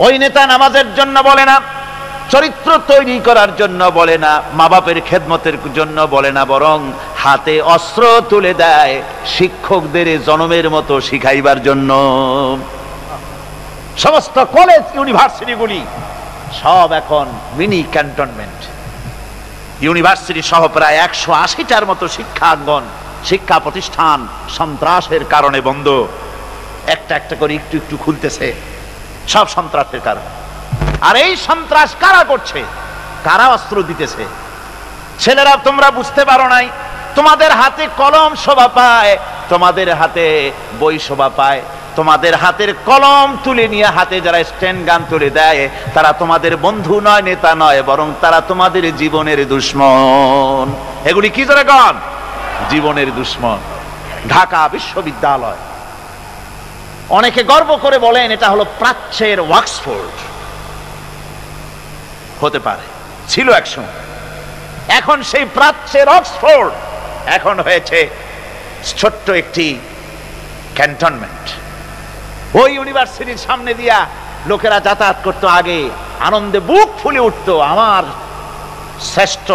Speaker 2: ওই নেতা নামাজের জন্য বলে না, চরিত্র তৈরি করার জন্য বলে না, মা বাপের খেদমতের জন্য বলে না, বরং হাতে অস্ত্র তুলে দেয় শিক্ষকদের জনমের মতো শিখাইবার জন্য। সমস্ত কলেজ ইউনিভার্সিটিগুলি সব এখন মিনি ক্যান্টনমেন্ট। ইউনিভার্সিটি সহ প্রায় 180টার মতো শিক্ষাঙ্গন, শিক্ষা প্রতিষ্ঠান সন্ত্রাসের কারণে বন্ধ। একটা একটা করে একটু একটু খুলতেছে, সব সন্ত্রাসের কারণে। আর এই সন্ত্রাস কারা করছে? কারা অস্ত্র দিতেছে? ছেলেরা, তোমরা বুঝতে পারো নাই, তোমাদের হাতে কলম শোভা পায়, তোমাদের হাতে বই শোভা পায়। তোমাদের হাতের কলম তুলে নিয়ে হাতে যারা স্ট্যান্ড গান তুলে দেয়, তারা তোমাদের বন্ধু নয়, নেতা নয়, বরং তারা তোমাদের জীবনের দুশ্মন। এগুলি কি জোরে গান? জীবনের দুশ্মন। ঢাকা বিশ্ববিদ্যালয়, অনেকে গর্ব করে বলেন এটা হলো প্রাচ্যের অক্সফোর্ড। হতে পারে, ছিল একসময়। এখন সেই প্রাচ্যের অক্সফোর্ড এখন হয়েছে ছোট্ট একটি ক্যান্টনমেন্ট। ওই ইউনিভার্সিটির সামনে দিয়া লোকেরা যাতায়াত করতো, আগে আনন্দে বুক ফুলে উঠতো, আমার শ্রেষ্ঠ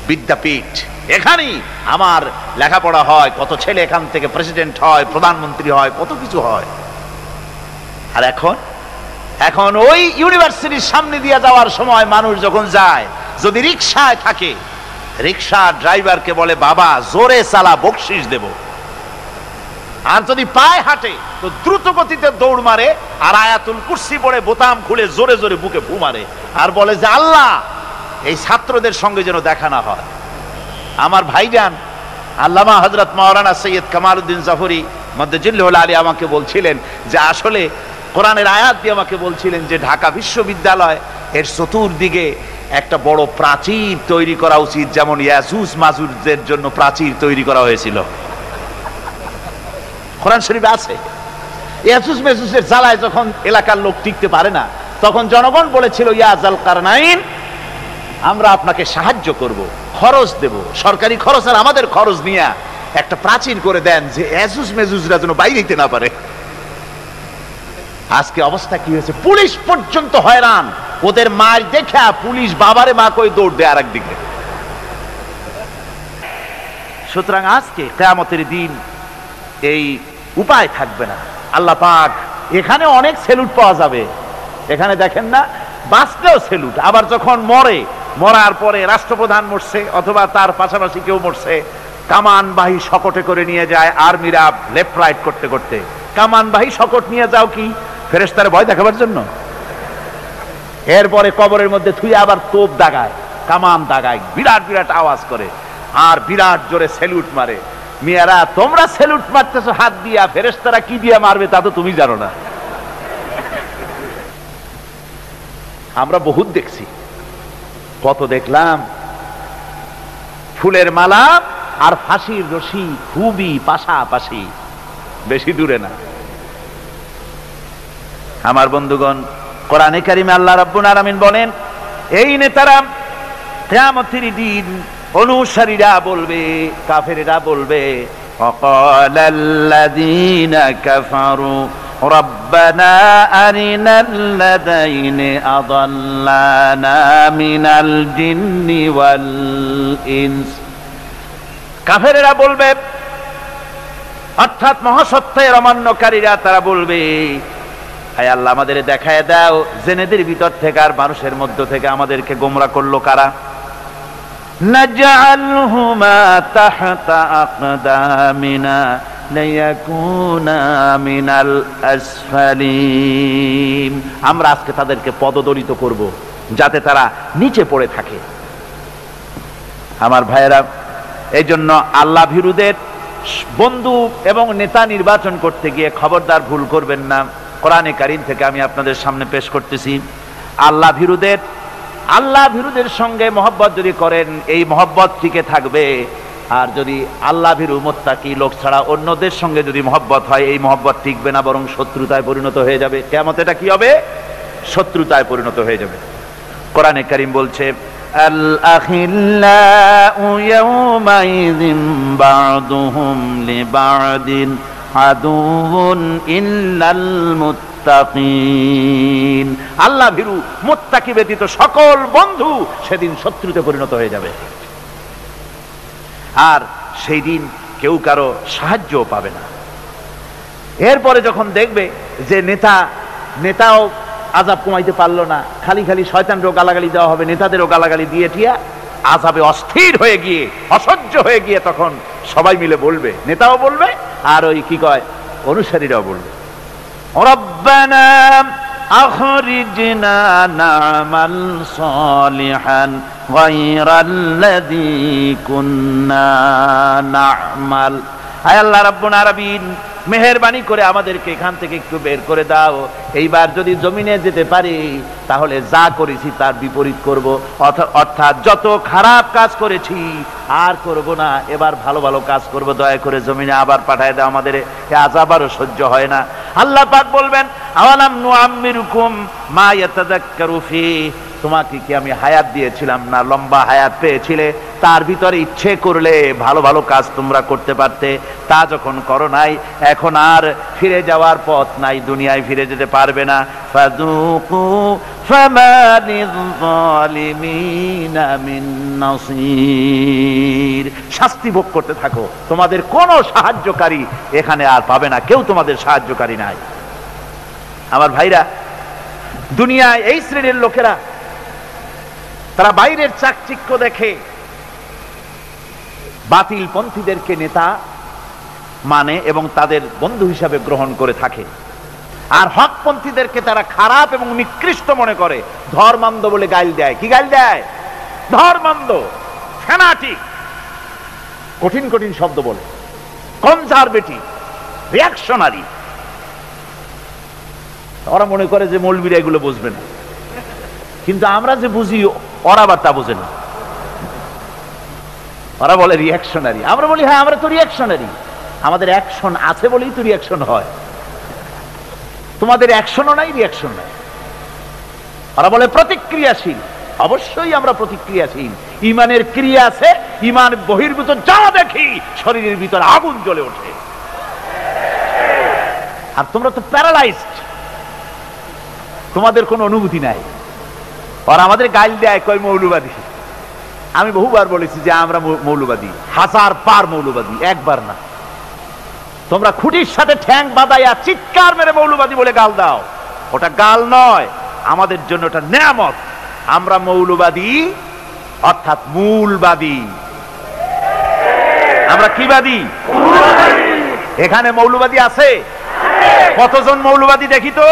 Speaker 2: বিদ্যাপীঠ, এখানেই আমার লেখাপড়া হয়, কত ছেলে এখান থেকে প্রেসিডেন্ট হয়, প্রধানমন্ত্রী হয়, কত কিছু হয়। আর এখন ওই ইউনিভার্সিটির সামনে দিয়ে যাওয়ার সময় মানুষ যখন যায়, যদি রিকশায় থাকে, রিকশা ড্রাইভারকে বলে, বাবা জোরে চালা, বকশিস দেব। আর যদি পায়ে হাঁটে তো দ্রুত গতিতে দৌড় মারে, আর আয়াতুল কুরসি পড়ে বোতাম খুলে জোরে জোরে বুকে ফু মারে, আর বলে যে আল্লাহ এই ছাত্রদের সঙ্গে যেন দেখা না হয়। আমার ভাইজান আল্লামা হযরত মাওলানা সৈয়দ কামালউদ্দিন জাফরি মাদ্দাজিল্লাহুল আলী আমাকে বলছিলেন যে আসলে কোরআনের আয়াত দিয়ে আমাকে বলছিলেন যে ঢাকা বিশ্ববিদ্যালয় এর চতুর্দিকে একটা বড় প্রাচীর তৈরি করা উচিত, যেমন ইয়াজুজ মাজুজের জন্য প্রাচীর তৈরি করা হয়েছিল। কোরআন শরীফে আছে। ইয়াজুজ মাজুজের জ্বালায় যখন এলাকার লোক টিকতে পারে না, তখন জনগণ বলেছিল, ইয়া যাল কারনাইন, আমরা আপনাকে সাহায্য করব, খরচ দেব, সরকারি খরচ আর আমাদের খরচ নিয়ে একটা প্রাচীর করে দেন, যে ইয়াজুজ মাজুজরা যেন বাইরে যেতে না পারে। আজকে অবস্থা কি হয়েছে? পুলিশ পর্যন্ত হয়রান। ওদের মার দেখা পুলিশ বাবারে মা কই দৌড় দেয় আর একদিকে। সুতরাং আজকে কিয়ামতের দিন এই উপায় থাকবে না। আল্লাহ পাক এখানে অনেক সেলুট পাওয়া যাবে। এখানে দেখেন না, বাঁচলেও সেলুট, আবার যখন মরার পরে রাষ্ট্রপ্রধান মরছে অথবা তার পাশাপাশি কেউ মরছে, কামানবাহী শকটে করে নিয়ে যায় আর্মিরা লেফট রাইট করতে করতে। কামানবাহী শকট নিয়ে যাও কি ফেরেশতারে ভয় দেখাবার জন্য? এরপরে কবরের মধ্যে থুই আবার তোপ দাগায়, কামান দাগায়, বিরাট বিরাট আওয়াজ করে, আর বিরাট জোরে সেলুট মারে। মিয়ারা, তোমরা সেলুট মারতেছো হাত দিয়া, ফেরেশতারা কি দিয়া মারবে তা তো তুমি জানো না। আমরা বহুত দেখছি, কত দেখলাম। ফুলের মালা আর ফাঁসির রশি খুবই পাশাপাশি, বেশি দূরে না। আমার বন্ধুগণ, কোরআনে কারিমে আল্লাহ রাব্বুল আলামিন বলেন, এই নেতারা কিয়ামতের দিন অনুসারীরা বলবে, কাফেরেরা বলবে, ওয়াকালাল্লাযীনা কাফারু রাব্বানা আরিনাল্লাযাইনি আযাল্লানা মিনাল জিন্নি ওয়াল ইনস। কাফেরেরা বলবে, অর্থাৎ মহাসত্যের অমান্যকারীরা, তারা বলবে, হায় আল্লাহ আমাদের দেখায় দাও, জেনেদের ভিতর থেকে আর মানুষের মধ্য থেকে আমাদেরকে গোমরা করলো কারা? নাজআলহুমা তাহতা আকদামিনা লিয়াকুনা মিনাল আসফালিন। আমরা আজকে তাদেরকে পদদলিত করব, যাতে তারা নিচে পড়ে থাকে। আমার ভাইয়েরা, এই জন্য আল্লাহ ভীরুদের বন্ধু এবং নেতা নির্বাচন করতে গিয়ে খবরদার ভুল করবেন না। কোরআনে কারীম থেকে আমি আপনাদের সামনে পেশ করতেছি, আল্লাহ ভীরুদের সঙ্গে মহব্বত যদি করেন, এই মহব্বত টিকে থাকবে। আর যদি আল্লাহ ভীরু মুত্তাকি লোক ছাড়া অন্যদের সঙ্গে যদি মহব্বত হয়, এই মহব্বত টিকবে না, বরং শত্রুতায় পরিণত হয়ে যাবে। কিয়ামতে এটা কি হবে? শত্রুতায় পরিণত হয়ে যাবে। কোরআনে কারীম বলছে, আল আখিল্লাউ ইয়াওমাইযিন বা'দুহুম লিবা'দিন আদুউন ইল্লাল মুত্তাকিন। মুত্তাকিন। আল্লাহ ভীরু মুত্তাকি ব্যতীত সকল বন্ধু সেদিন শত্রুতে পরিণত হয়ে যাবে, আর সেই দিন কেউ কারো সাহায্যও পাবে না। এরপরে যখন দেখবে যে নেতাও আযাব কমাইতে পারলো না, খালি খালি শয়তানকেও গালাগালি দেওয়া হবে, নেতাদেরও গালাগালি দিয়ে টিয়া আযাবে অস্থির হয়ে গিয়ে, অসহ্য হয়ে গিয়ে তখন সবাই মিলে বলবে, নেতাও বলবে আর ওই কি কয় অনুসারীরাও বলবে, রব্বানা আখরিজনা না'মাল সালিহান গায়রাল্লাযী কুন্না না'মাল। আয় আল্লাহ রাব্বুল আলামিন, মেহেরবানি করে আমাদেরকে এখান থেকে একটু বের করে দাও। এইবার যদি জমিনে যেতে পারি তাহলে যা করেছি তার বিপরীত করব, অর্থাৎ যত খারাপ কাজ করেছি আর করব না, এবার ভালো ভালো কাজ করব, দয়া করে জমিনে আবার পাঠায় দাও আমাদের, এ আযাব আরো সহ্য হয় না। আল্লাহ পাক বলবেন, আওয়ালাম নুআম্মিরুকুম মা ইয়াতাযাক্কারু ফি, তোমাকে কি আমি হায়াত দিয়েছিলাম না, লম্বা হায়াত পেয়েছিলে, তার ভিতরে ইচ্ছে করলে ভালো ভালো কাজ তোমরা করতে পারতে, তা যখন করো নাই এখন আর ফিরে যাওয়ার পথ নাই, দুনিয়ায় ফিরে যেতে পারবে না। ফাযুকু ফামা লিয-যালিমিনা মিন নাসীর, শাস্তি ভোগ করতে থাকো, তোমাদের কোনো সাহায্যকারী এখানে আর পাবে না, কেউ তোমাদের সাহায্যকারী নাই। আমার ভাইরা, দুনিয়ায় এই শ্রেণীর লোকেরা তারা বাইরের চাকচিক্য দেখে বাতিল পন্থীদেরকে নেতা মানে এবং তাদের বন্ধু হিসাবে গ্রহণ করে থাকে, আর হকপন্থীদেরকে তারা খারাপ এবং নিকৃষ্ট মনে করে, ধর্মান্ধ বলে গাইল দেয়। কি গাইল দেয়? ধর্মান্ধ, ফ্যানাটিক, কঠিন কঠিন শব্দ বলে, কনজারভেটিভ, রিঅ্যাকশনারি। ওরা মনে করে যে মৌলবীরা এগুলো বুঝবে না, কিন্তু আমরা যে বুঝি ওরা আবার তা বোঝে না। ওরা বলে রিঅ্যাকশনারি, আমরা বলি হ্যাঁ আমরা তো রিঅ্যাকশনারি, আমাদের অ্যাকশন আছে বলেই তো রিঅ্যাকশন হয়, তোমাদের অ্যাকশনও নাই, রিঅ্যাকশন নাই। ওরা বলে প্রতিক্রিয়াশীল, অবশ্যই আমরা প্রতিক্রিয়াশীল, ইমানের ক্রিয়া আছে, ইমান বহির্ভূত যা দেখি শরীরের ভিতরে আগুন জ্বলে ওঠে। আর তোমরা তো প্যারালাইজড, তোমাদের কোনো অনুভূতি নাই। আর আমাদের গাইল দেয় কয় মৌলবাদী। আমি বহুবার বলেছি যে আমরা মৌলবাদী, হাজার পার মৌলবাদী, একবার না। তোমরা খুঁটির সাথে ঠ্যাং বাঁধাইয়া চিৎকার মেরে মৌলবাদী বলে গাল দাও, ওটা গাল নয়, আমাদের জন্য ওটা নেয়ামত। আমরা মৌলবাদী অর্থাৎ মূলবাদী। আমরা কি বাদী? এখানে মৌলবাদী আছে? কতজন মৌলবাদী দেখি তো?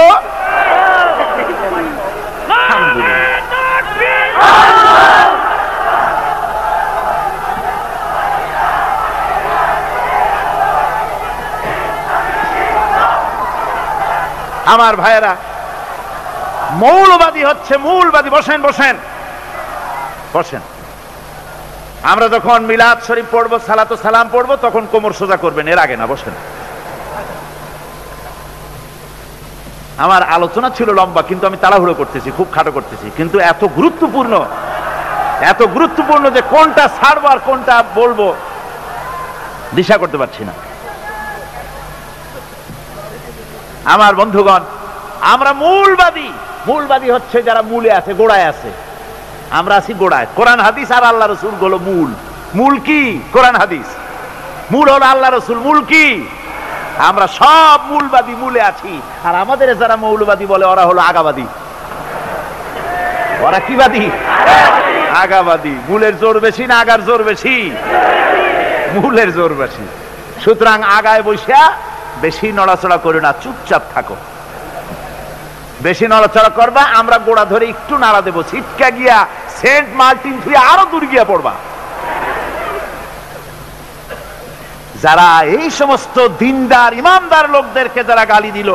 Speaker 2: আমার ভাইয়েরা, মৌলবাদী হচ্ছে মূলবাদী। বসেন বসেন বসেন। আমরা যখন মিলাদ শরীফ পড়বো, সালাতু সালাম পড়বো, তখন কোমর সোজা করবেন, এর আগে না। বসেন। আমার আলোচনা ছিল লম্বা, কিন্তু আমি তাড়াহুড়ো করতেছি, খুব খাটো করতেছি, কিন্তু এত গুরুত্বপূর্ণ যে কোনটা ছাড়বো আর কোনটা বলবো দিশা করতে পারছি না। আমার বন্ধুগণ, আমরা মূলবাদী। মূলবাদী হচ্ছে যারা মূলে আছে, গোড়ায় আছে। আমরা আছি গোড়ায়। কোরআন হাদিস আর আল্লাহ রসুল হলো মূল। মূল কি? কোরআন হাদিস। মূল হলো আল্লাহ রসুল। মূল কি? আমরা সব মূলবাদী, মূলে আছি। আর আমাদের যারা মৌলবাদী বলে ওরা হলো আগাবাদী। ওরা কি বাদী? আগাবাদী। মূলের জোর বেশি না আগার জোর বেশি? মূলের জোর বেশি। সুতরাং আগায় বসিয়া বেশি নড়াচড়া করো না, চুপচাপ থাকো। বেশি নড়াচড়া করবা, আমরা গোড়া ধরে একটু নাড়া দেবো, ছিটকা গিয়া সেন্ট মার্টিন থেকে আরো দূর গিয়া পড়বা। যারা এই সমস্ত দিনদার ইমানদার লোকদেরকে যারা গালি দিল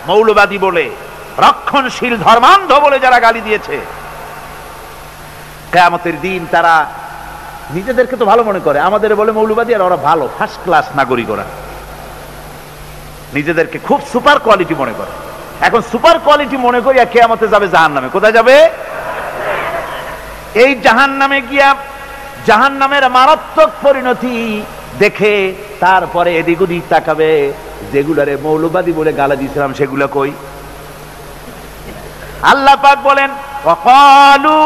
Speaker 2: মৌলবাদী বলে, রক্ষণশীল ধর্মান্ধ বলে যারা গালি দিয়েছে, কিয়ামতের দিন তারা নিজেদেরকে তো ভালো মনে করে, আমাদের বলে মৌলবাদী, আর ওরা ভালো ফার্স্ট ক্লাস নাগরিক। ওরা নিজেদেরকে খুব সুপার কোয়ালিটি মনে করে। এখন সুপার কোয়ালিটি মনে করিয়া কিয়ামতে যাবে জাহান্নামে। কোথায় যাবে? এই জাহান্নামে গিয়া জাহান্নামের মারাত্মক পরিণতি দেখে তারপরে এদিক ওদিক তাকাবে, যেগুলারে মৌলবাদী বলে গালা দিয়েছিলাম সেগুলা কই? আল্লাহ পাক বলেন ওয়াকালু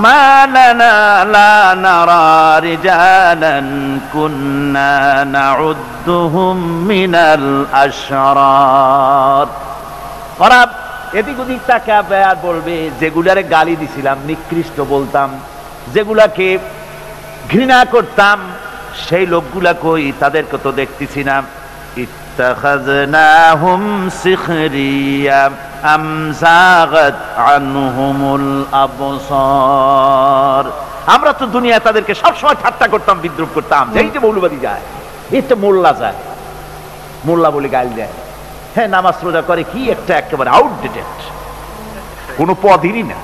Speaker 2: মা লানা লা নারা রিজালান কুন্না নাউদ্দুহুম মিনাল আশরার। ওরা এদিক ওদিক তাকাবে আর বলবে যেগুলারে গালি দিছিলাম, নিকৃষ্ট বলতাম, যেগুলাকে ঘৃণা করতাম, সেই লোকগুলা কই, তাদেরকে তো দেখতেছি না। ইত্তাখাযনাহুম সিখরিয়া আম যাগাত আনহুমুল আবসার। আমরা তো দুনিয়ায় তাদেরকে সবসময় ঠাট্টা করতাম, বিদ্রুপ করতাম, যেই যে মৌলবাদী যায়, এই তো মোল্লা যায়, মোল্লা বলে গাল দেয়, হ্যাঁ নামাজ রোজা করে, কি একটা একেবারে আউটডেটেড, কোনো পদেরই না।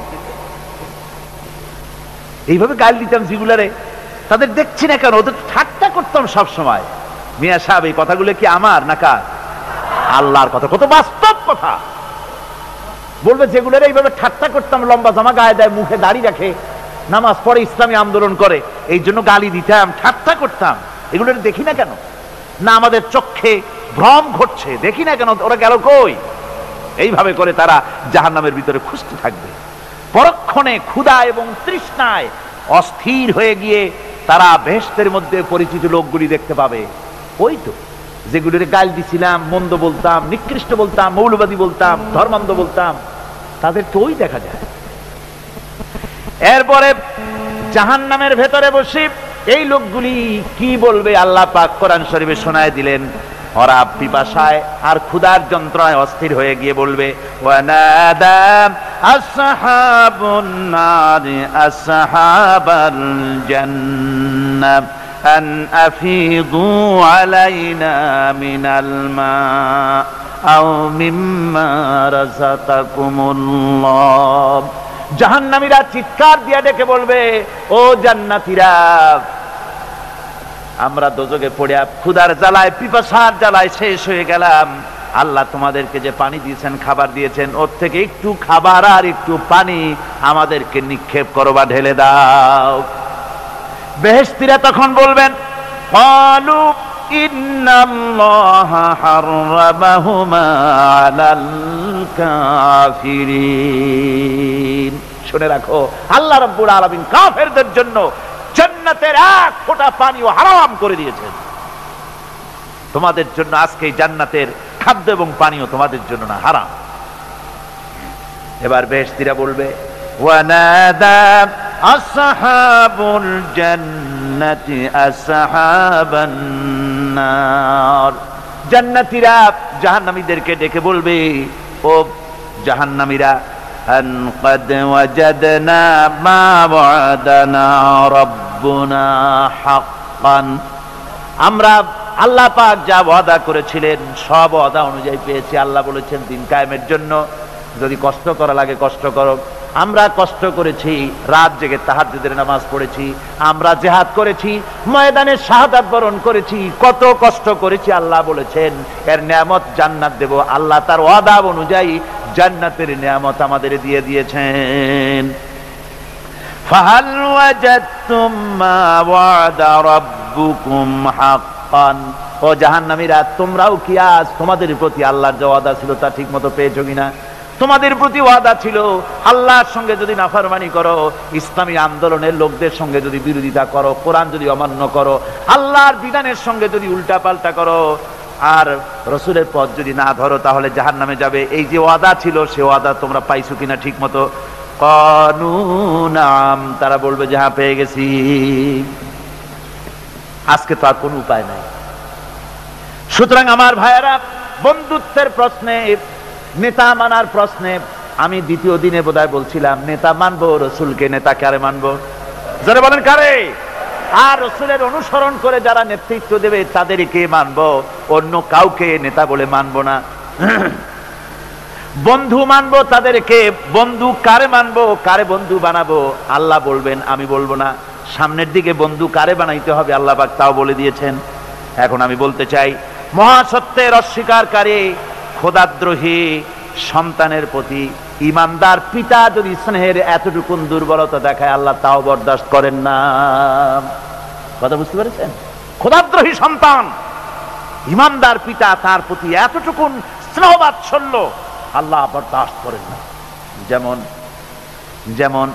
Speaker 2: এইভাবে গাল দিতাম যেগুলারে, তাদের দেখছি না কেন, ওদের ঠাট্টা করতাম সব সময়। মিয়া সাহেব এই কথাগুলো কি আমার না কার? আল্লাহর কথা, কত বাস্তব কথা। বলবে যেগুলারে এইভাবে ঠাট্টা করতাম, লম্বা জামা গায়ে দেয়, মুখে দাড়ি রাখে, নামাজ পড়ে, ইসলামী আন্দোলন করে, এই জন্য গালি দিতাম, ঠাট্টা করতাম, এগুলো দেখি না কেন? না আমাদের চোখে ভ্রম ঘটছে, দেখি না কেন ওরা গেল কই? এইভাবে করে তারা জাহান্নামের ভিতরে খুঁজতে থাকবে। পরক্ষণে ক্ষুধা এবং তৃষ্ণায় অস্থির হয়ে গিয়ে তারা বেহেশতের মধ্যে পরিচিত লোকগুলি দেখতে পাবে। ওই তো যেগুলির গাল দিছিলাম, মন্দ বলতাম, নিকৃষ্ট বলতাম, মৌলবাদী বলতাম, ধর্মান্ধ বলতাম, তাদের তো ওই দেখা যায়। এরপরে জাহান্নামের ভেতরে বসে এই লোকগুলি কি বলবে আল্লাহ পাক কোরআন শরীফে শোনায় দিলেন। ওরা পিপাসায় আর ক্ষুধার যন্ত্রণায় অস্থির হয়ে গিয়ে বলবে ওয়ানাদা আসহাবুন নারি আসহাবাল জান্নাহ আন আফিদু আলাইনা মিনাল মা আও মিম্মা রাযাকাকুমুল্লাহ। জাহান্নামীরা চিৎকার দিয়ে ডেকে বলবে, ও জান্নাতীরা, আমরা দোজখে পড়ে ক্ষুধার জ্বালায়, পিপাসার জ্বালায় শেষ হয়ে গেলাম। আল্লাহ তোমাদেরকে যে পানি দিয়েছেন, খাবার দিয়েছেন, ওর থেকে একটু খাবার আর একটু পানি আমাদেরকে নিক্ষেপ করো বা ঢেলে দাও। বেহেশতীরা তখন বলবেন ক্বালু ইন্নাল্লাহা হাররামাহুমা আলাল কাফিরিন। শুনে রাখো, আল্লাহ রাব্বুল আলামিন কাফেরদের জন্য জান্নাতের এক ফোঁটা পানিও হারাম করে দিয়েছেন। তোমাদের জন্য আজকে জান্নাতের খাদ্য এবং পানীয় তোমাদের জন্য না, হারাম। এবার বেহেশতীরা বলবে ওয়ানাদা আসহাবুল জান্নাতি আসহাবান নার। জান্নাতীরা জাহান্নামীদেরকে ডেকে বলবে, ও জাহান্নামীরা, আন ক্বাদ ওয়াজাদনা মা ওয়াদানা রাব্বুনা হাক্কান। আমরা আল্লাহ পাক যা ওয়াদা করেছিলেন সব ওয়াদা অনুযায়ী পেয়েছি। আল্লাহ বলেছেন দিন কায়েমের জন্য যদি কষ্ট করা লাগে কষ্ট করো। আমরা কষ্ট করেছি, রাত জেগে তাহাজ্জুদের নামাজ পড়েছি, আমরা জিহাদ করেছি, ময়দানে শাহাদাত বরণ করেছি, কত কষ্ট করেছি। আল্লাহ বলেছেন এর নিয়ামত জান্নাত দেব। আল্লাহ তার ওয়াদা অনুযায়ী জান্নাতের নিয়ামত আমাদের দিয়ে দিয়েছেন। ফাহাল ওয়াজাদতুম মা ওয়াদা রাব্বুকুম হাক্কান। ও জাহান্নামীরা, তোমরাও কি আজ তোমাদের প্রতি আল্লাহর যে ওয়াদা ছিল তা ঠিক মতো পেয়েছো কিনা? তোমাদের প্রতি ওয়াদা ছিল আল্লাহর সঙ্গে যদি নাফরমানি করো, ইসলামী আন্দোলনের লোকদের সঙ্গে যদি বিরোধিতা করো, কোরআন যদি অমান্য করো, আল্লাহর বিধানের সঙ্গে যদি উল্টা পাল্টা করো, আর রসুলের পথ যদি না ধরো, তাহলে জাহান্নামে যাবে। এই যে ওয়াদা ছিল সে ওয়াদা তোমরা পাইছো কিনা ঠিক মতো? ক্বালু নাম। তারা বলবে যে হ্যাঁ পেয়ে গেছি। আজকে তো আর কোনো উপায় নাই। সুতরাং আমার ভাইয়েরা, বন্ধুত্বের প্রশ্নে, নেতা মানার প্রশ্নে আমি দ্বিতীয় দিনে বোধহয় বলছিলাম নেতা মানবো রসুলকে, নেতা কারে মানবো? যারা বলেন কারে? আর রসুলের অনুসরণ করে যারা নেতৃত্ব দেবে তাদেরকে মানবো, অন্য কাউকে নেতা বলে মানবো না। বন্ধু মানবো তাদেরকে। বন্ধু কারে মানবো, কারে বন্ধু বানাবো আল্লাহ বলবেন, আমি বলবো না। সামনের দিকে বন্ধু কারে বানাইতে হবে আল্লাহ পাক তাও বলে দিয়েছেন। এখন আমি বলতে চাই, মহাসত্যের অস্বীকারী, খোদাদ্রোহী সন্তানের প্রতি ইমানদার পিতা যদি স্নেহের এতটুকুন দুর্বলতা দেখায় আল্লাহ তাও বরদাস্ত করেন না। কথা বুঝতে পেরেছেন? খোদাদ্রোহী সন্তান, ইমানদার পিতা তার প্রতি এতটুকুন স্নেহ বাৎসল্য আল্লাহ বরদাস্ত করেন না। যেমন যেমন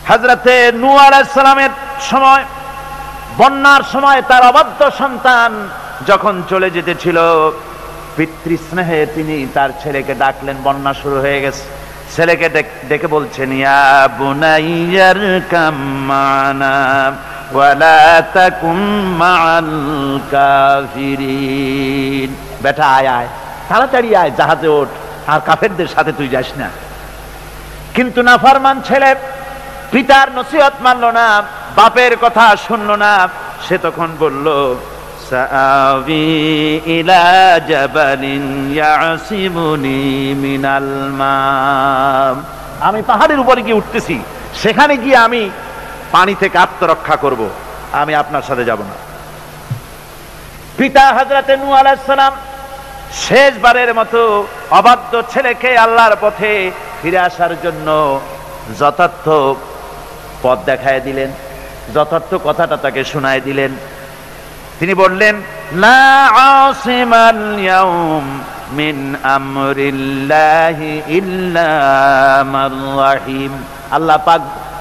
Speaker 2: হযরতে নূহ আলাইহিস সালামের সময়, বন্যার সময় তার অবাধ্য সন্তান যখন চলে যেতেছিল, পিতৃস্নেহে তিনি তার ছেলেকে ডাকলেন। বন্যা শুরু হয়ে গেছে, ছেলেকে ডেকে বলছেন, ইয়া বুনাইয়ারকাম মা'না ওয়ালা তাকুম মা'আল কাফিরিন। বেটা আয় আয়, তাড়াতাড়ি আয়, জাহাজে ওঠ, আর কাফেরদের সাথে তুই যাস না। কিন্তু নাফরমান ছেলে পিতার নসিহত মানল না, বাপের কথা শুনল না। সে তখন বলল, সাআবি ইলা জাবালিন ইয়াসিমুনি মিনাল মা। আমি পাহাড়ের উপরে গিয়ে উঠতেছি, সেখানে গিয়ে আমি পানি থেকে আত্মরক্ষা করব, আমি আপনার সাথে যাব না। পিতা হযরতে নূহ আলাইহিস সালাম শেষবারের মতো অবাধ্য ছেলেকে আল্লাহর পথে ফিরে আসার জন্য যথার্থ পথ দেখায় দিলেন, যথার্থ কথাটা তাকে শোনায় দিলেন। তিনি বললেন, লা আসিমাল ইয়াউম মিন আমরিল্লাহি ইল্লা মান রাহিম।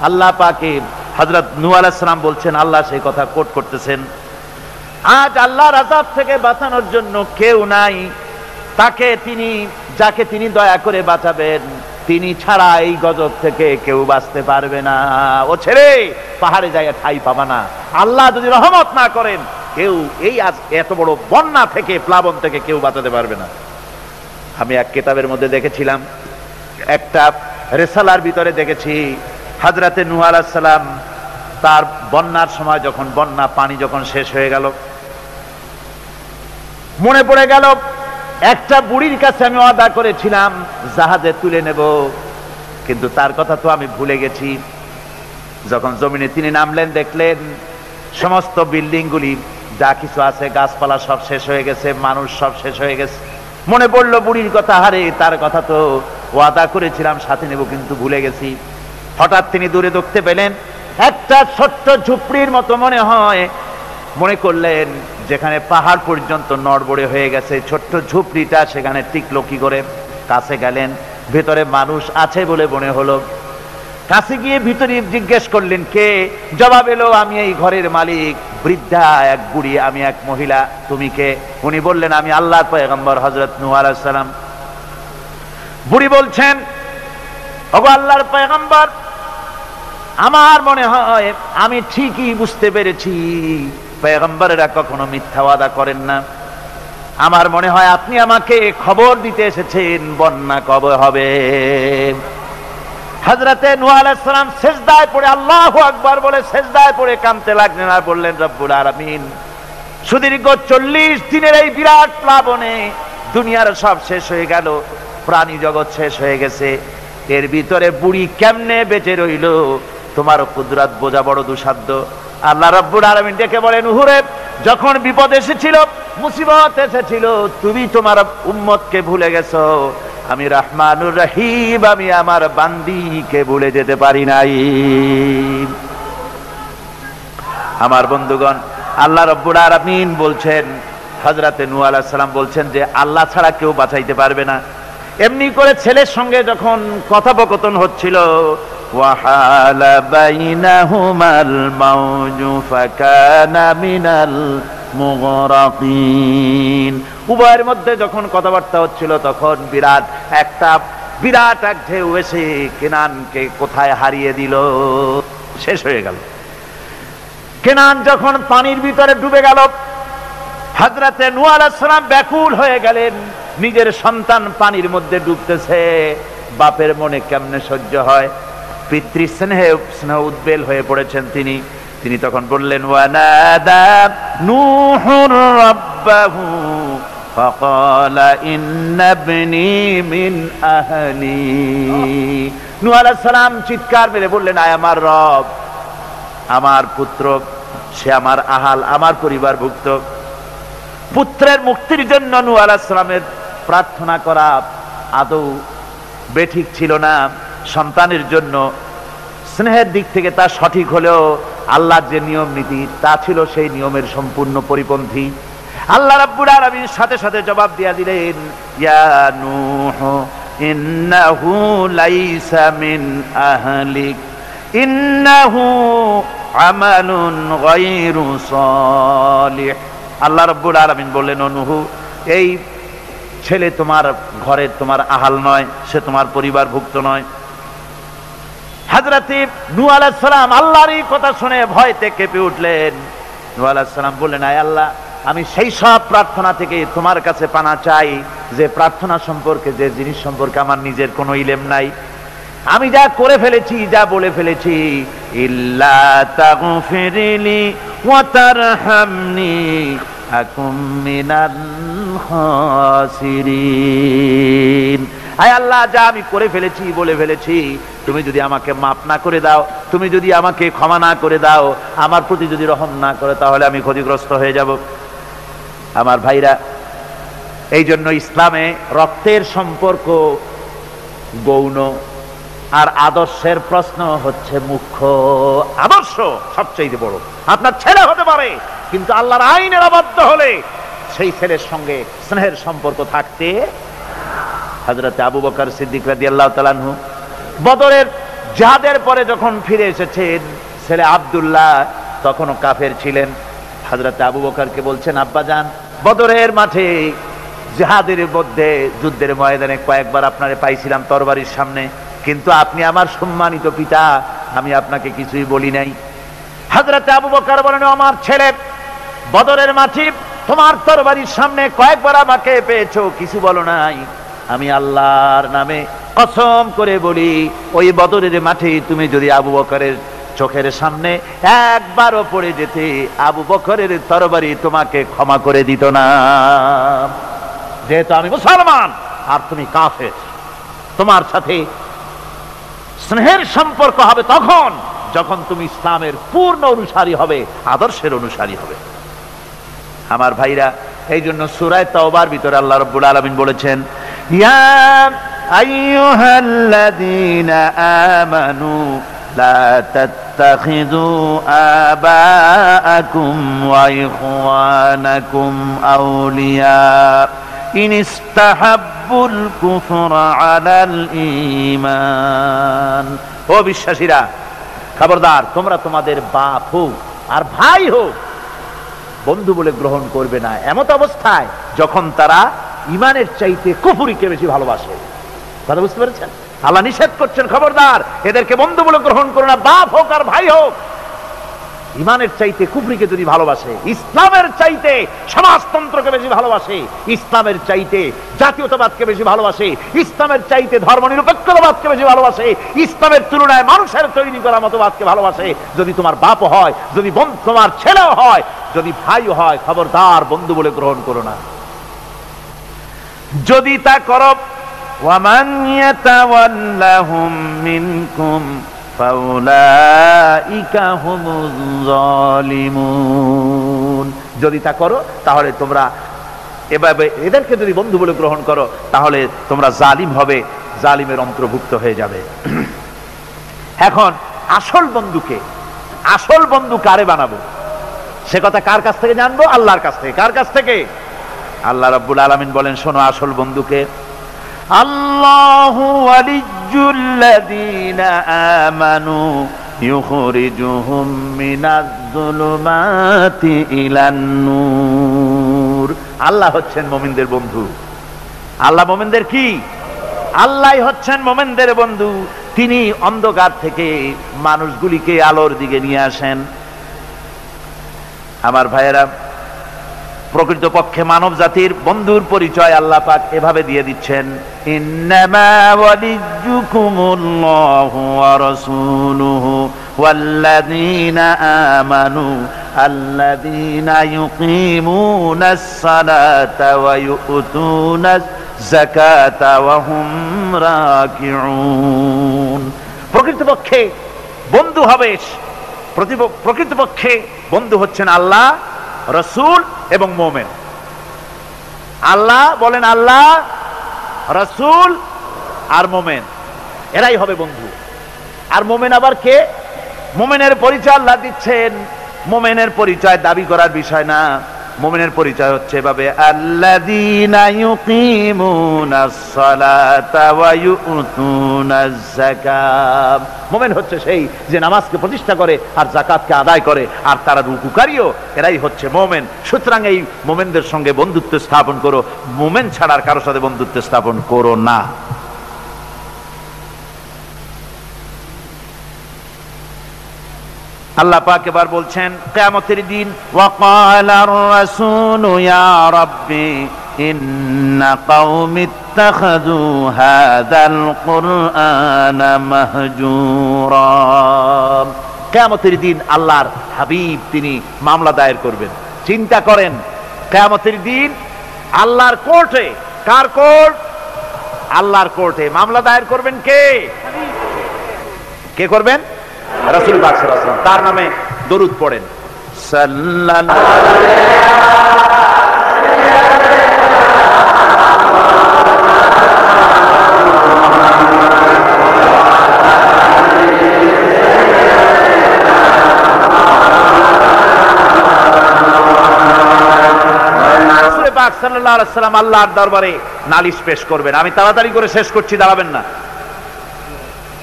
Speaker 2: আল্লাহ পাকে হযরত নূহ আলাইহিস সালাম বলছেন, আল্লাহ সেই কথা কোট করতেছেন, আজ আল্লাহর আযাব থেকে বাঁচানোর জন্য কেউ নাই। যাকে তিনি দয়া করে বাঁচাবেন, তিনি ছাড়া এই গজব থেকে কেউ বাঁচতে পারবে না। ও ছেলে, পাহাড়ে জায়গা ঠাই পাবা না। আল্লাহ যদি রহমত না করেন, কেউ এই আজ এত বড় বন্যা থেকে, প্লাবন থেকে কেউ বাঁচাতে পারবে না। আমি এক কিতাবের মধ্যে দেখেছিলাম, একটা রিসালার ভিতরে দেখেছি, হযরতে নূহ আলাইহিস সালাম তার বন্যার সময় যখন বন্যা পানি যখন শেষ হয়ে গেল, মনে পড়ে গেল একটা বুড়ির কাছে আমি ওয়াদা করেছিলাম জাহাজে তুলে নেব, কিন্তু তার কথা তো আমি ভুলে গেছি। যখন জমিনে তিনি নামলেন, দেখলেন সমস্ত বিল্ডিং গুলি যা কিছু আছে, গাছপালা সব শেষ হয়ে গেছে, মানুষ সব শেষ হয়ে গেছে। মনে পড়লো বুড়ির কথা, হারে তার কথা তো ওয়াদা করেছিলাম সাথে নেব, কিন্তু ভুলে গেছি। হঠাৎ তিনি দূরে দেখতে পেলেন একটা ছোট্ট ঝুপড়ির মতো মনে হয়, মনে করলেন যেখানে পাহাড় পর্যন্ত নড়বড়ে হয়ে গেছে, ছোট্ট ঝুপড়িটা সেখানে টিকলো কি করে? কাছে গেলেন, ভেতরে মানুষ আছে বলে মনে হলো। কাছে গিয়ে ভিতরে জিজ্ঞেস করলেন, কে? জবাব এলো, আমি এই ঘরের মালিক, বৃদ্ধা এক বুড়ি, আমি এক মহিলা, তুমি কে? উনি বললেন, আমি আল্লাহর পয়গম্বর হযরত নূহ আলাইহিস সালাম। বুড়ি বলছেন, ওগো আল্লাহর পয়গম্বর, আমার মনে হয় আমি ঠিকই বুঝতে পেরেছি, পয়গম্বরেরা কখনো মিথ্যা ওয়াদা করেন না। আমার মনে হয় আপনি আমাকে খবর দিতে এসেছেন বন্যা কবে হবে। হযরতে নূহ আলাইহিস সালাম সিজদায় পড়ে আল্লাহু আকবার বলে সিজদায় পড়ে কাঁদতে লাগলেন আর বললেন, রব্বুল আলামিন, সুদীর্ঘ 40 দিনের এই বিরাট প্লাবনে দুনিয়ার সব শেষ হয়ে গেল, প্রাণী জগৎ শেষ হয়ে গেছে, এর ভিতরে বুড়ি কেমনে বেঁচে রইল? তোমার কুদরত বোঝা বড় দুঃসাধ্য। আল্লাহ রাব্বুল আলামিন ডেকে বলেন, হুরে, যখন বিপদ এসেছিল, মুসিবত এসেছিল, তুমি তোমার উম্মতকে ভুলে গেছো। আমি রহমানুর রহিম, আমি আমার বান্দীকে ভুলে যেতে পারি নাই। আমার বন্ধুগণ, আল্লাহ রাব্বুল আলামিন বলছেন, হযরতে নূহ আলাইহিস সালাম বলছেন যে আল্লাহ ছাড়া কেউ বাঁচাইতে পারবে না। এমনি করে ছেলের সঙ্গে যখন কথোপকথন হচ্ছিল, ওয়াহালা বাইনাহুমাল মাউজু ফাকানা মিনাল মুগরাকিন। উভয়ের মধ্যে যখন কথাবার্তা হচ্ছিল, তখন বিরাট এক ঢেউ এসে কেনানকে কোথায় হারিয়ে দিল, শেষ হয়ে গেল। কেনান যখন পানির ভিতরে ডুবে গেল, হযরতে নূহ আলাইহিস সালাম ব্যাকুল হয়ে গেলেন, নিজের সন্তান পানির মধ্যে ডুবতেছে, বাপের মনে কেমনে সহ্য হয়? পিতৃস্নেহে উদ্বেল হয়ে পড়েছেন তিনি তখন বললেন, ওয়ানাদা নূহুর রাব্বাহু ফাকালা ইন্না ইবনি মিন আহলি। নূহ আলাইহিস সালাম চিৎকার মেরে বললেন, আয় আমার রব, আমার পুত্র, সে আমার আহাল, আমার পরিবারভুক্ত। পুত্রের মুক্তির জন্য নূহ আলাইহিস সালামের প্রার্থনা করা আদৌ বেঠিক ছিল না। সন্তানের জন্য স্নেহের দিক থেকে তা সঠিক হলেও আল্লাহর যে নিয়ম নীতি, তা ছিল সেই নিয়মের সম্পূর্ণ পরিপন্থী। আল্লাহ রাব্বুল আলামিন সাথে সাথে জবাব দিয়া দিলেন, ইয়া নূহ ইন্নাহু লাইসা মিন আহলিক ইন্নাহু আমালুন গায়রু সালিহ। আল্লাহ রাব্বুল আলামিন বললেন, ও নূহ, এই ছেলে তোমার ঘরের তোমার আহাল নয়, সে তোমার পরিবারভুক্ত নয়। হযরত নূহ আলাইহিস সালাম আল্লাহর এই কথা শুনে ভয়তে কেঁপে উঠলেন। নূহ আলাইহিস সালাম বললেন, আয় আল্লাহ, আমি সেই সব প্রার্থনা থেকে তোমার কাছে পানা চাই যে প্রার্থনা সম্পর্কে, যে জিনিস সম্পর্কে আমার নিজের কোনো ইলম নাই। আমি যা করে ফেলেছি, যা বলে ফেলেছি, ইল্লা তাগফিরলি ওয়া তারহামনি আকুম মিনাল খাসিরিন। আয় আল্লাহ, যা আমি করে ফেলেছি, বলে ফেলেছি, তুমি যদি আমাকে মাফ না করে দাও, তুমি যদি আমাকে ক্ষমা না করে দাও, আমার প্রতি যদি রহম না করে, তাহলে আমি ক্ষতিগ্রস্ত হয়ে যাব। আমার ভাইরা, এই জন্য ইসলামে রক্তের সম্পর্ক গৌণ, আর আদর্শের প্রশ্ন হচ্ছে মুখ্য। আদর্শ সবচেয়ে বড়। আপনার ছেলে হতে পারে, কিন্তু আল্লাহর আইনের অবাধ্য হলে সেই ছেলের সঙ্গে স্নেহের সম্পর্ক থাকতে। হযরত আবু বকর সিদ্দিক রাদিয়াল্লাহু তাআলা আনহু বদরের জিহাদের পরে যখন ফিরে এসেছেন, ছেলে আব্দুল্লাহ তখনও কাফের ছিলেন। হযরত আবু বকরকে বলছেন, আব্বাজান, বদরের মাঠে জিহাদের মধ্যে, যুদ্ধের ময়দানে কয়েকবার আপনারে পাইছিলাম তরবারির সামনে, কিন্তু আপনি আমার সম্মানিত পিতা, আমি আপনাকে কিছুই বলি নাই। হযরত আবু বকর বলেন, আমার ছেলে, বদরের মাঠে তোমার তরবারির সামনে কয়েকবার আমাকে পেয়েছো, কিছু বলো নাই। আমি আল্লাহর নামে কসম করে বলি, ওই বদরের মাঠে তুমি যদি আবু বকরের চোখের সামনে একবারও পড়ে যেতে, আবু বকরের তরবারি তোমাকে ক্ষমা করে দিত না। যেহেতু আমি মুসলমান আর তুমি কাফের, তোমার সাথে স্নেহের সম্পর্ক হবে তখন যখন তুমি ইসলামের পূর্ণ অনুসারী হবে, আদর্শের অনুসারী হবে। আমার ভাইরা, এই জন্য সূরা তাওবার ভিতরে আল্লাহ রাব্বুল আলামিন বলেছেন, ইয়া আইয়ুহাল্লাযীনা আমানু লা তাত্তাখিযু আবাআকুম ওয়া ইখওয়ানাকুম আউলিয়া ইন ইস্তাহাব্বুল কুফরা আলাল ঈমান। ও বিশ্বাসীরা, খবরদার, তোমরা তোমাদের বাপ হোক আর ভাই হোক বন্ধু বলে গ্রহণ করবে না এমত অবস্থায় যখন তারা ইমানের চাইতে কুফরিকে বেশি ভালোবাসে। কথা বুঝতে পেরেছেন? আল্লাহ নিষেধ করছেন, খবরদার, এদেরকে বন্ধু বলে গ্রহণ করো না, বাপ হোক আর ভাই হোক। ইমানের চাইতে কুফরিকে যদি ভালোবাসে, ইসলামের চাইতে সমাজতন্ত্রকে বেশি ভালোবাসে, ইসলামের চাইতে জাতীয়তাবাদকে বেশি ভালোবাসে, ইসলামের চাইতে ধর্মনিরপেক্ষতাবাদকে বেশি ভালোবাসে, ইসলামের তুলনায় মানুষের তৈরি করা মতবাদকে ভালোবাসে, যদি তোমার বাপ হয়, যদি তোমার ছেলেও হয়, যদি ভাইও হয়, খবরদার, বন্ধু বলে গ্রহণ করো না। যদি তা করো, ওয়ামান ইয়াতাওয়াল্লাহুম মিনকুম ফাউলাইকা হুমুজ জালিমুন। যদি তা করো, তাহলে তোমরা এভাবে এদেরকে যদি বন্ধু বলে গ্রহণ করো, তাহলে তোমরা জালিম হবে, জালিমের অন্তর্ভুক্ত হয়ে যাবে। এখন আসল বন্ধু কারে বানাবো, সে কথা কার কাছ থেকে জানবো? আল্লাহর কাছ থেকে। কার কাছ থেকে? আল্লাহ রাব্বুল আলামিন বলেন, শোনো আসল বন্ধুকে, আল্লাহু ওয়ালিয়্যুল্লাযীনা আমানু ইউখরিজুহুম মিনাজ যুলুমাতি ইলান নূর। আল্লাহ হচ্ছেন মুমিনদের বন্ধু। আল্লাহ মুমিনদের কি? আল্লাহই হচ্ছেন মুমিনদের বন্ধু। তিনি অন্ধকার থেকে মানুষগুলিকে আলোর দিকে নিয়ে আসেন। আমার ভাইয়েরা, প্রকৃতপক্ষে মানব জাতির বন্ধুর পরিচয় আল্লাহ পাক এভাবে দিয়ে দিচ্ছেন, ইন্নামা ওয়ালিয়্যুকুমুল্লাহু ওয়া রাসূলুহু ওয়াল্লাযীনা আমানু আল্লাযীনা ইউকিমুনাস সালাতা ওয়া ইউতুনাজ যাকাতা ওয়া হুম রাকিউন। প্রকৃতপক্ষে বন্ধু হচ্ছেন আল্লাহ, রাসূল এবং মুমিন। আল্লাহ বলেন, আল্লাহ, রাসূল আর মুমিন, এরাই হবে বন্ধু। আর মুমিন আবার কে? মুমিনের পরিচয় আল্লাহ দিচ্ছেন। মুমিনের পরিচয় দাবি করার বিষয় না, মুমিনের পরিচয় হচ্ছে এভাবে, আল্লাযীনা ইউকিমুনাস সালাতা ওয়া ইউতুনাজ যাকাত। মুমিন হচ্ছে সেই যে নামাজকে প্রতিষ্ঠা করে আর যাকাতকে আদায় করে, আর তারা রুকুকারীও, এরাই হচ্ছে মুমিন। সুতরাং এই মুমিনদের সঙ্গে বন্ধুত্ব স্থাপন করো, মুমিন ছাড়া আর কারোর সাথে বন্ধুত্ব স্থাপন করো না। আল্লাহ পাক এবার বলছেন কিয়ামতের দিন, ওয়াকালার রাসূলু ইয়া রাব্বি ইন্না কওমি ইত্তাখাযু হাযাল কুরআনা মাহজুরা। কিয়ামতের দিন আল্লাহর হাবিব তিনি মামলা দায়ের করবেন। চিন্তা করেন, কিয়ামতের দিন আল্লাহর কোর্টে, কার কোর্ট? আল্লাহর কোর্টে মামলা দায়ের করবেন কে? কে করবেন? রাসূল পাক সাল্লাল্লাহু আলাইহি ওয়াসাল্লাম। তার নামে দরুদ পড়েন, সাল্লাল্লাহু সাল্লাল্লাহু আলাইহি ওয়াসাল্লাম আল্লাহর দরবারে নালিশ পেশ করবেন। আমি তাড়াতাড়ি করে শেষ করছি, দাঁড়াবেন না,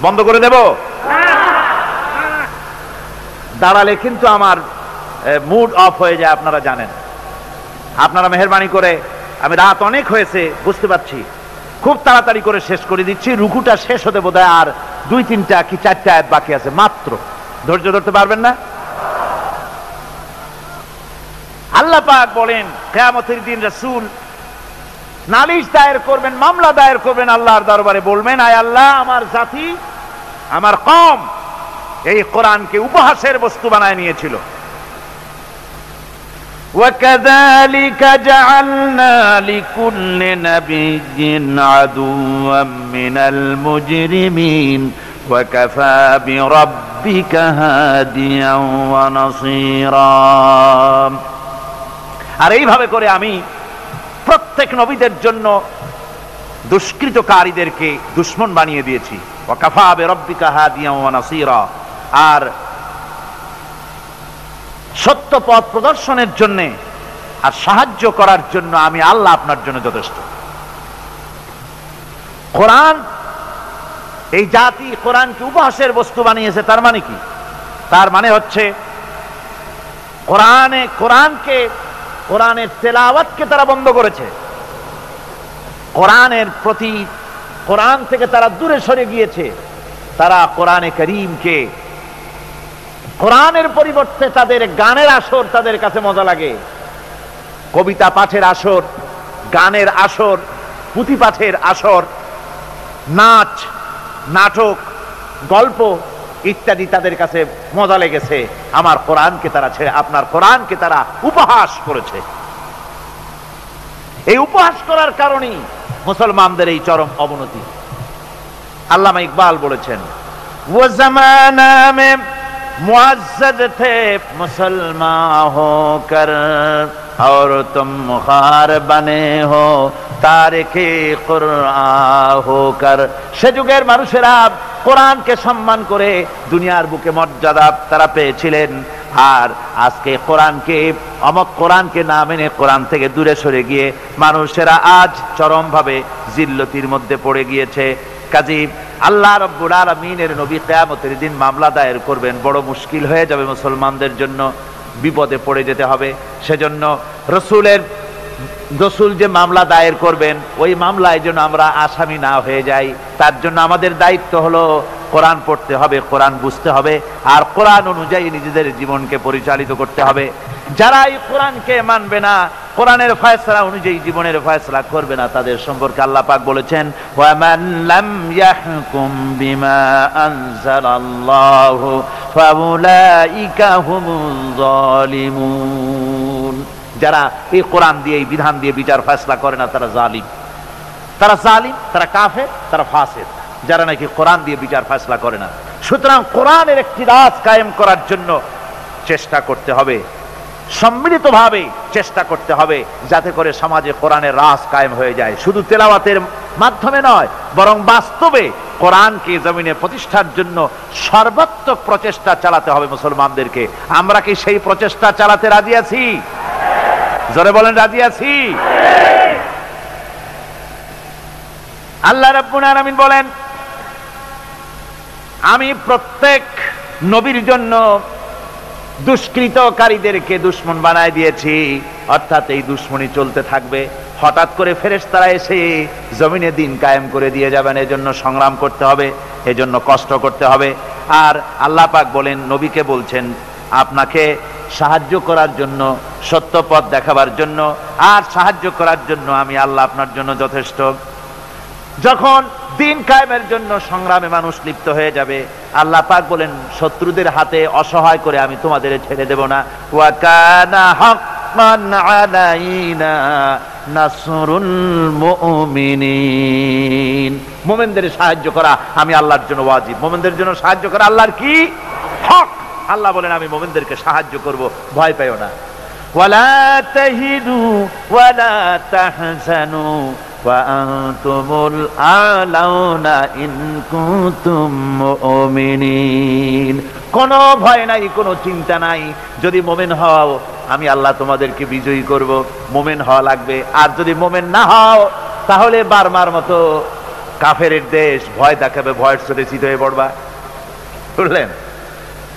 Speaker 2: বন্ধ করে দেব। দাঁড়ালে কিন্তু আমার মুড অফ হয়ে যায়, আপনারা জানেন। আপনারা মেহেরবানি করে, আমি রাত অনেক হয়েছে বুঝতে পারছি, খুব তাড়াতাড়ি করে শেষ করে দিচ্ছি। রুকুটা শেষ হতে বোধহয় আর 2-3টা কি 4টা আয়াত বাকি আছে মাত্র। ধৈর্য ধরতে পারবেন না? আল্লাহ পাক বলেন কিয়ামতের দিন রাসূল নালিশ দায়ের করবেন, মামলা দায়ের করবেন আল্লাহর দরবারে। বলবেন, আয় আল্লাহ, আমার জাতি, আমার কওম এই কোরআনকে উপহাসের বস্তু বানায় নিয়েছিল। وَكَذَلِكَ جَعَلْنَا لِكُلِّ نَبِيٍّ عَدُوًّا مِّنَ الْمُجْرِمِينَ وَكَفَى بِرَبِّكَ هَادِيًا وَنَصِيرًا। আর এইভাবে করে আমি প্রত্যেক নবীদের জন্য দুষ্কৃতকারীদেরকে দুশমন বানিয়ে দিয়েছি। ওয়াকাফা বিরাব্বিকা হাদিয়া ওয়া নাসীরা। আর সত্য পথ প্রদর্শনের জন্য আর সাহায্য করার জন্য আমি আল্লাহ আপনার জন্য যথেষ্ট। কোরআন, এই জাতি কোরআনকে উপহাসের বস্তু বানিয়েছে, তার মানে কি? তার মানে হচ্ছে কোরআনের তেলাওয়াতকে তারা বন্ধ করেছে, কোরআনের প্রতি, কোরআন থেকে তারা দূরে সরে গিয়েছে। তারা কোরআনে কারীমকে, কোরআনের পরিবর্তে তাদের গানের আসর তাদের কাছে মজা লাগে, কবিতা পাঠের আসর, গানের আসর, পুঁথি পাঠের আসর, নাচ, নাটক, গল্প ইত্যাদি তাদের কাছে মজা লেগেছে। আমার কোরআনকে তারা ছেড়ে আপনার কোরআনকে তারা উপহাস করেছে। এই উপহাস করার কারণেই মুসলমানদের এই চরম অবনতি। আল্লামা ইকবাল বলেছেন, वो जमाना में मुअज़्ज़ज़ थे मुसलमान होकर और तुम खार बने हो तारिके कुरआन होकर। সে যুগের মানুষেরা কোরআনকে সম্মান করে দুনিয়ার বুকে মর্যাদা তারা পেয়েছিলেন, আর আজকে কোরআনকে, অমক কোরআনকে না মেনে কোরআন থেকে দূরে সরে গিয়ে মানুষেরা আজ চরমভাবে জিল্লতির মধ্যে পড়ে গিয়েছে। কাজী আল্লাহ রাব্বুল আলামিনের নবী কিয়ামতের দিন মামলা দায়ের করবেন, বড় মুশকিল হয়ে যাবে মুসলমানদের জন্য, বিপদে পড়ে যেতে হবে। সেজন্য রসুল যে মামলা দায়ের করবেন, ওই মামলায় যেন আমরা আসামি না হয়ে যাই, তার জন্য আমাদের দায়িত্ব হলো কোরআন পড়তে হবে, কোরআন বুঝতে হবে, আর কোরআন অনুযায়ী নিজেদের জীবনকে পরিচালিত করতে হবে। যারা এই কোরআনকে মানবে না, কোরআনের ফয়সালা অনুযায়ী জীবনের ফয়সালা করবে না, তাদের সম্পর্কে আল্লাহ পাক বলেছেন, ওয়ামান লাম ইয়াহকুম বিমা আনজালাল্লাহু ফাউলাইকা হুমুজ জালিমুন। যারা এই কোরআন দিয়ে, এই বিধান দিয়ে বিচার ফয়সালা করে না, তারা জালিম, তারা কাফের, তারা ফাসিক, যারা নাকি কোরআন দিয়ে বিচার ফয়সালা করে না। সুতরাং কোরআনের একটি রাজ কায়েম করার জন্য চেষ্টা করতে হবে, সম্মিলিতভাবে চেষ্টা করতে হবে, যাতে করে সমাজে কোরআনের রাজ কায়েম হয়ে যায়। শুধু তেলাওয়াতের মাধ্যমে নয়, বরং বাস্তবে কোরআনকে জমিনে প্রতিষ্ঠার জন্য সর্বাত্মক প্রচেষ্টা চালাতে হবে মুসলমানদেরকে। আমরা কি সেই প্রচেষ্টা চালাতে রাজি আছি? জোরে বলেন রাজি আছি। আল্লাহ রাব্বুল আলামিন বলেন, আমি প্রত্যেক নবীর জন্য দুষ্কৃতকারীদেরকে দুশমন বানায় দিয়েছি, অর্থাৎ এই দুশমনি চলতে থাকবে। হঠাৎ করে ফেরেশতারা এসে জমিনে দিন কায়েম করে দিয়ে যাবেন, এজন্য সংগ্রাম করতে হবে, এজন্য কষ্ট করতে হবে। আর আল্লাহ পাক বলেন, নবীকে বলছেন আপনাকে সাহায্য করার জন্য, সত্য পথ দেখাবার জন্য, আর সাহায্য করার জন্য আমি আল্লাহ আপনার জন্য যথেষ্ট। যখন দিন কায়েমের জন্য সংগ্রামে মানুষ লিপ্ত হয়ে যাবে, আল্লাহ পাক বলেন শত্রুদের হাতে অসহায় করে আমি তোমাদের ছেড়ে দেব না। ওয়া কানা হাক্কান আলাইনা নাসরুল মুমিনিন, মুমিনদের সাহায্য করা আমি আল্লাহর জন্য ওয়াজিব। মুমিনদের জন্য সাহায্য করা আল্লাহর কি হক। আল্লাহ বলেন আমি মুমিনদেরকে সাহায্য করব, ভয় পাইও না। ওয়ালা তাহিনু ওয়ালা তাহজানু ওয়া আনতুমুল আলাউনা ইন কুনতুম মুমিনিন। কোনো ভয় নাই, কোনো চিন্তা নাই, যদি মুমিন হও আমি আল্লাহ তোমাদেরকে বিজয়ী করব। মুমিন হওয়া লাগবে, আর যদি মুমিন না হও তাহলে বারমার মতো কাফেরের দেশ ভয় দেখাবে, ভয়ের সাথে চিত হয়ে পড়বা। বুঝলেন?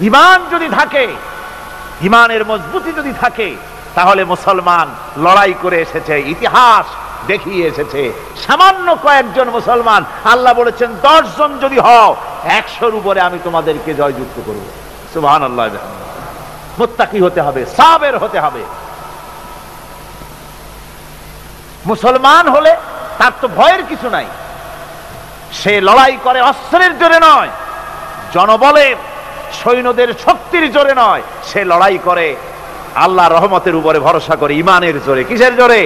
Speaker 2: ঈমান যদি থাকে, ঈমানের মজবুতি যদি থাকে, তাহলে মুসলমান লড়াই করে এসেছে, ইতিহাস দেখিয়ে এসেছে। সামান্য কয়েকজন মুসলমান, আল্লাহ বলেছেন 10 জন যদি হও 100-র উপরে আমি তোমাদেরকে জয়যুক্ত করব। সুবহানাল্লাহ। মুত্তাকি হতে হবে, সাবের হতে হবে। মুসলমান হলে তার তো ভয়ের কিছু নাই, সে লড়াই করে অস্ত্রের জোরে নয়, জনবলের সৈন্যদের শক্তির জোরে নয়, সে লড়াই করে আল্লাহর রহমতের উপরে ভরসা করে, ঈমানের জোরে। কিসের জোরে?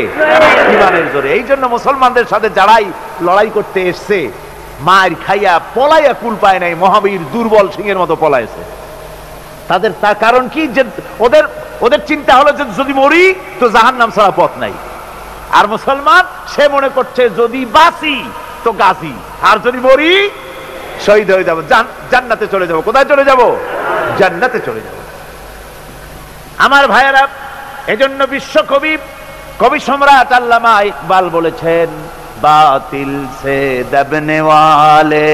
Speaker 2: ঈমানের জোরে। এই জন্য মুসলমানদের সাথে যারাই লড়াই করতে এসছে, মার খাইয়া পলাইয়া কুল পায় নাই, মহাবীর দুর্বল সিংহের মতো পলাইছে। তাদের তার কারণ কি? যে ওদের চিন্তা হলো যে যদি মরি তো জাহান্নাম ছাড়া পথ নাই। আর মুসলমান সে মনে করছে যদি বাঁচি তো গাজী, আর যদি মরি শহীদ হয়ে যাব, জান্নাতে চলে যাব। কোথায় চলে যাব? জান্নাতে চলে যাব। আমার ভাইয়েরা, এজন্য বিশ্ব কবি সম্রাট আল্লামা ইকবাল বলেছেন, বাতিল সে দবনে ওয়ালে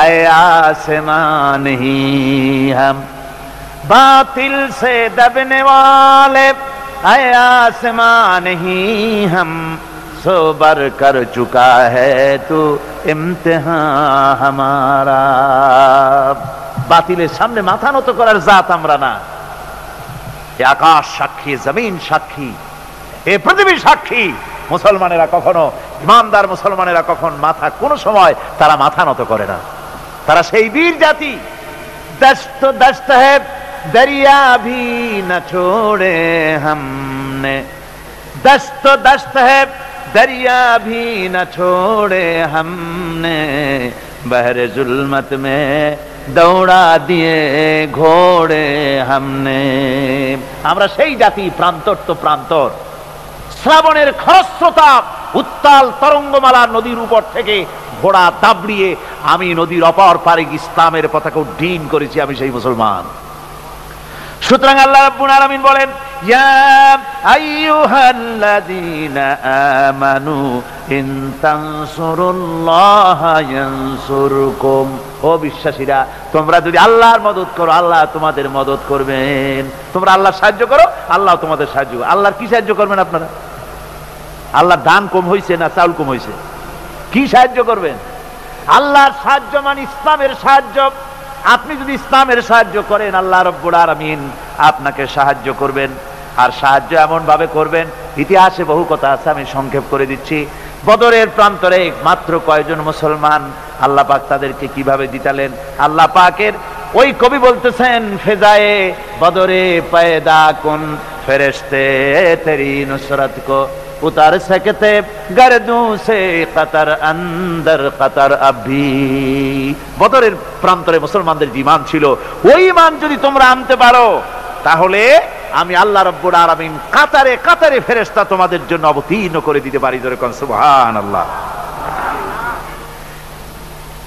Speaker 2: আয়ে আসমান হি হাম, बातिल से दबने वाले आए आसमान ही हम, सो बर कर चुका है तू इम्तिहान हमारा। বাতিলের সামনে মাথা নত করার জাত আমরা না। এ আকাশ সাক্ষী, জমিন সাক্ষী, এ পৃথিবী সাক্ষী। মুসলমানেরা কখনো, ইমানদার মুসলমানেরা কখন মাথা, কোন সময় তারা মাথা নত করে না। তারা সেই বীর জাতি। দস্ত দস্ত है दरिया भी न छोड़े हमने, दस्त दस्त है दरिया भी न छोड़े हमने, बहरे जुल्मत में दौड़ा दिए घोड़े हमने। আমরা সেই জাতি, প্রান্তর তো প্রান্তর। শ্রাবণের খরস্রোতা উত্তাল তরঙ্গমালা নদীর উপর থেকে ঘোড়া দাবড়িয়ে আমি নদীর অপর পারে ইসলামের পতাকা উড্ডীন করেছি, আমি সেই মুসলমান। সুতরাং আল্লাহ রাব্বুল আলামিন বলেন, ইয়া আইয়ুহাল্লাযীনা আমানু ইন তানসুরুল্লাহা ইয়ানসুরকুম। ও বিশ্বাসীরা, তোমরা যদি আল্লাহর মদদ করো, আল্লাহ তোমাদের মদদ করবেন। তোমরা আল্লাহর সাহায্য করো, আল্লাহ তোমাদের সাহায্য করবে। আল্লাহর কি সাহায্য করবেন আপনারা? আল্লাহর দান কম হয়েছে না চাউল কম হয়েছে? কি সাহায্য করবেন? আল্লাহর সাহায্য মানে ইসলামের সাহায্য। আপনি যদি ইসলামের সাহায্য করেন, আল্লাহ রাব্বুল আলামিন আপনাকে সাহায্য করবেন। আর সাহায্য এমন ভাবে করবেন, ইতিহাসে বহু কথা আছে, আমি সংক্ষেপ করে দিচ্ছি। বদরের প্রান্তরে মাত্র কয়জন মুসলমান, আল্লাহ পাক তাদেরকে কিভাবে জিতালেন। আল্লাহ পাকের ওই কবি বলতেছেন, ফেজায়ে বদরে পয়দা কুন ফেরেশতে তেরি নুসরত কো उतार सकते गर्दों से कतर अंदर कतर अभी। বদরের প্রান্তরে মুসলমানদের ঈমান ছিল, ওই ঈমান যদি তোমরা আনতে পারো, তাহলে আমি আল্লাহ রাব্বুল আলামিন কাতারে কাতারে ফেরেশতা তোমাদের জন্য অবতীর্ণ করে দিতে পারি। জোরে কোন সুবহানাল্লাহ।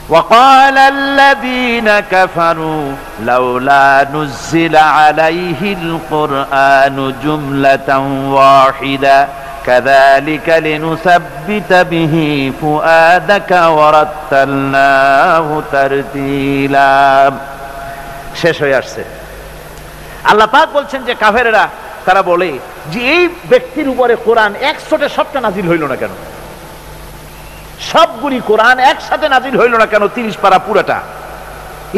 Speaker 2: وقال الذين كفروا لولا نزل عليه القرآن جملة واحدة كذلك لنثبت به فؤادك ورتلناه ترتيلا। শেষ হয়ে আসছে। আল্লাহ পাক বলছেন যে কাফেরেরা তারা বলে যে এই ব্যক্তির উপরে কোরআন একসাথে সবটা নাজিল হইল না কেন, সবগুলি কোরআন একসাথে নাজিল হইল না কেন, 30 পারা পুরাটা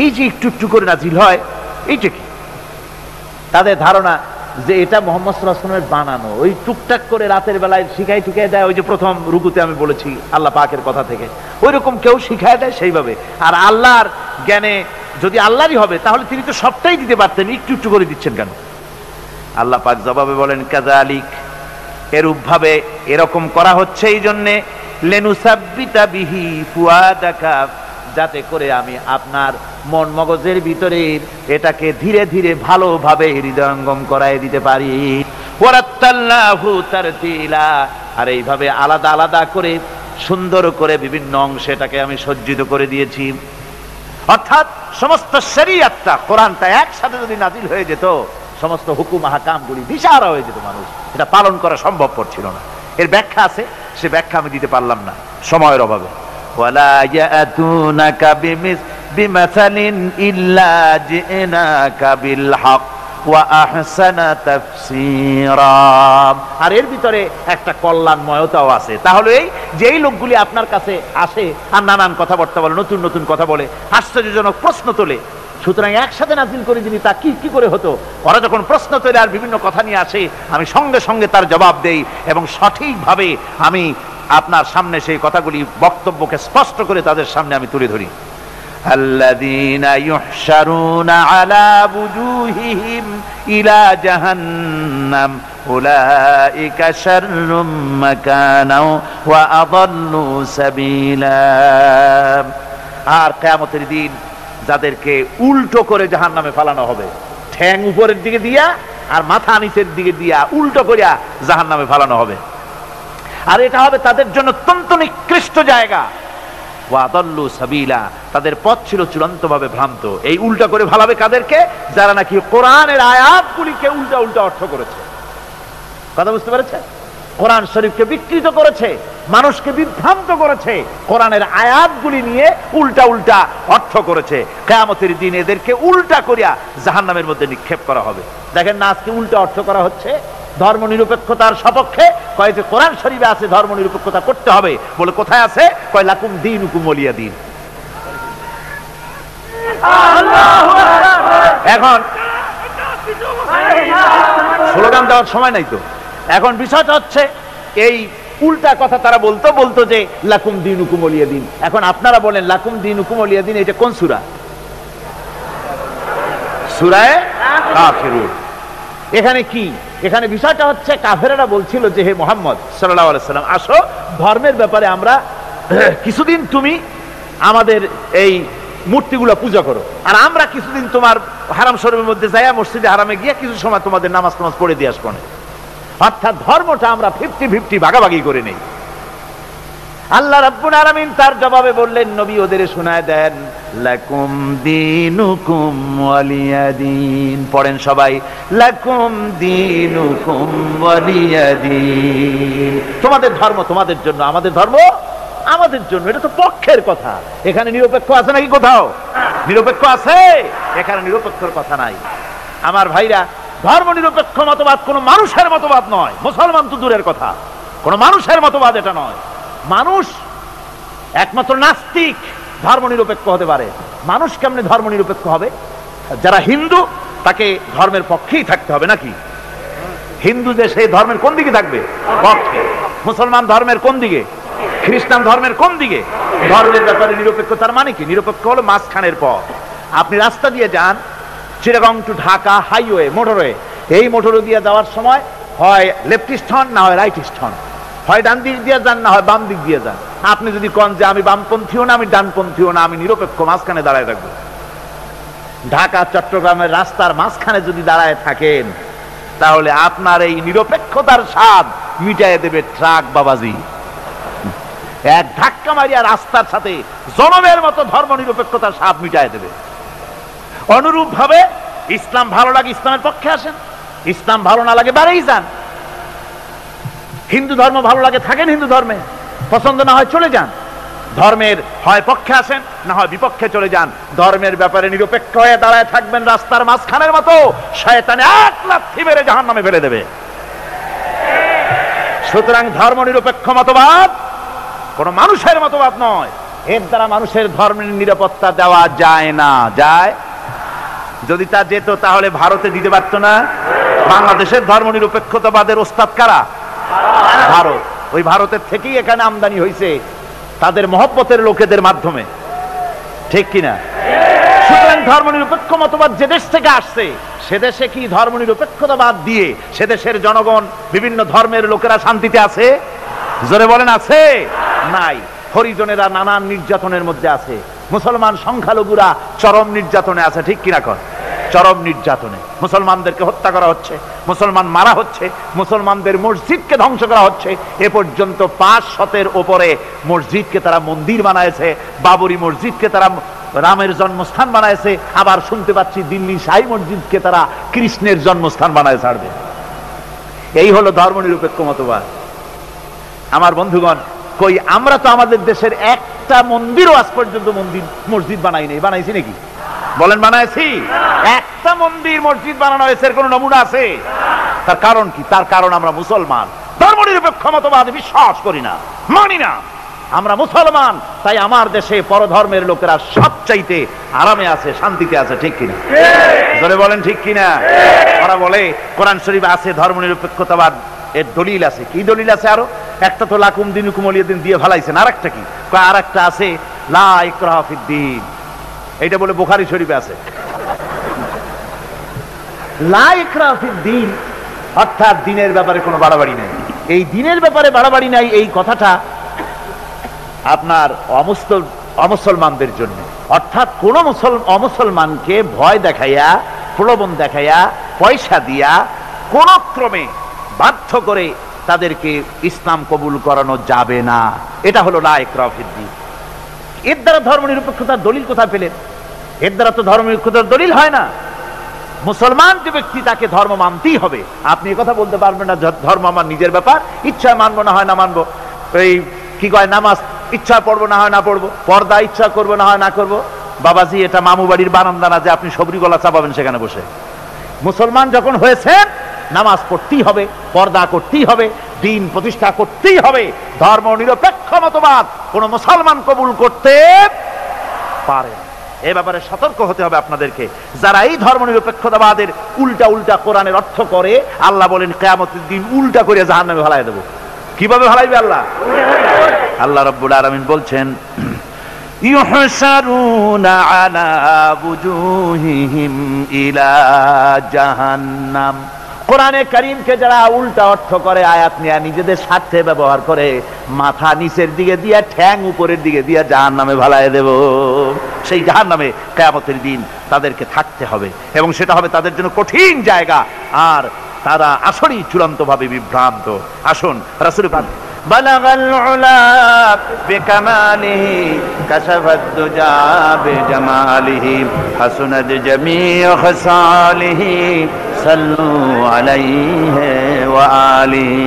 Speaker 2: এই যে একটু একটু করে নাজিল হয় এইটা কি? তাদের ধারণা যে এটা মুহাম্মদ সাল্লাল্লাহু আলাইহি ওয়াসাল্লামের বানানো, ওই টুকটাক করে রাতের বেলায় শিখাই টুকিয়ে দেয়। ওই যে প্রথম রুকুতে আমি বলেছি আল্লাহ পাকের কথা থেকে, ওই রকম কেউ শিখায় দেয় সেইভাবে। আর আল্লাহর জ্ঞানে যদি আল্লাহরই হবে তাহলে তিনি তো সবটাই দিতে পারতেন, একটু একটু করে দিচ্ছেন কেন? আল্লাহ পাক জবাবে বলেন কাযালিক, এরূপ ভাবে এরকম করা হচ্ছে এই জন্যে লেনুসাব্বিতা বিহি ফুয়াদাকা, যাতে করে আমি আপনার মন মগজের ভিতরে এটাকে ধীরে ধীরে ভালোভাবে হৃদয়ঙ্গম করায় দিতে পারি। ওয়ারাত্তালনাহু তারতিলা, আর এইভাবে আলাদা আলাদা করে সুন্দর করে বিভিন্ন অংশে এটাকে আমি সজ্জিত করে দিয়েছি। অর্থাৎ সমস্ত শরীয়তটা কোরআনটা একসাথে যদি নাজিল হয়ে যেত, সমস্ত হুকুম আহকামগুলি দিশাহারা হয়ে যেত, মানুষ এটা পালন করা সম্ভবপর ছিল না। এর ব্যাখ্যা আছে, সে ব্যাখ্যা আমি দিতে পারলাম না সময়ের অভাবে। ওয়ালা ইয়াতুনাকা বিমাসালিন ইল্লা জিনাকা বিল হক ওয়া আহসানা তাফসীরা। আর এর ভিতরে একটা কল্যাণময়তাও আছে। তাহলে এই যেই লোকগুলি আপনার কাছে আসে আর নানান কথাবার্তা বলে, নতুন নতুন কথা বলে, আশ্চর্যজনক প্রশ্ন তোলে, সুতরাং একসাথে নাজিল করে যিনি তা কি কি করে হতো? ওরা যখন প্রশ্ন তোলে আর বিভিন্ন কথা নিয়ে আসে, আমি সঙ্গে সঙ্গে তার জবাব দেই এবং সঠিকভাবে আমি আপনার সামনে সেই কথাগুলি বক্তব্যকে স্পষ্ট করে তাদের সামনে আমি তুলে ধরি। আল্লাযীনা ইউহশারুনা আলা বুজুহিহিম ইলা জাহান্নাম উলাইকা শাররুম মাকানাও ওয়া আযাল্লু সাবিলা। আর কিয়ামতের দিন যাদেরকে উল্টো করে জাহান্নামে ফেলানো হবে, ঠ্যাং উপরের দিকে দিয়া আর মাথা নিচের দিকে দিয়া উল্টো করিয়া জাহান্নামে ফেলানো হবে। আর এটা হবে তাদের জন্য অত্যন্ত নিকৃষ্ট জায়গা। ওয়া আযাল্লু সাবিলা, তাদের পথ ছিল চূড়ান্তভাবে ভ্রান্ত। এই উল্টা করে ফেলাবে কাদেরকে? যারা নাকি কোরআনের আয়াতগুলিকে উল্টা উল্টা অর্থ করেছে। কথা বুঝতে পেরেছে? কোরআন শরীফকে বিকৃত করেছে, মানুষকে বিভ্রান্ত করেছে, কোরআনের আয়াতগুলি নিয়ে উল্টা উল্টা অর্থ করেছে। কিয়ামতের দিন এদেরকে উল্টা করিয়া জাহান্নামের মধ্যে নিক্ষেপ করা হবে। দেখেন না, আজকে উল্টা অর্থ করা হচ্ছে ধর্ম নিরপেক্ষতার সপক্ষে। কয় যে কোরআন শরীফে আছে ধর্ম নিরপেক্ষতা করতে হবে, বলে কোথায় আছে? কয় লাকুম দীনুকুম ওয়ালিয়া দীন। এখন স্লোগান দেওয়ার সময় নাই তো। এখন বিষয়টা হচ্ছে এই উল্টা কথা তারা বলতো বলতো যে লাকুম দীনুকুম ওয়ালিয়া দীন। এখন আপনারা বলেন লাকুম দীনুকুম ওয়ালিয়া দীন এটা কোন সূরা? সূরা কাফিরুন। এখানে কি? এখানে বিষয়টা হচ্ছে কাফেরেরা বলছিল যে হে মুহাম্মদ সাল্লাল্লাহু আলাইহি সাল্লাম, আসো ধর্মের ব্যাপারে আমরা কিছুদিন তুমি আমাদের এই মূর্তিগুলো পূজা করো, আর আমরা কিছুদিন তোমার হারাম শরীফের মধ্যে যাইয়া মসজিদে হারামে গিয়ে কিছু সময় তোমাদের নামাজ টামাজ পড়ে দিয়ে আসবো। অর্থাৎ ধর্মটা আমরা 50-50 ভাগাভাগি করে নেই। আল্লাহ রাব্বুল আলামিন তার জবাবে বললেন, নবী ওদের শোনায় দেন লাকুম দীনুকুম ওয়ালিয়া দীন। পড়েন সবাই, লাকুম দীনুকুম ওয়ালিয়া দীন। তোমাদের ধর্ম তোমাদের জন্য, আমাদের ধর্ম আমাদের জন্য। এটা তো পক্ষের কথা। এখানে নিরপেক্ষ আছে নাকি কোথাও? নিরপেক্ষ আছে? এখানে নিরপেক্ষর কথা নাই। আমার ভাইরা, ধর্ম নিরপেক্ষ মতবাদ কোন মানুষের মতবাদ নয়। মুসলমান তো দূরের কথা, কোন মানুষের মতবাদ এটা নয়। মানুষ একমাত্র নাস্তিক ধর্ম নিরপেক্ষ হতে পারে। মানুষ কেমনে ধর্ম নিরপেক্ষ হবে? যারা হিন্দু তাকে ধর্মের পক্ষেই থাকতে হবে নাকি? হিন্দু যে সেই ধর্মের কোন দিকে থাকবে? পক্ষে। মুসলমান ধর্মের কোন দিকে? খ্রিস্টান ধর্মের কোন দিকে? ধর্মের ব্যাপারে নিরপেক্ষতার মানে কি? নিরপেক্ষ হলো মাঝখানের পথ। আপনি রাস্তা দিয়ে যান, Chittagong to Dhaka highway, motorway, এই মোটরওয়ে দিয়ে যাওয়ার সময় হয় লেফটিস্ট হন না হয় রাইটিস্ট হন, হয় ডান দিক দিয়ে যান না হয় বাম দিক দিয়ে যান। আপনি যদি কন যে আমি বামপন্থীও না আমি ডানপন্থীও না, আমি নিরপেক্ষ, মাঝখানে দাঁড়ায় থাকবো, ঢাকা চট্টগ্রামের রাস্তার মাঝখানে যদি দাঁড়ায় থাকেন, তাহলে আপনার এই নিরপেক্ষতার স্বাদ মিটাইয়ে দেবে ট্রাক বাবাজি। এক ধাক্কা মারিয়া রাস্তার সাথে জনমের মতো ধর্ম নিরপেক্ষতার সাপ মিটায় দেবে। অনুরূপ ভাবে ইসলাম ভালো লাগে ইসলামের পক্ষে আসেন, ইসলাম ভালো না লাগে বাড়েই যান। হিন্দু ধর্ম ভালো লাগে থাকেন হিন্দু ধর্মে, পছন্দ না হয় চলে যান। ধর্মের হয় পক্ষে আসেন না হয় বিপক্ষে চলে যান। ধর্মের ব্যাপারে নিরপেক্ষ হয়ে দাঁড়ায় থাকবেন রাস্তার মাঝখানের মতো, শয়তানে এক লাথি মেরে জাহান্নামে ফেলে দেবে। সুতরাং ধর্ম নিরপেক্ষ মতবাদ কোন মানুষের মতবাদ নয়, এর দ্বারা মানুষের ধর্মের নিরাপত্তা দেওয়া যায় না। যায়? যদি তা যেত তাহলে ভারতে দিতে পারত না। বাংলাদেশের ধর্ম নিরপেক্ষতাবাদের ওস্তাদ কারা? ভারত। ওই ভারতের থেকেই এখানে আমদানি হয়েছে তাদের মহব্বতের লোকেদের মাধ্যমে, ঠিক কিনা? সুতরাং ধর্ম নিরপেক্ষ মতবাদ যে দেশ থেকে আসছে সে দেশে কি ধর্ম নিরপেক্ষতাবাদ দিয়ে সে দেশের জনগণ বিভিন্ন ধর্মের লোকেরা শান্তিতে আছে? জোরে বলেন আছে? নাই। হরিজনেরা নানান নির্যাতনের মধ্যে আছে, মুসলমান সংখ্যালঘুরা চরম নির্যাতনে আছে, ঠিক কিনা কর? চরম নির্যাতনে মুসলমানদেরকে হত্যা করা হচ্ছে, মুসলমান মারা হচ্ছে, মুসলমানদের মসজিদকে ধ্বংস করা হচ্ছে। এ পর্যন্ত 500-এর উপরে মসজিদকে তারা মন্দির বানায়ছে, বাবরি মসজিদকে তারা রামের জন্মস্থান বানায়ছে, আবার শুনতে পাচ্ছি দিল্লি শাহী মসজিদকে তারা কৃষ্ণের জন্মস্থান বানায় ছাড়বে। এই হলো ধর্ম নিরপেক্ষ মতবাদ। আমার বন্ধুগণ, কই আমরা তো আমাদের দেশের একটা মন্দিরও আজ পর্যন্ত মসজিদ বানাই নাই। বানাইছি নাকি? বলেন বানাইছি? একটা মন্দির মসজিদ বানানো হয়েছে এর কোন নমুনা আছে? তার কারণ কি? তার কারণ আমরা মুসলমান, ধর্ম নিরপেক্ষ মতবাদে বিশ্বাস করি না, মানি না। আমরা মুসলমান, তাই আমার দেশে পরধর্মের লোকেরা সবচাইতে আরামে আছে, শান্তিতে আছে, ঠিক কিনা? জোরে বলেন ঠিক কিনা? ওরা বলে কোরআন শরীফে আছে ধর্ম নিরপেক্ষতাবাদ, এর দলিল আছে। কি দলিল আছে? আরো একটা তো লাকুম দিনুকুম ওয়ালিয়া দিন দিয়ে ফেলাইছেন, আর একটা কি? আর একটা আছে লা ইকরাহা ফিদ্দীন, এইটা বলে বুখারী শরীফে আছে। লা ইকরাহা ফিদ্দীন অর্থাৎ দিনের ব্যাপারে কোনো বাড়াবাড়ি নাই। এই দিনের ব্যাপারে বাড়াবাড়ি নাই এই কথাটা আপনার অমুসলমানদের জন্য, অর্থাৎ কোন অমুসলমানকে ভয় দেখাইয়া, প্রলোভন দেখাইয়া, পয়সা দিয়া কোন ক্রমে বাধ্য করে তাদেরকে ইসলাম কবুল করানো যাবে না। এটা হলো লা ইকরাহা ফিদ্দীন। এর দ্বারা ধর্ম নিরপেক্ষতার দলিল কোথায় পেলেন? এর দ্বারা তো ধর্ম নিরপেক্ষতার দলিল হয় না। মুসলমান যে ব্যক্তি তাকে ধর্ম মানতেই হবে। আপনি কথা বলতে পারবেন না ধর্ম আমার নিজের ব্যাপার, ইচ্ছায় মানবো না হয় না মানবো। এই কি কয়, নামাজ ইচ্ছা পড়বো না হয় না পড়বো, পর্দা ইচ্ছা করবো না হয় না করবো। বাবাজি, এটা মামু বাড়ির বারান্দা না যে আপনি সবরি গলা চাপাবেন সেখানে বসে। মুসলমান যখন হয়েছেন নামাজ পড়তেই হবে, পর্দা করতেই হবে, দিন প্রতিষ্ঠা করতেই হবে। ধর্ম নিরপেক্ষ মতবাদ কোন মুসলমান কবুল করতে পারে না। এ ব্যাপারে সতর্ক হতে হবে আপনাদেরকে। যারা এই ধর্ম নিরপেক্ষতাবাদের উল্টা উল্টা কোরআনের অর্থ করে, আল্লাহ বলেন কিয়ামতের দিন উল্টা করে জাহান্নামে ফেলাই দেব। কিভাবে ফেলাইবে আল্লাহ? আল্লাহ রাব্বুল আলামিন বলছেন ইউহশারুনা আলা বুজুহিহিম ইলা জাহান্নাম। কোরআনে কারীমকে যারা উল্টা অর্থ করে, আয়াত নিয়ে নিজেদের স্বার্থে ব্যবহার করে, মাথা নিচের দিকে দিয়া ঠ্যাং উপরের দিকে দিয়া জাহান্নামে ভালায় দেব। সেই জাহান্নামে কিয়ামতের দিন তাদেরকে থাকতে হবে এবং সেটা হবে তাদের জন্য কঠিন জায়গা, আর তারা আসলেই চূড়ান্তভাবে বিভ্রান্ত। আসুন রাসূল পাক বালাগাল উলা বিকামালিহি কাশাফাদ দুজা বিজামালিহি হাসুনাত জামিউ খাসালিহি সাল্লু আলাইহি ওয়া আলিহি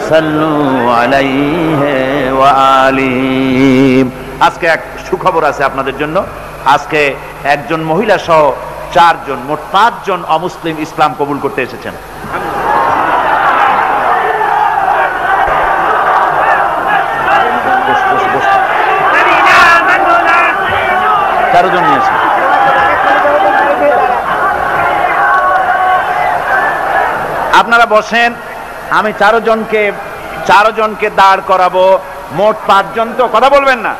Speaker 2: সাল্লু আলাইহি ওয়া আলিহি। আজকে এক সুখবর আছে আপনাদের জন্য। আজকে একজন মহিলা সহ 4 জন, মোট 5 জন অমুসলিম ইসলাম কবুল করতে এসেছেন। 4 জন নিয়েছে। আপনারা বসেন, আমি 4 জনকে দাঁড় করাবো। মোট 5 জন, তো কথা বলবেন না।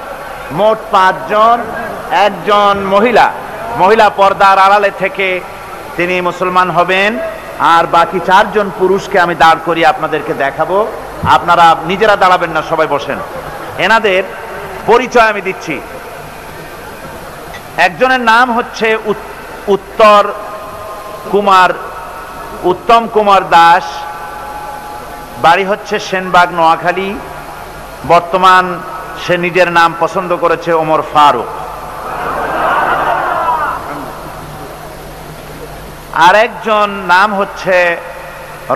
Speaker 2: মোট 5 জন। একজন মহিলা পর্দার আড়ালে থেকে তিনি মুসলমান হবেন, আর বাকি 4 জন পুরুষকে আমি দাঁড় করিয়ে আপনাদেরকে দেখাবো। আপনারা নিজেরা দাঁড়াবেন না, সবাই বসেন। এনাদের পরিচয় আমি দিচ্ছি। একজনের নাম হচ্ছে কুমার, উত্তম কুমার দাস, বাড়ি হচ্ছে সেনবাগ, নোয়াখালী। বর্তমান সে নিজের নাম পছন্দ করেছে ওমর ফারুক। আরেকজন নাম হচ্ছে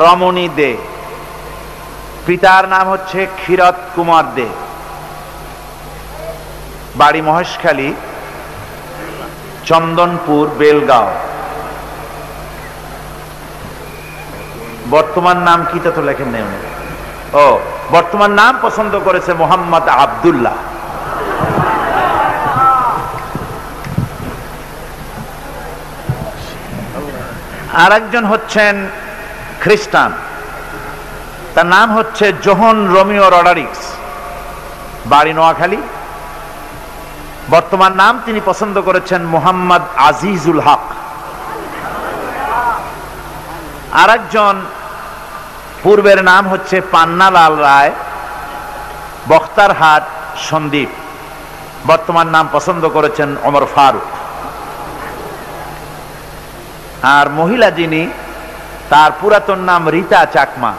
Speaker 2: রমণী দে, পিতার নাম হচ্ছে ক্ষীরত কুমার দে, বাড়ি মহেশখালী, চন্দনপুর, বেলগাঁও। বর্তমান নাম কি তা তো লেখেন নেই। ও, বর্তমান নাম পছন্দ করেছে মোহাম্মদ আব্দুল্লাহ। আর একজন হচ্ছেন খ্রিস্টান, তার নাম হচ্ছে জোহন রোমিও রডারিক্স, বাড়ি নোয়াখালী। বর্তমান নাম তিনি পছন্দ করেছেন মোহাম্মদ আজিজুল হক। আর একজন পূর্বের নাম হচ্ছে পান্নালাল রায়, বখতারহাট, সন্দ্বীপ। বর্তমান নাম পছন্দ করেছেন ওমর ফারুক। আর মহিলা যিনি, তার পুরাতন নাম রীতা চাকমা,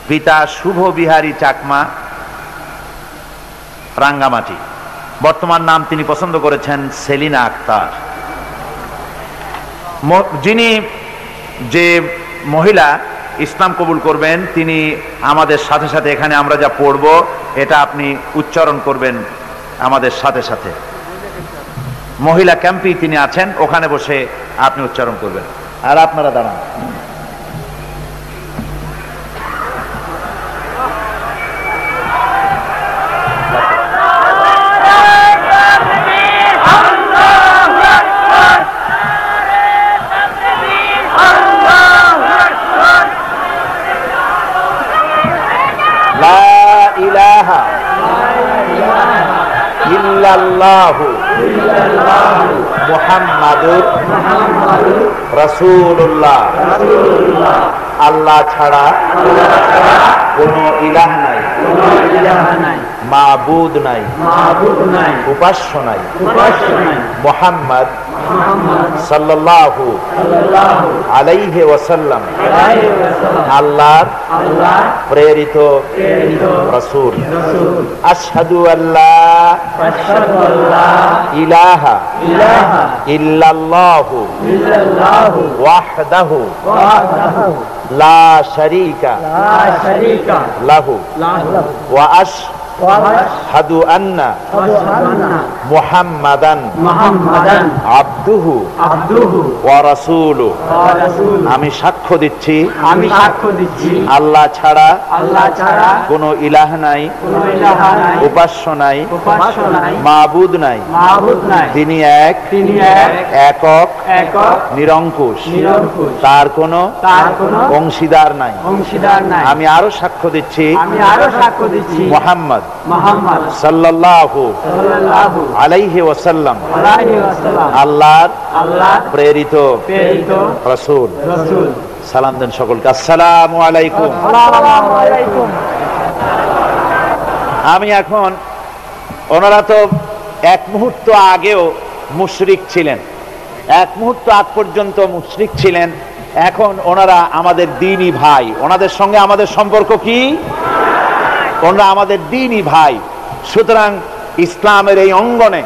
Speaker 2: পিতা শুভ বিহারী চাকমা, রাঙ্গামাটি। বর্তমান নাম তিনি পছন্দ করেছেন সেলিনা আক্তার। যিনি, যে মহিলা ইসলাম কবুল করবেন, তিনি আমাদের সাথে সাথে এখানে আমরা যা পড়ব এটা আপনি উচ্চারণ করবেন আমাদের সাথে সাথে। মহিলা ক্যাম্পে তিনি আছেন, ওখানে বসে আপনি উচ্চারণ করবেন। আর আপনারা দাঁড়ান। মুহাম্মাদুর রাসূলুল্লাহ। আল্লাহ ছাড়া কোনো ইলাহ নাই, মাবুদ নাই, উপাস্য নাই। মুহাম্মদ সাল্লাল্লাহু আলাইহি ওয়াসাল্লাম আল্লাহর প্রেরিত রাসূল। আশহাদু আল্লা ইলাহা ইল্লাল্লাহু ওয়াহদাহু লা শারীকা লাহু ওয়া আশহাদু আন্না মুহাম্মাদান আবদুহু ওয়া রাসূলুহু। আমি সাক্ষ্য দিচ্ছি আল্লাহ ছাড়া কোনো ইলাহ নাই, উপাস্য নাই, মাবুদ নাই। তিনি এক, একক, নিরঙ্কুশ, তার কোনো অংশীদার নাই। আমি আরো সাক্ষ্য দিচ্ছি মুহাম্মদ সাল্লাল্লাহু আলাইহি ওয়াসাল্লাম আল্লাহর প্রেরিত রাসূল। সালাম দেন সকলকে। আসসালামু আলাইকুম। আমি এখন, ওনারা তো এক মুহূর্ত আগেও মুশরিক ছিলেন, এক মুহূর্ত আগ পর্যন্ত মুশরিক ছিলেন, এখন ওনারা আমাদের দ্বীনি ভাই। ওনাদের সঙ্গে আমাদের সম্পর্ক কি? ওনারা আমাদের দ্বীনি ভাই। সুতরাং ইসলামের এই অঙ্গনে,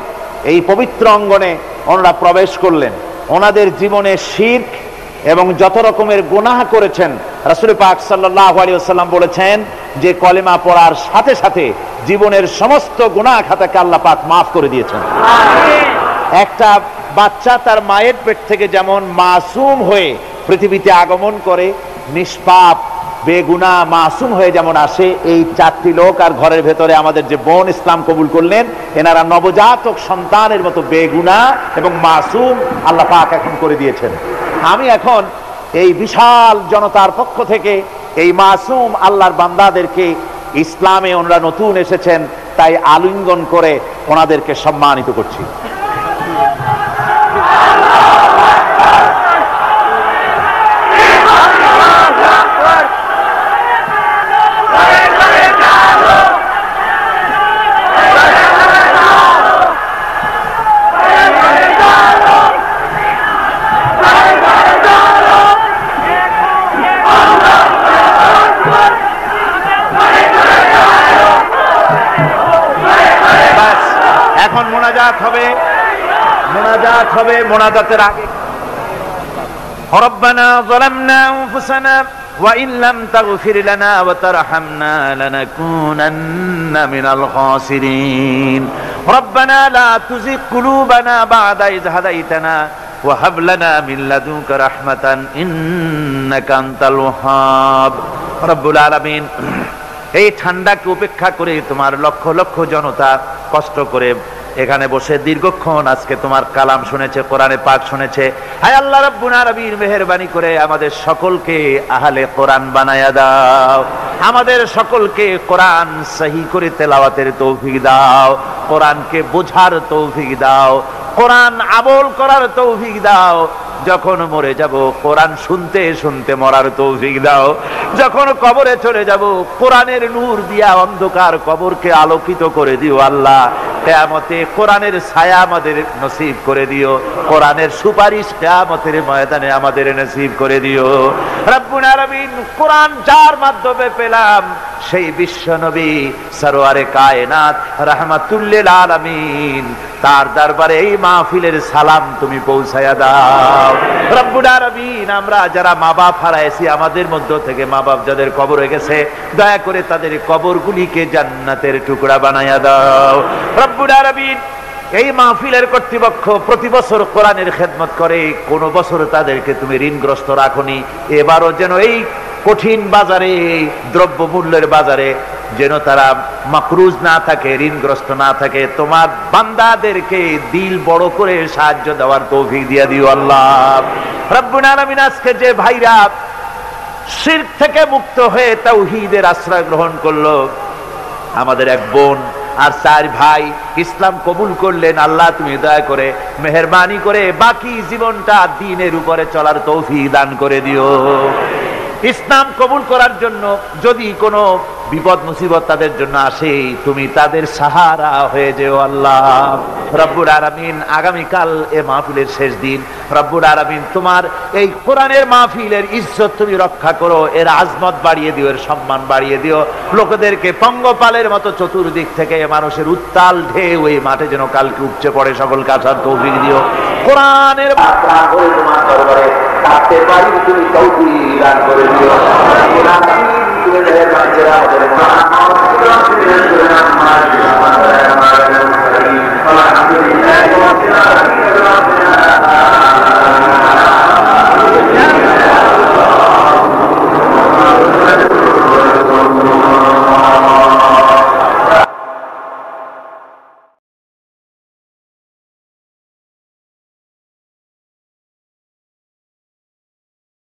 Speaker 2: এই পবিত্র অঙ্গনে ওনারা প্রবেশ করলেন। ওনাদের জীবনে শিরক এবং যত রকমের গুনাহ করেছেন, রাসূল পাক সাল্লাল্লাহু আলাইহি ওয়াসাল্লাম বলেছেন যে কলেমা পড়ার সাথে সাথে জীবনের সমস্ত গুনাহ খাতাকে আল্লাহ পাক মাফ করে দিয়েছেন। একটা বাচ্চা তার মায়ের পেট থেকে যেমন মাসুম হয়ে পৃথিবীতে আগমন করে, নিষ্পাপ বেগুনাহ মাসুম হয়ে যেমন আসে, এই চারটি লোক আর ঘরের ভেতরে আমাদের যে বোন ইসলাম কবুল করলেন, এনারা নবজাতক সন্তানের মতো বেগুনাহ এবং মাসুম আল্লাহ পাক এখন করে দিয়েছেন। আমি এখন এই বিশাল জনতার পক্ষ থেকে এই মাসুম আল্লাহর বান্দাদেরকে, ইসলামে ওনারা নতুন এসেছেন তাই আলিঙ্গন করে ওনাদেরকে সম্মানিত করছি। এখন মোনাজাত হবে, মোনাজাতের আগে রব্বানা যালামনা আনফুসানা ওয়া ইন লাম তাগফির লানা ওয়া তারহামনা লানাকুনান্না মিনাল খাসিরিন রব্বানা লা তুযিগ কুলুবানা বা'দা ইয হাদাইতানা ওয়া হাব লানা মিন লাদুনকা রাহমাতান ইন্নাকা আনতাল ওয়াহ্হাব। রব্বুল আলামিন, এই ঠান্ডাকে উপেক্ষা করে তোমার লক্ষ লক্ষ জনতা কষ্ট করে এখানে বসে দীর্ঘক্ষণ আজকে তোমার কালাম শুনেছে, কোরআনে পাক শুনেছে। হায় আল্লাহ রাব্বুল আলামিন, মেহেরবানি করে আমাদের সকলকে আহলে কোরআন বানায়া দাও, আমাদের সকলকে কোরআন সহি করে তেলাওয়াতের তৌফিক দাও, কোরআনকে বোঝার তৌফিক দাও, কোরআন আমল করার তৌফিক দাও। যখন মরে যাব কোরআন শুনতে শুনতে মরার তৌফিক দাও। যখন কবরে চলে যাব কোরআনের নূর দিয়া অন্ধকার কবরকে আলোকিত করে দিও আল্লাহ। কিয়ামতে কোরআনের ছায়া আমাদের নসিব করে দিও, কোরআনের সুপারিশ কিয়ামতের ময়দানে আমাদের নসিব করে দিও। রব্বুল আলামিন, কোরআন যার মাধ্যমে পেলাম সেই বিশ্ব নবী সরওয়ারে কায়নাত রাহমাতুল লিল আলামিন, তার দরবারে এই মাহফিলের সালাম তুমি পৌঁছায়া দাও। রব্বুল আলামিন, আমরা যারা মা বাপ হারাইছি, আমাদের মধ্য থেকে মা বাপ যাদের কবর হয়ে গেছে, দয়া করে তাদের কবরগুলিকে জান্নাতের টুকরা বানায়া দাও। রব্বুল আলামিন, এই মাহফিলের কর্তৃপক্ষ প্রতি বছর কোরআনের খেদমত করে, কোন বছর তাদেরকে তুমি ঋণগ্রস্ত রাখনি, এবারও যেন এই কঠিন বাজারে, দ্রব্য মূল্যের বাজারে যেন তারা মাকরুজ না থাকে, ঋণগ্রস্ত না থাকে। তোমার বান্দাদেরকে দিল বড় করে সাহায্য দেওয়ার তৌফিক দিয়ে দিও আল্লাহ। রব্বুল আলামিন, আজকে যে ভাইরা শিরক থেকে মুক্ত হয়ে তাওহীদের আশ্রয় গ্রহণ করলো, আমাদের এক বোন আর 4 ভাই ইসলাম কবুল করলেন, আল্লাহ তুমি দয়া করে মেহেরবানি করে বাকি জীবনটা দ্বীনের উপরে চলার তৌফিক দান করে দিও। ইসলাম কবুল করার জন্য যদি কোনো বিপদ মুসিবত তাদের জন্য আসে, তুমি তাদের সাহারা হয়ে যেও আল্লাহ। রব্বুল আলামিন, আগামীকাল এ মাহফিলের শেষ দিন, রব্বুল আলামিন তোমার এই কোরআনের মাহফিলের ইজ্জত তুমি রক্ষা করো, এর আজমত বাড়িয়ে দিও, এর সম্মান বাড়িয়ে দিও। লোকদেরকে পঙ্গপালের মতো চতুর্দিক থেকে মানুষের উত্তাল ঢেউ এই মাঠে যেন কালকে উপচে পড়ে, সকলকে আসার তৌফিক দিও। কোরআনের বার্তা বলে তোমার দরবারে থাকতে পারি, তুমি তৌফিক দান করে দিও।